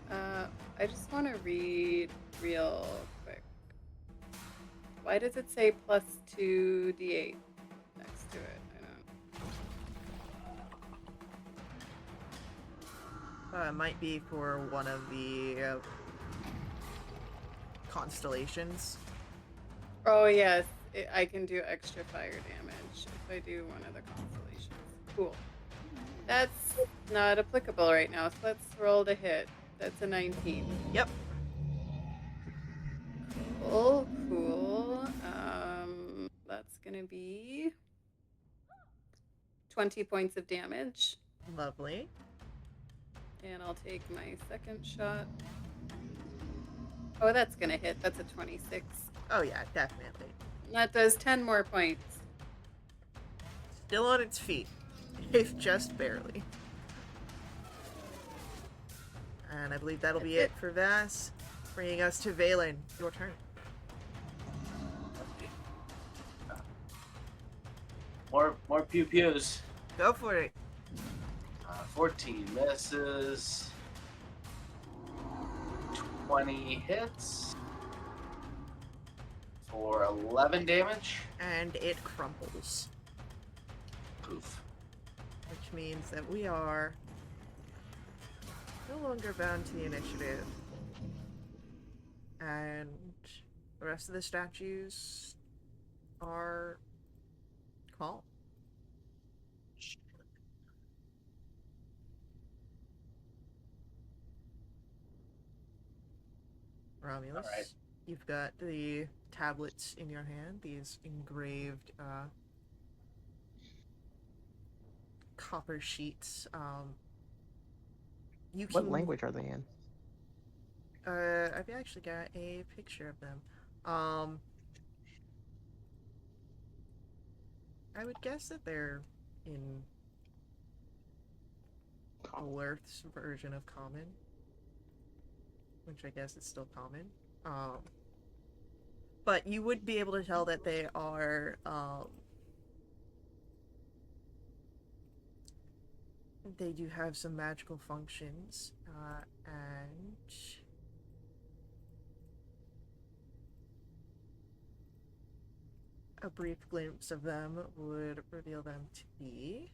I just want to read real quick. Why does it say plus 2d8 next to it? I don't. It might be for one of the constellations. Oh yes, I can do extra fire damage if I do one of the constellations. Cool. That's not applicable right now, so let's roll to hit. That's a 19. Yep. Cool. That's gonna be 20 points of damage. Lovely. And I'll take my second shot. Oh, that's gonna hit. That's a 26. Oh yeah, definitely. That does 10 more points. Still on its feet, if just barely. And I believe that'll be it for Vass, bringing us to Valen. Your turn. More pew pews. Go for it. 14 misses. 20 hits for 11 damage. And it crumples, Poof. which means that we are no longer bound to the initiative. And the rest of the statues are calm. Romulus, Alright. you've got the tablets in your hand, these engraved copper sheets. You What can, language are they in? I've actually got a picture of them. I would guess that they're in Alerth's version of Common, which I guess is still Common. But you would be able to tell that they are, they do have some magical functions, and a brief glimpse of them would reveal them to be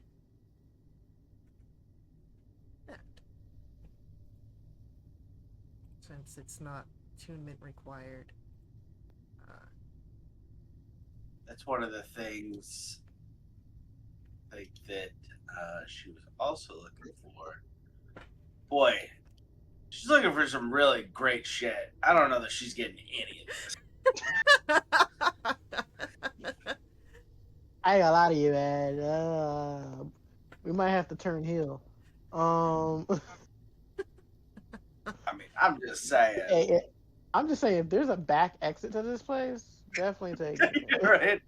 that. Since it's not attunement required. That's one of the things I think that she was also looking for. Boy, she's looking for some really great shit. I don't know that she's getting any of this. I ain't gonna lie to you, man. We might have to turn heel. I mean, I'm just saying. I'm just saying, if there's a back exit to this place, definitely take it. Right?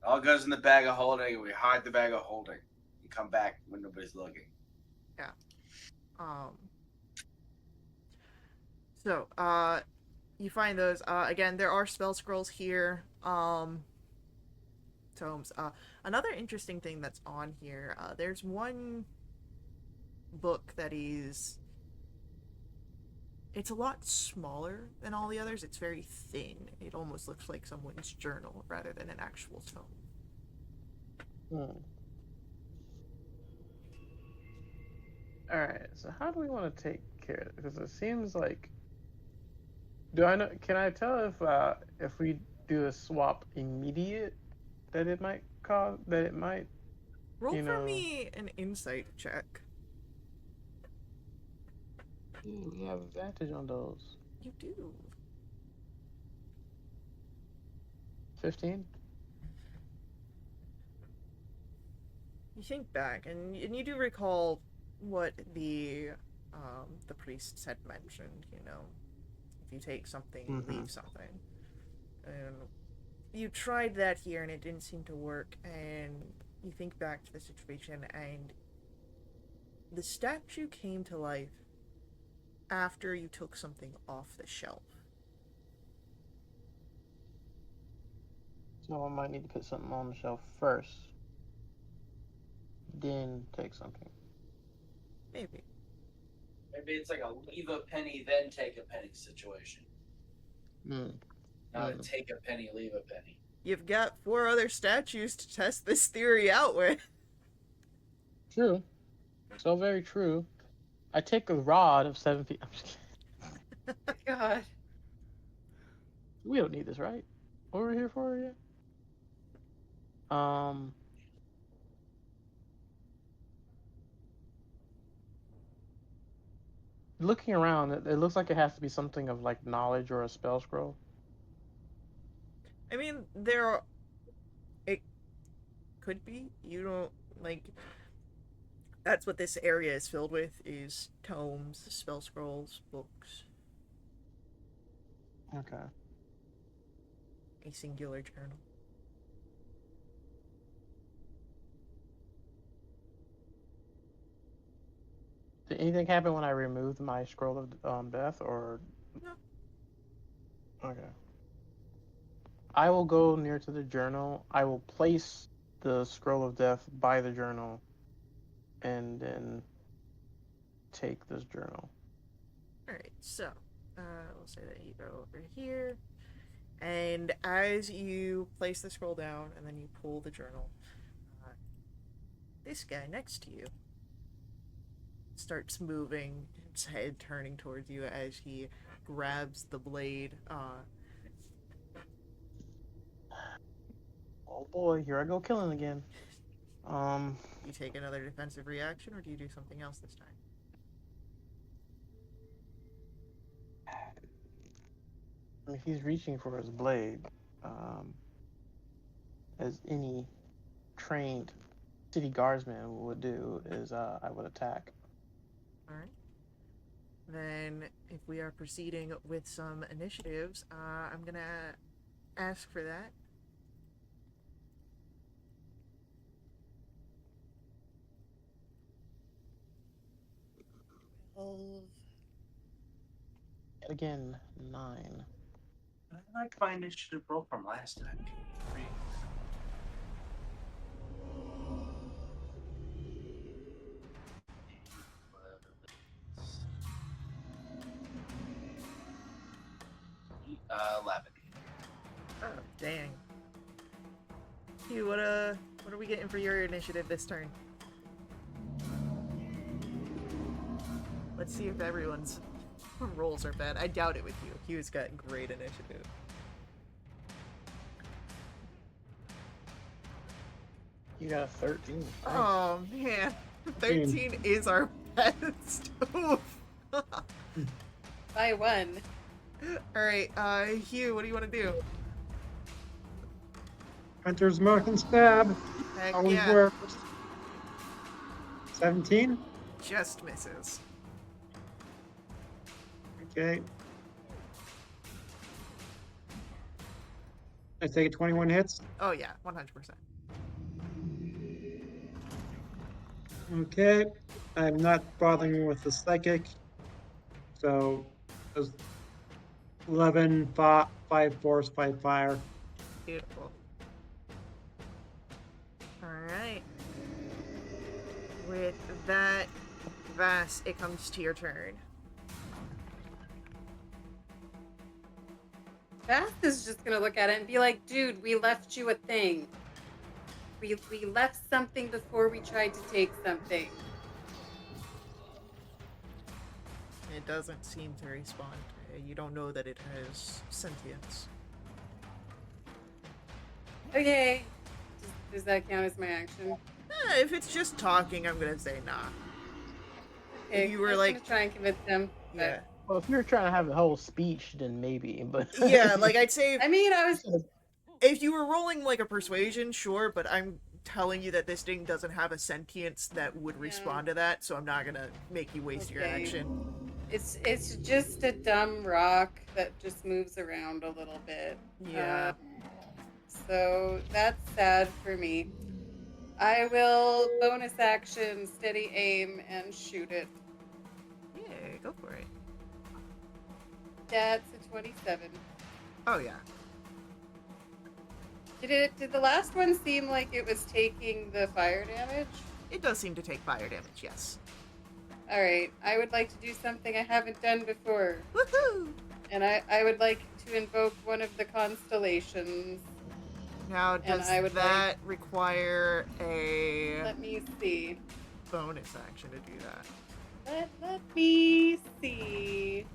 All goes in the bag of holding, and we hide the bag of holding. And come back when nobody's looking. Yeah. So, you find those. Again, there are spell scrolls here. Tomes. Another interesting thing that's on here. There's one book that is. It's a lot smaller than all the others. It's very thin. It almost looks like someone's journal rather than an actual tome. Alright, so how do we want to take care of it? Because it seems like... Do I know? Can I tell if we do a swap immediate that it might cause... That it might... Roll for me an insight check. We have advantage on those. You do. 15? You think back, and you do recall what the priests had mentioned. You know, if you take something, you leave something. And you tried that here, and it didn't seem to work. And you think back to the situation, and the statue came to life after you took something off the shelf. So I might need to put something on the shelf first, then take something. Maybe. Maybe it's like a leave a penny, then take a penny situation. Mm. Not a take a penny, leave a penny. You've got 4 other statues to test this theory out with. True. So very true. I take a rod of 7 feet. I'm just kidding. God. We don't need this, right? What we're here for yet? Looking around, it looks like it has to be something of like knowledge or a spell scroll. I mean, there are. It could be. You don't. Like. That's what this area is filled with, is tomes, spell scrolls, books, Okay. a singular journal. Did anything happen when I removed my scroll of death, or? No. Okay. I will go near to the journal. I will place the scroll of death by the journal, and then take this journal. Alright, so, we'll say that you go over here, and as you place the scroll down and then you pull the journal, this guy next to you starts moving, his head turning towards you as he grabs the blade. Oh boy, here I go killing again. You take another defensive reaction, or do you do something else this time? If he's reaching for his blade, as any trained city guardsman would do, is I would attack. Alright. Then, if we are proceeding with some initiatives, I'm gonna ask for that. Again, 9. I like my initiative roll from last time. Uh, 11. Oh, dang. Hugh, what are we getting for your initiative this turn? Let's see if everyone's rolls are bad. I doubt it with you. Hugh's got great initiative. You got a 13. Nice. Oh, man. 13 is our best. Oof. By 1. Alright, Hugh, what do you want to do? Hunter's Mark and Stab. Heck Always yeah. works. 17. Just misses. Okay. I take it 21 hits. Oh, yeah, 100%. Okay. I'm not bothering with the psychic. So, it was 11, 5 force, 5 fire. Beautiful. Alright. With that, Vass, it comes to your turn. Beth is just gonna look at it and be like, dude, we left you a thing. We left something before we tried to take something. It doesn't seem to respond. You don't know that it has sentience. Okay. Does that count as my action? If it's just talking, I'm gonna say nah. Okay, If you were I was like- gonna try and convince them. but- Yeah. Well, if you're trying to have a whole speech, then maybe. But Yeah, like I'd say I mean, I was. if you were rolling like a persuasion, sure, but I'm telling you that this thing doesn't have a sentience that would Yeah. respond to that, so I'm not gonna make you waste your Okay. action. It's just a dumb rock that just moves around a little bit. Yeah. So that's sad for me. I will bonus action, steady aim, and shoot it. Yeah, go for it. That's a 27. Oh yeah. Did the last one seem like it was taking the fire damage? It does seem to take fire damage, yes. All right, I would like to do something I haven't done before, Woohoo! and I would like to invoke one of the constellations. Now, And does I would that require a Let me see. bonus action to do that? Let me see.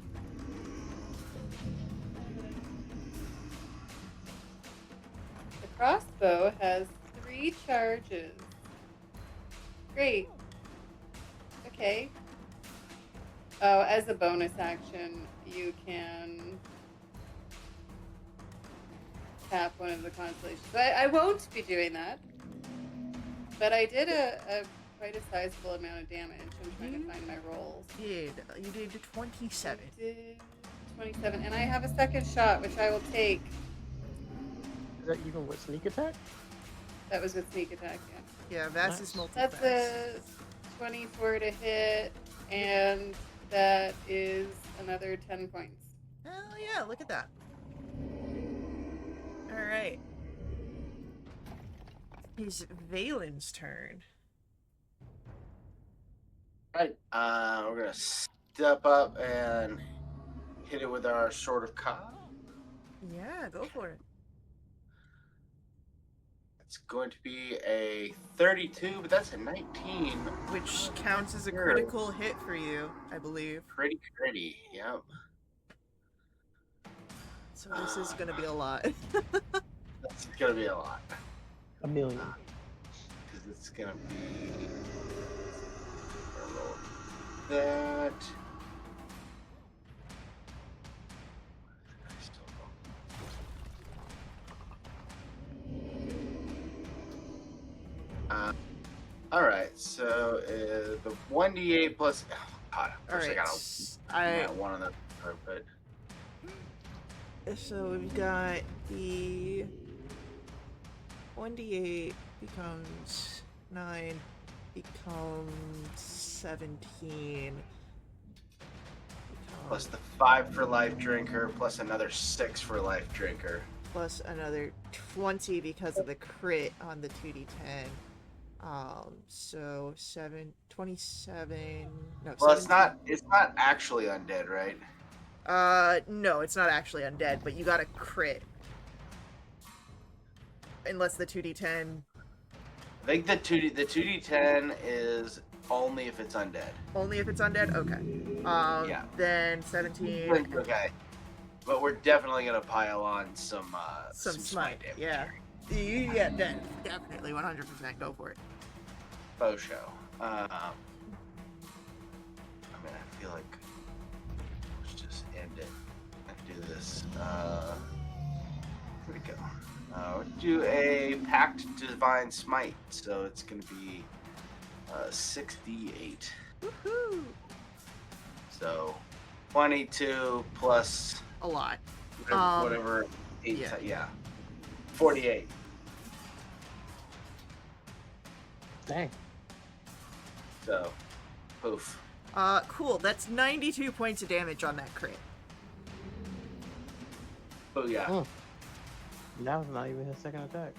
The crossbow has 3 charges. Great. Okay. Oh, as a bonus action, you can tap one of the constellations. I won't be doing that. But I did a quite a sizable amount of damage. I'm trying to find my rolls. You did 27. I did 27, and I have a second shot, which I will take. Is that even with sneak attack? That was with sneak attack, yeah. Yeah, Vass is Nice. multi-class. That's a 24 to hit, and that is another 10 points. Hell yeah, look at that. Alright. It's Valen's turn. Right. We're gonna step up and hit it with our Sword of Ka. Yeah, go for it. It's going to be a 32, but that's a 19. Which counts as a Sure. critical hit for you, I believe. Pretty. Yep. So this is gonna be a lot. That's gonna be a lot. A million. Because it's gonna be that. I still don't. All right. So the 1d8 plus. Oh, God, of course I got one of them. But So we've got the 1d8 becomes 9, becomes 17. plus the 5 for Life Drinker, plus another 6 for Life Drinker. Plus another 20 because of the crit on the 2d10. So 27. No, Well, 17. it's not actually undead, right? No, it's not actually undead, but you got a crit. Unless the 2d10. I think the 2d10 is only if it's undead. Only if it's undead? Okay. Yeah. Then 17. Okay. But we're definitely gonna pile on some Smite. damage. Yeah. Yeah, definitely 100% go for it. Bow show. I feel like let's just end it and do this. Here we go. We'll do a Pact Divine Smite, so it's gonna be 6d8. Woohoo! So 22 plus A lot. whatever 8. yeah. Yeah. 48. Dang. So, poof. Cool. That's 92 points of damage on that crit. Oh yeah. Oh. That was not even his second attack.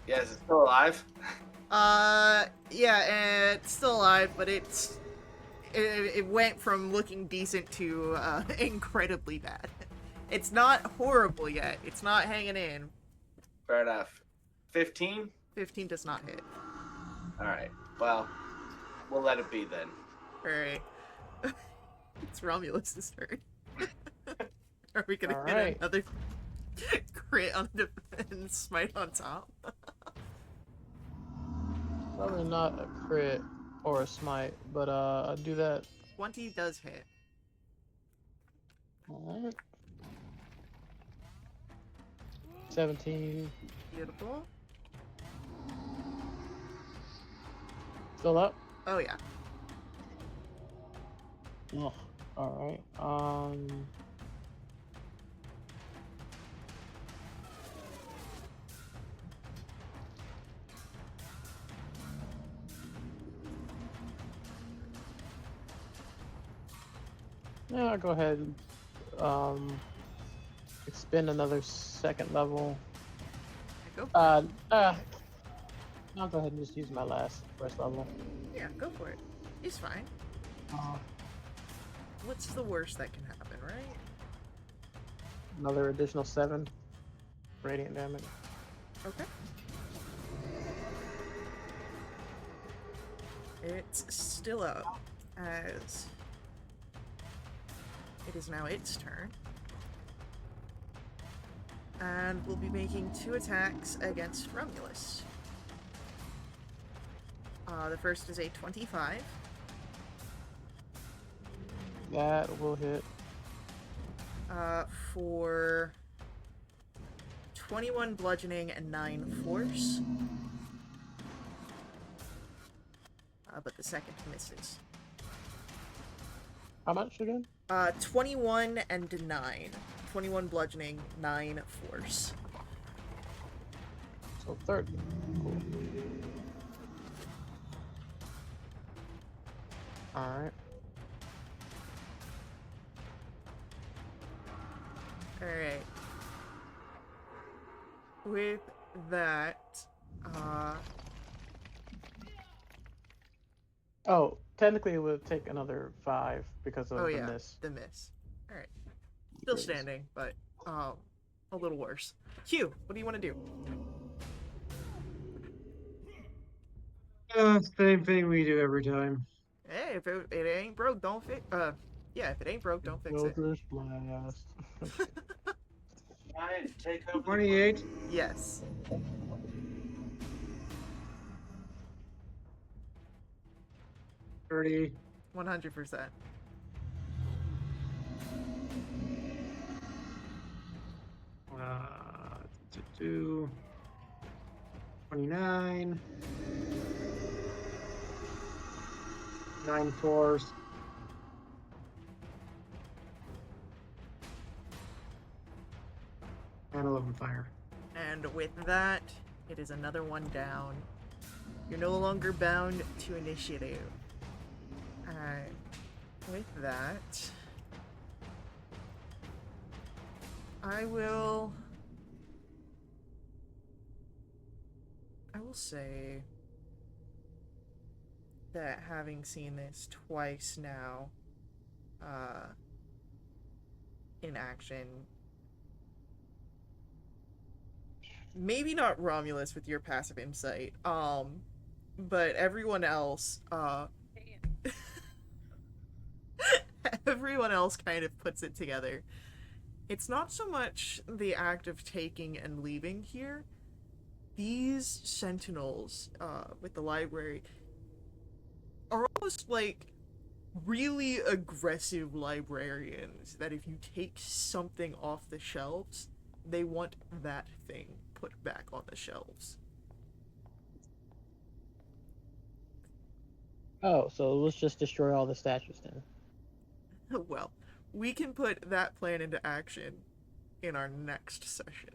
Yeah, is it still alive? Yeah, and it's still alive, but it went from looking decent to incredibly bad. It's not horrible yet. It's not hanging in. Fair enough. 15? 15 does not hit. Alright. Well, we'll let it be then. Alright. It's Romulus' turn. Are we gonna hit Alright. another crit on the and smite on top? Probably not a crit or a smite, but I do that. 20 does hit. Alright. 17. Beautiful. Still up? Oh yeah. Oh, alright. Yeah, I'll go ahead and expend another second level. Go for it. I'll go ahead and just use my first level. Yeah, go for it. He's fine. Uh, What's the worst that can happen, right? another additional 7 radiant damage. Okay. It's still up as it is now its turn. And we'll be making 2 attacks against Romulus. The first is a 25. That will hit. For 21 bludgeoning and 9 force. But the second misses. How much again? 21 and 9. 21 bludgeoning, 9 force. So 30. Cool. Alright. Alright. With that, Oh, technically it would take another 5 because of oh the yeah, miss. the miss. Alright. Still Yes. standing, but, a little worse. Hugh, what do you want to do? Same thing we do every time. Hey, if it ain't broke, don't fix. Yeah, if it ain't broke, don't fix it. Eldritch Blast. Trying to take over 28. Yes. 30. 100%. To do 29. 9 force. And 11 fire. And with that, it is another one down. You're no longer bound to initiative. Alright. With that, I will say that having seen this twice now, in action, maybe not Romulus with your passive insight, but everyone else, everyone else kind of puts it together. It's not so much the act of taking and leaving here. These sentinels, with the library, are almost like really aggressive librarians that if you take something off the shelves, they want that thing put back on the shelves. Oh, so let's just destroy all the statues then. Well, we can put that plan into action in our next session.